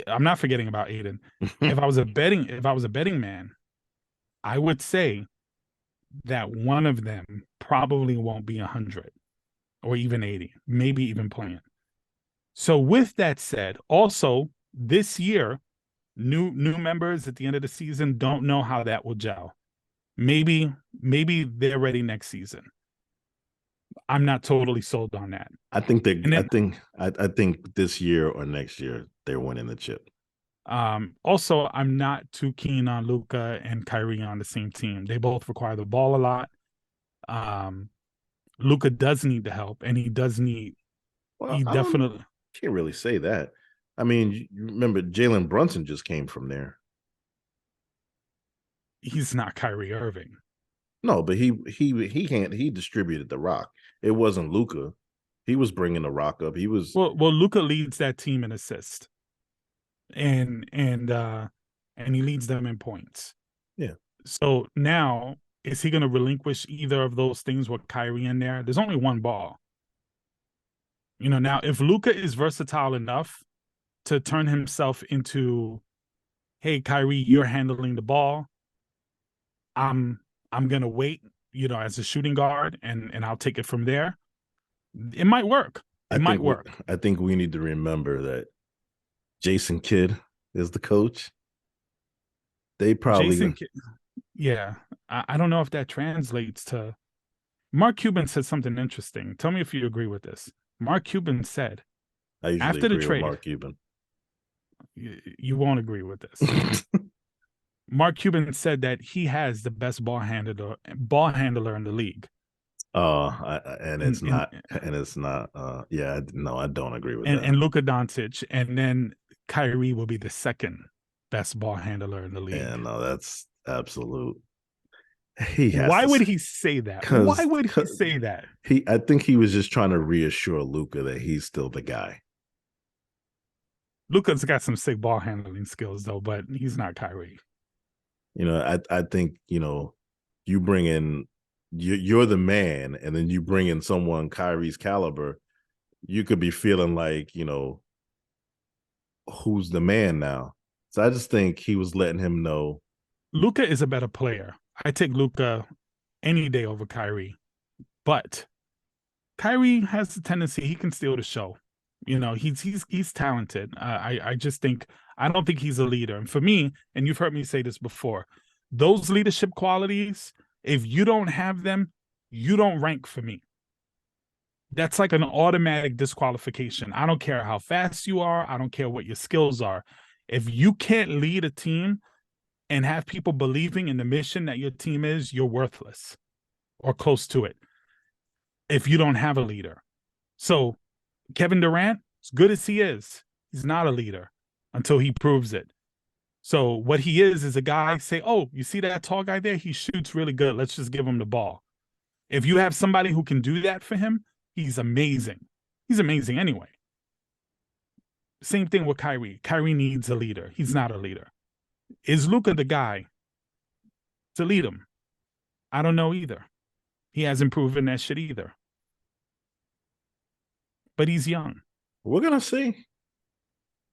I'm not forgetting about Ayton. If I was a betting man, I would say that one of them probably won't be 100 or even 80, maybe even playing. So with that said, also this year, new members at the end of the season, don't know how that will gel. Maybe they're ready next season. I'm not totally sold on that. I think this year or next year they're winning the chip. Also, I'm not too keen on Luka and Kyrie on the same team. They both require the ball a lot. Luka does need the help, and he does need. Well, he definitely can't really say that. I mean, you remember Jalen Brunson just came from there. He's not Kyrie Irving. No, but he distributed the rock. It wasn't Luka. He was bringing the rock up. He was well. Luka leads that team in assists, and he leads them in points. Yeah. So now, is he going to relinquish either of those things with Kyrie in there? There's only one ball. Now if Luka is versatile enough to turn himself into hey, Kyrie, you're handling the ball. I'm gonna wait, as a shooting guard, and I'll take it from there. It might work. It might work. I think we need to remember that Jason Kidd is the coach. They probably yeah. I don't know if that translates to. Mark Cuban said something interesting. Tell me if you agree with this. Mark Cuban said, I usually after agree the trade, with Mark Cuban. You won't agree with this. Mark Cuban said that he has the best ball handler in the league. It's not. Yeah, no, I don't agree with that. And Luka Doncic, and then Kyrie will be the second best ball handler in the league. Yeah, no, that's absolute. Why would he say that? Why would he say that? I think he was just trying to reassure Luka that he's still the guy. Luka's got some sick ball handling skills though, but he's not Kyrie. I think, you bring in, you're the man, and then you bring in someone Kyrie's caliber, you could be feeling like, who's the man now? So I just think he was letting him know. Luka is a better player. I take Luka any day over Kyrie, but Kyrie has a tendency, he can steal the show. He's talented. I just think, I don't think he's a leader. And for me, and you've heard me say this before, those leadership qualities, if you don't have them, you don't rank for me. That's like an automatic disqualification. I don't care how fast you are. I don't care what your skills are. If you can't lead a team and have people believing in the mission that your team is, you're worthless or close to it if you don't have a leader. So Kevin Durant, as good as he is, he's not a leader until he proves it. So what he is a guy, say, oh, you see that tall guy there? He shoots really good. Let's just give him the ball. If you have somebody who can do that for him, he's amazing. He's amazing anyway. Same thing with Kyrie. Kyrie needs a leader. He's not a leader. Is Luka the guy to lead him? I don't know either. He hasn't proven that shit either. But he's young. We're going to see.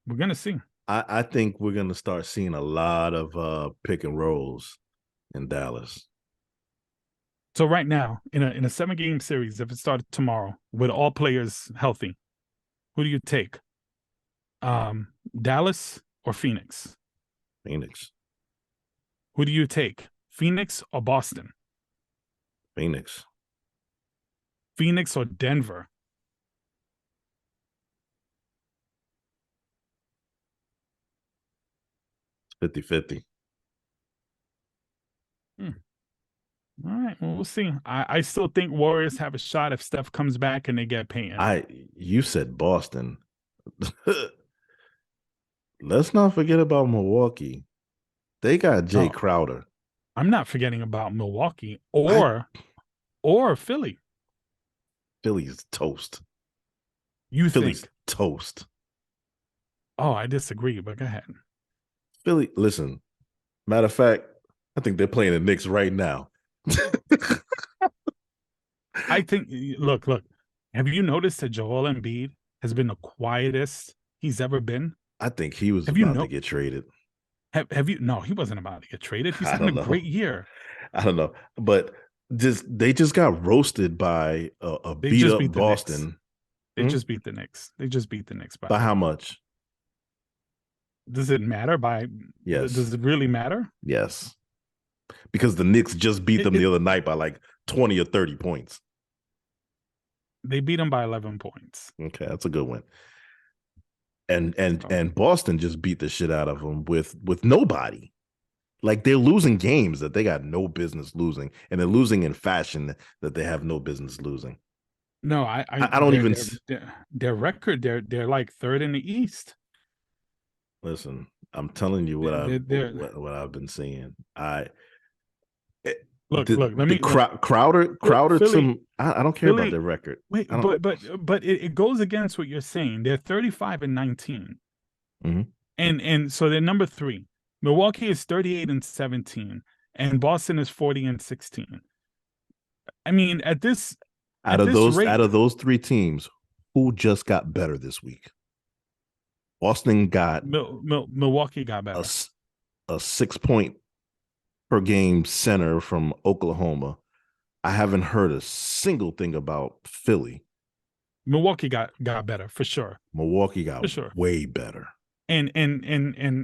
We're going to see. I think we're going to start seeing a lot of pick and rolls in Dallas. So right now, in a 7-game series, if it started tomorrow with all players healthy, who do you take? Dallas or Phoenix? Phoenix. Who do you take? Phoenix or Boston? Phoenix. Phoenix or Denver? It's 50-50. All right, well, we'll see. I still think Warriors have a shot if Steph comes back and they get Payton. You said Boston. Let's not forget about Milwaukee. They got Jay Crowder. I'm not forgetting about Milwaukee or Philly. Philly's toast. Philly's toast. Oh, I disagree, but go ahead. Philly, listen. Matter of fact, I think they're playing the Knicks right now. I think, look, have you noticed that Joel Embiid has been the quietest he's ever been? I think he was about to get traded. Have you? No, he wasn't about to get traded. He's having a great year. I don't know, but they just got roasted by a beat up Boston. They just beat the Knicks. They just beat the Knicks by how much? Does it matter? Yes. Does it really matter? Yes. Because the Knicks just beat them the other night by like 20 or 30 points. They beat them by 11 points. Okay, that's a good win. And Boston just beat the shit out of them with nobody. Like, they're losing games that they got no business losing, and they're losing in fashion that they have no business losing. No, I don't even. Their record, they're like third in the East. Listen, I'm telling you what I've been seeing. Crowder. Philly, I don't care about their record. Wait, but it goes against what you're saying. They're 35-19, and so they're number 3. Milwaukee is 38-17, and Boston is 40-16. I mean, out of those 3 teams, who just got better this week? Boston got Milwaukee got better. a 6-point per game center from Oklahoma. I haven't heard a single thing about Philly. Milwaukee got better for sure. Milwaukee got for sure. way better. And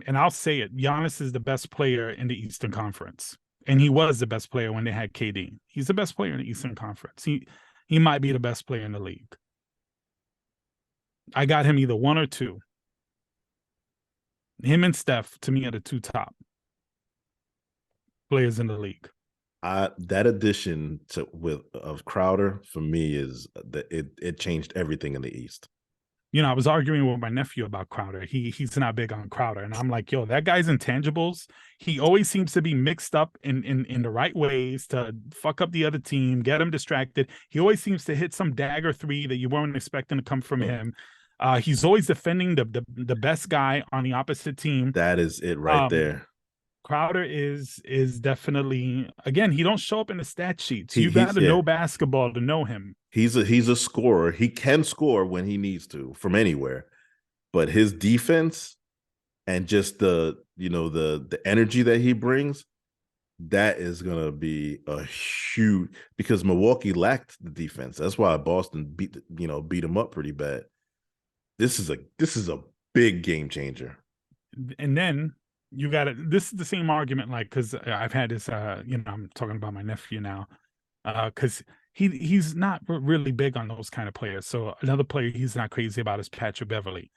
I'll say it. Giannis is the best player in the Eastern Conference. And he was the best player when they had KD. He's the best player in the Eastern Conference. He might be the best player in the league. I got him either 1 or 2. Him and Steph, to me, are the 2 top players in the league. That addition of Crowder for me is that it changed everything in the East. You know, I was arguing with my nephew about Crowder. He's not big on Crowder, and I'm like, yo, that guy's intangibles. He always seems to be mixed up in the right ways to fuck up the other team, get him distracted. He always seems to hit some dagger 3 that you weren't expecting to come from him. He's always defending the best guy on the opposite team. That is it right there. Crowder is definitely, again, he don't show up in the stat sheets. You got to know basketball to know him. He's a scorer. He can score when he needs to from anywhere, but his defense and just the energy that he brings, that is gonna be a huge, because Milwaukee lacked the defense. That's why Boston beat him up pretty bad. This is a big game changer. And then you got it. This is the same argument, like, because I've had this. I'm talking about my nephew now, because he's not really big on those kind of players. So another player he's not crazy about is Patrick Beverley.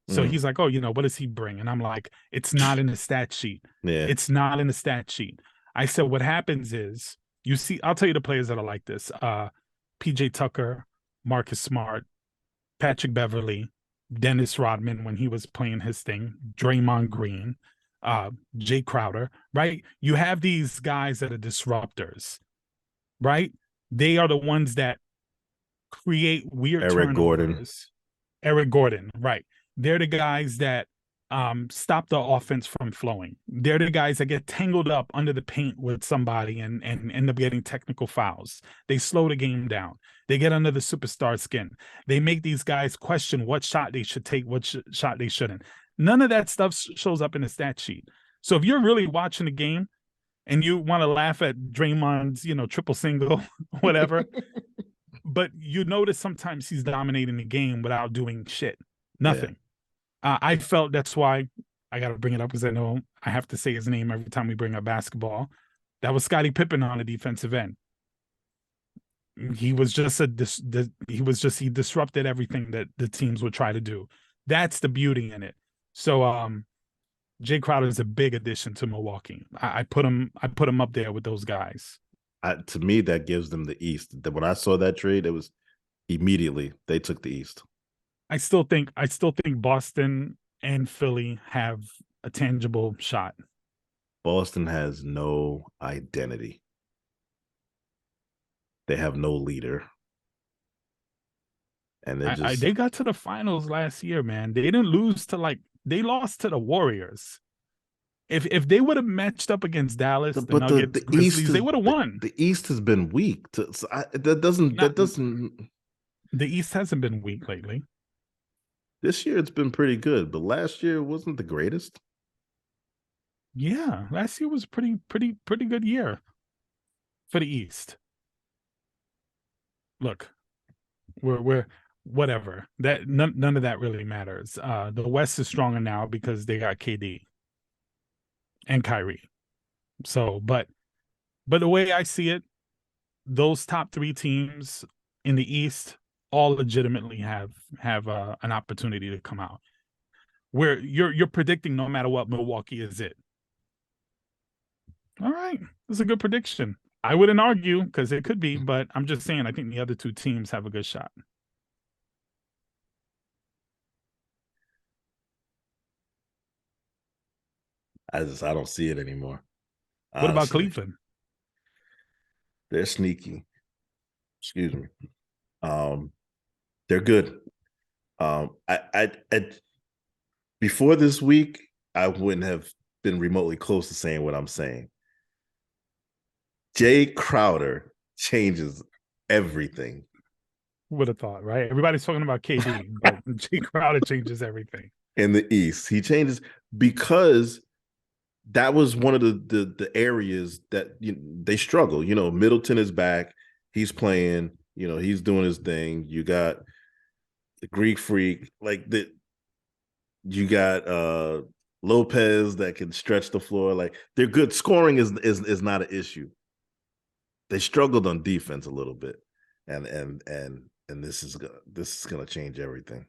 So he's like, oh, what does he bring? And I'm like, it's not in the stat sheet. Yeah, it's not in the stat sheet. I said, what happens is, you see, I'll tell you the players that are like this: PJ Tucker, Marcus Smart, Patrick Beverley, Dennis Rodman when he was playing his thing, Draymond Green, Jay Crowder, right? You have these guys that are disruptors, right? They are the ones that create weird turnovers. Eric Gordon, right? They're the guys that stop the offense from flowing. They're the guys that get tangled up under the paint with somebody and end up getting technical fouls. They slow the game down. They get under the superstar skin. They make these guys question what shot they should take, what shot they shouldn't. None of that stuff shows up in the stat sheet. So if you're really watching the game and you want to laugh at Draymond's, triple single, whatever, but you notice sometimes he's dominating the game without doing shit. Nothing. Yeah. I felt that's why I got to bring it up, because I know I have to say his name every time we bring up basketball. That was Scottie Pippen on the defensive end. He was just he disrupted everything that the teams would try to do. That's the beauty in it. So Jay Crowder is a big addition to Milwaukee. I put him up there with those guys. To me, that gives them the East. When I saw that trade, it was immediately they took the East. I still think Boston and Philly have a tangible shot. Boston has no identity. They have no leader. And they got to the finals last year, man. They didn't lose they lost to the Warriors. If they would have matched up against Dallas, the Nuggets, the Grizzlies, they would have won. The East has been weak. The East hasn't been weak lately. This year it's been pretty good, but last year wasn't the greatest. Yeah, last year was pretty good year for the East. Look, we're whatever. That none of that really matters. The West is stronger now because they got KD and Kyrie. So, but the way I see it, those top 3 teams in the East all legitimately have an opportunity to come out. Where you're predicting no matter what, Milwaukee is it. All right, that's a good prediction. I wouldn't argue because it could be, but I'm just saying I think the other 2 teams have a good shot. I don't see it anymore. What about Cleveland? They're sneaky. Excuse me. They're good. I before this week, I wouldn't have been remotely close to saying what I'm saying. Jay Crowder changes everything. Who would have thought, right? Everybody's talking about KD, but Jay Crowder changes everything. In the East, he changes because that was one of the areas that they struggle. Middleton is back. He's playing. He's doing his thing. You got the Greek Freak, like the you got Lopez that can stretch the floor. Like they're good. Scoring is not an issue. They struggled on defense a little bit, and this is gonna change everything.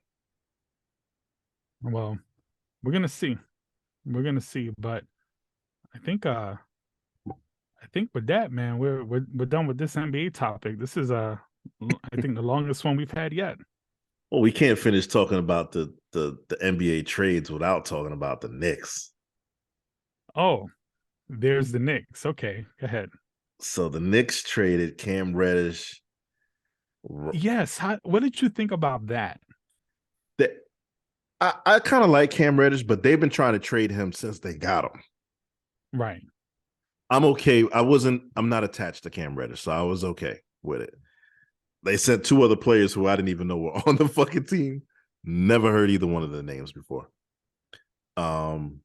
Well, we're gonna see. But I think with that, man, we're done with this NBA topic. This is I think the longest one we've had yet. Well, we can't finish talking about the NBA trades without talking about the Knicks. Oh, there's the Knicks. Okay, go ahead. So the Knicks traded Cam Reddish. Yes. What did you think about that? I kind of like Cam Reddish, but they've been trying to trade him since they got him. Right. I'm okay. I'm not attached to Cam Reddish, so I was okay with it. They sent two other players who I didn't even know were on the fucking team. Never heard either one of the names before. Cam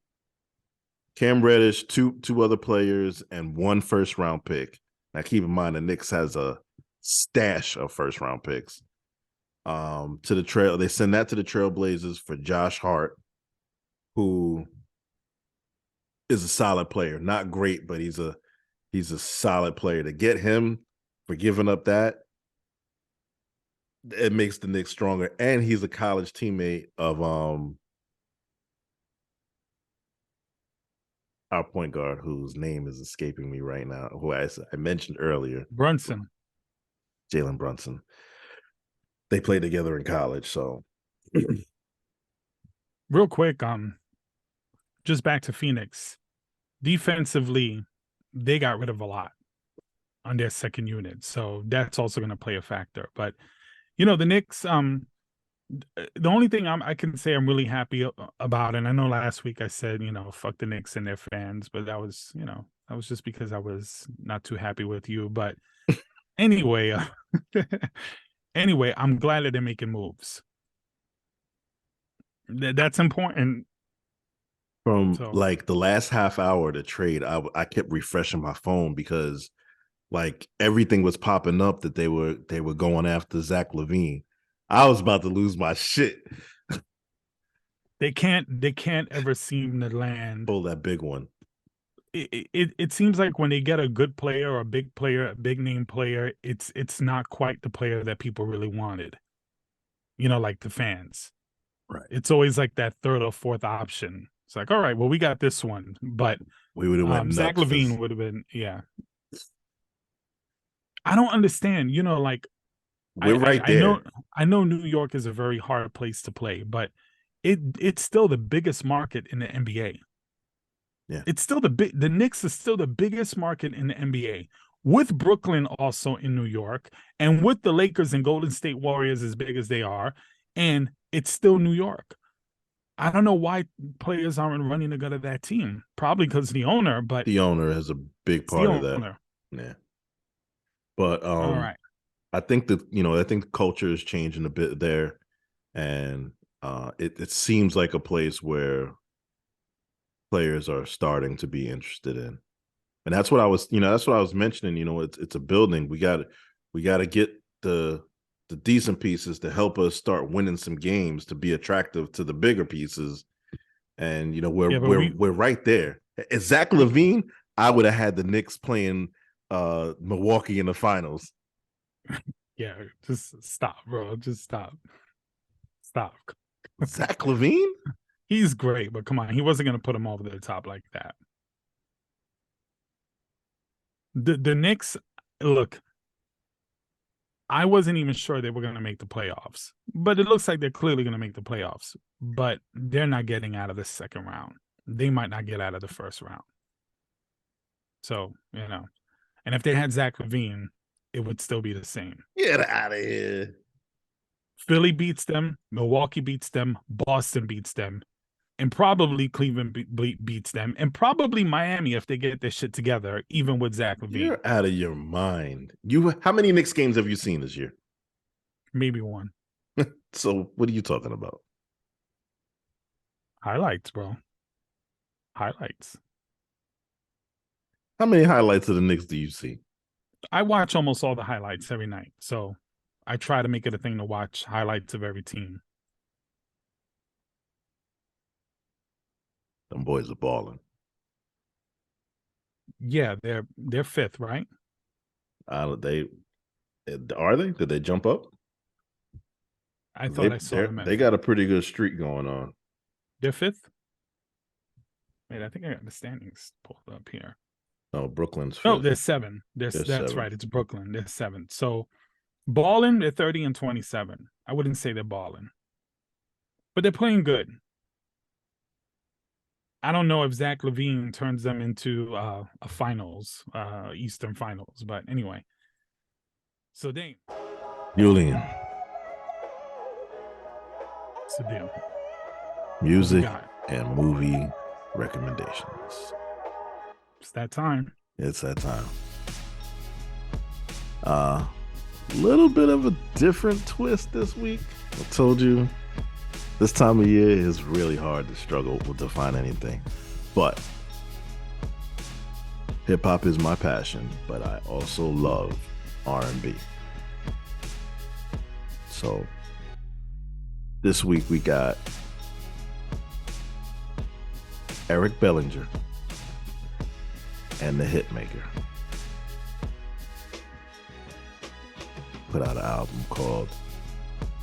Reddish, two other players, and 1 first-round pick. Now, keep in mind, the Knicks has a stash of first-round picks. They send that to the Trailblazers for Josh Hart, who is a solid player. Not great, but he's a solid player. To get him for giving up that, it makes the Knicks stronger. And he's a college teammate of our point guard, whose name is escaping me right now, who I mentioned earlier. Brunson. Jalen Brunson. They played together in college, so. Real quick, just back to Phoenix. Defensively, they got rid of a lot on their second unit, so that's also going to play a factor. But the Knicks, the only thing I can say I'm really happy about, and I know last week I said, fuck the Knicks and their fans, but that was just because I was not too happy with you. But anyway, I'm glad that they're making moves. That's important. From like the last half hour to trade, I kept refreshing my phone because like everything was popping up that they were going after Zach LaVine. I was about to lose my shit. They can't ever seem to land. Pull that big one. It seems like when they get a good player or a big player, a big name player, it's not quite the player that people really wanted. Like the fans. Right. It's always like that third or fourth option. It's like, all right, well, we got this one, but we would have went Zach LaVine would have been, yeah. I don't understand, like we're right there. I know New York is a very hard place to play, but it's still the biggest market in the NBA. Yeah. It's still the Knicks is still the biggest market in the NBA, with Brooklyn also in New York, and with the Lakers and Golden State Warriors as big as they are, and it's still New York. I don't know why players aren't running to go to that team. Probably because the owner, but the owner has a big part of that. Yeah. But all right. I think that I think the culture is changing a bit there, and it seems like a place where players are starting to be interested in, and that's what I was mentioning. It's a building. We got to get the decent pieces to help us start winning some games to be attractive to the bigger pieces, and we're right there. As Zach LaVine, I would have had the Knicks playing Milwaukee in the finals. Yeah, just stop, bro. Just stop. Zach LaVine? He's great, but come on, he wasn't going to put him over the top like that. The Knicks, look, I wasn't even sure they were going to make the playoffs, but it looks like they're clearly going to make the playoffs, but they're not getting out of the second round. They might not get out of the first round. So, and if they had Zach LaVine, it would still be the same. Get out of here. Philly beats them, Milwaukee beats them, Boston beats them, and probably Cleveland beats them, and probably Miami if they get their shit together, even with Zach LaVine. You're out of your mind. How many Knicks games have you seen this year? Maybe one. So what are you talking about? Highlights, bro. Highlights. How many highlights of the Knicks do you see? I watch almost all the highlights every night, so I try to make it a thing to watch highlights of every team. Them boys are balling. Yeah, they're fifth, right? Are they? Did they jump up? I thought I saw them. They got a pretty good streak going on. They're fifth. Wait, I think I got the standings pulled up here. No, Brooklyn's fifth. No, they're seven. That's seven. Right. It's Brooklyn. They're seventh. So balling, they're 30 and 27. I wouldn't say they're balling, but they're playing good. I don't know if Zach LaVine turns them into a finals, Eastern finals, but anyway. So Daym. Julian. What's the deal? Music and movie recommendations. It's that time. It's that time. Little bit of a different twist this week. I told you this time of year is really hard to struggle to find anything. But hip hop is my passion, but I also love R&B. So this week we got Eric Bellinger and the Hitmaker put out an album called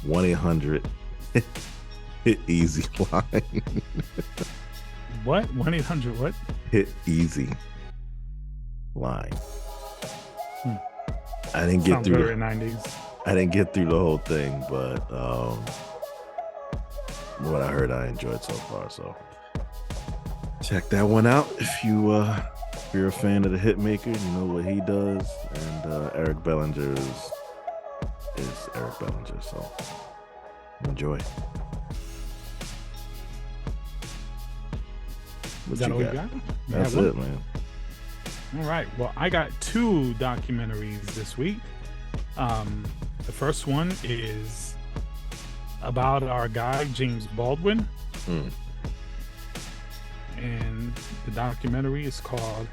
1-800 Hit Easy Line. What? 1-800 what? Hit Easy Line. I didn't get through the 90s. I didn't get through the whole thing, but what I heard I enjoyed so far. So check that one out if you're a fan of the Hitmaker. You know what he does, and Eric Bellinger is Eric Bellinger. So enjoy. Is that all you got? That's it, man. All right. Well, I got two documentaries this week. The first one is about our guy, James Baldwin. And the documentary is called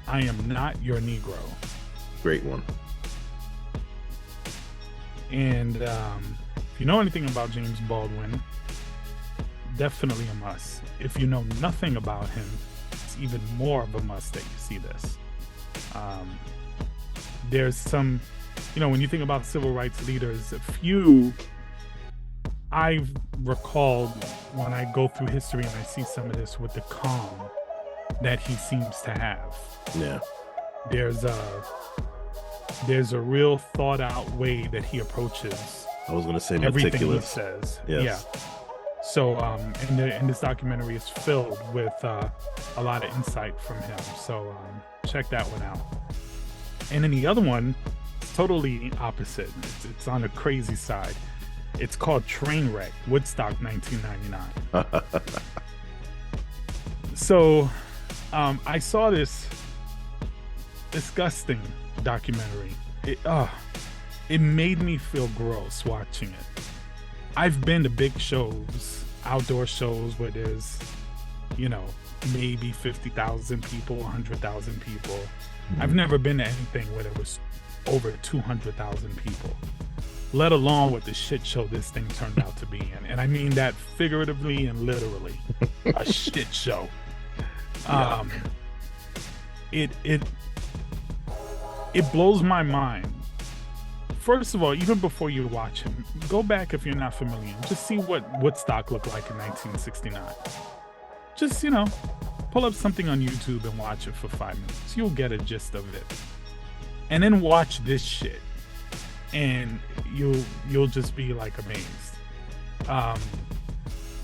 I Am Not Your Negro. Great one. And if you know anything about James Baldwin, definitely a must. If you know nothing about him, it's even more of a must that you see this. There's some, when you think about civil rights leaders, a few I've recalled when I go through history and I see some of this with the calm that he seems to have. Yeah. There's a real thought out way that he approaches. I was going to say everything meticulous. He says. Yes. Yeah. So, and this documentary is filled with a lot of insight from him. So check that one out. And then the other one, totally opposite. It's on the crazy side. It's called Trainwreck, Woodstock 1999. So I saw this disgusting documentary. It made me feel gross watching it. I've been to big shows, outdoor shows where there's, maybe 50,000 people, 100,000 people. Mm-hmm. I've never been to anything where there was over 200,000 people, let alone what the shit show this thing turned out to be. And I mean that figuratively and literally. A shit show. Yeah. It blows my mind. First of all, even before you watch him, go back if you're not familiar. Just see what Woodstock looked like in 1969. Just, pull up something on YouTube and watch it for 5 minutes. You'll get a gist of it. And then watch this shit. And you'll just be like amazed.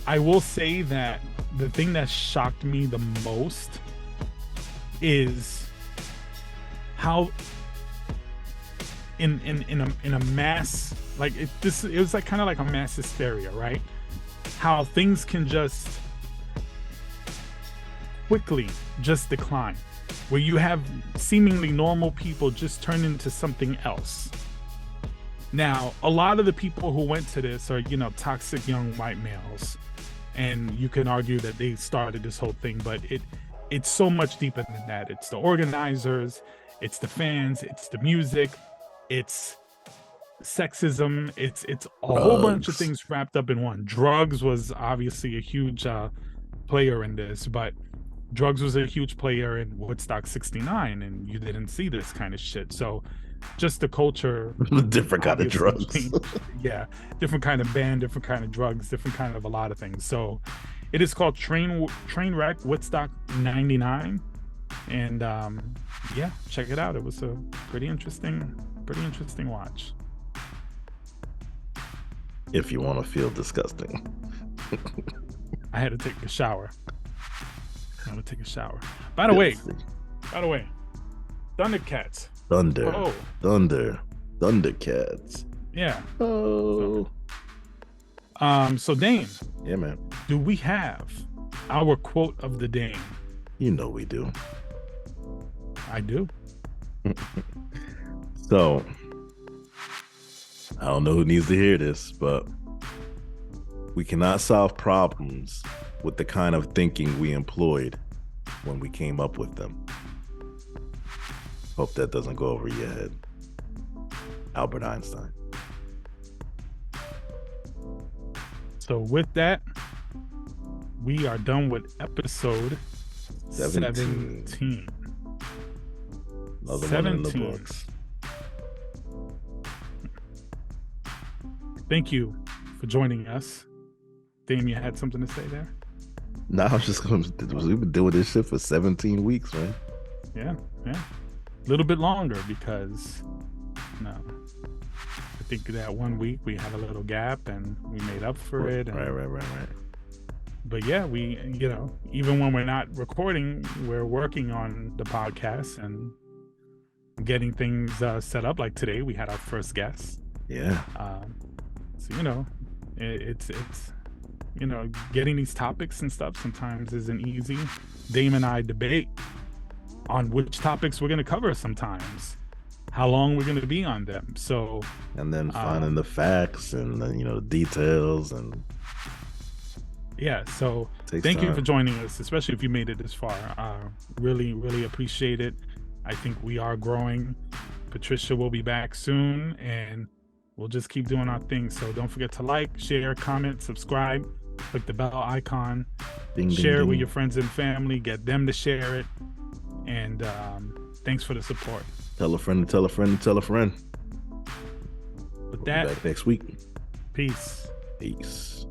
I will say that the thing that shocked me the most is how in a mass, like it was like kind of like a mass hysteria, right? How things can just quickly just decline, where you have seemingly normal people just turn into something else. Now, a lot of the people who went to this are, toxic young white males, and you can argue that they started this whole thing, but it's so much deeper than that. It's the organizers, it's the fans, it's the music, it's sexism, it's a whole bunch of things wrapped up in one. Drugs was obviously a huge player in this, but drugs was a huge player in Woodstock 69, and you didn't see this kind of shit. So just the culture, different kind of drugs. Yeah, different kind of band, different kind of drugs, different kind of a lot of things. So it is called Trainwreck Woodstock 99, and yeah, check it out. It was a pretty interesting watch. If you want to feel disgusting. I had to take a shower. By the way, Thundercats. Thundercats. Yeah. Oh. So Daym. Yeah, man. Do we have our quote of the day? You know we do. I do. So, I don't know who needs to hear this, but we cannot solve problems with the kind of thinking we employed when we came up with them. Hope that doesn't go over your head. Albert Einstein. So with that, we are done with episode 17. Another one in the books. Thank you for joining us. Daym, you had something to say there? No, I was just going to... We've been doing this shit for 17 weeks, man. Yeah. A little bit longer because, I think that 1 week we had a little gap and we made up for it. And, Right. But yeah, we, even when we're not recording, we're working on the podcast and getting things set up. Like today, we had our first guest. Yeah. So, it's getting these topics and stuff sometimes isn't easy. Daym and I debate on which topics we're going to cover sometimes, how long we're going to be on them. So, and then finding the facts and then, the details and. Yeah. So thank you for joining us, especially if you made it this far. Really, really appreciate it. I think we are growing. Patricia will be back soon and we'll just keep doing our thing. So don't forget to like, share, comment, subscribe, click the bell icon, share it with your friends and family, get them to share it. And thanks for the support. Tell a friend to tell a friend to tell a friend. With that, we'll be back next week. Peace. Peace.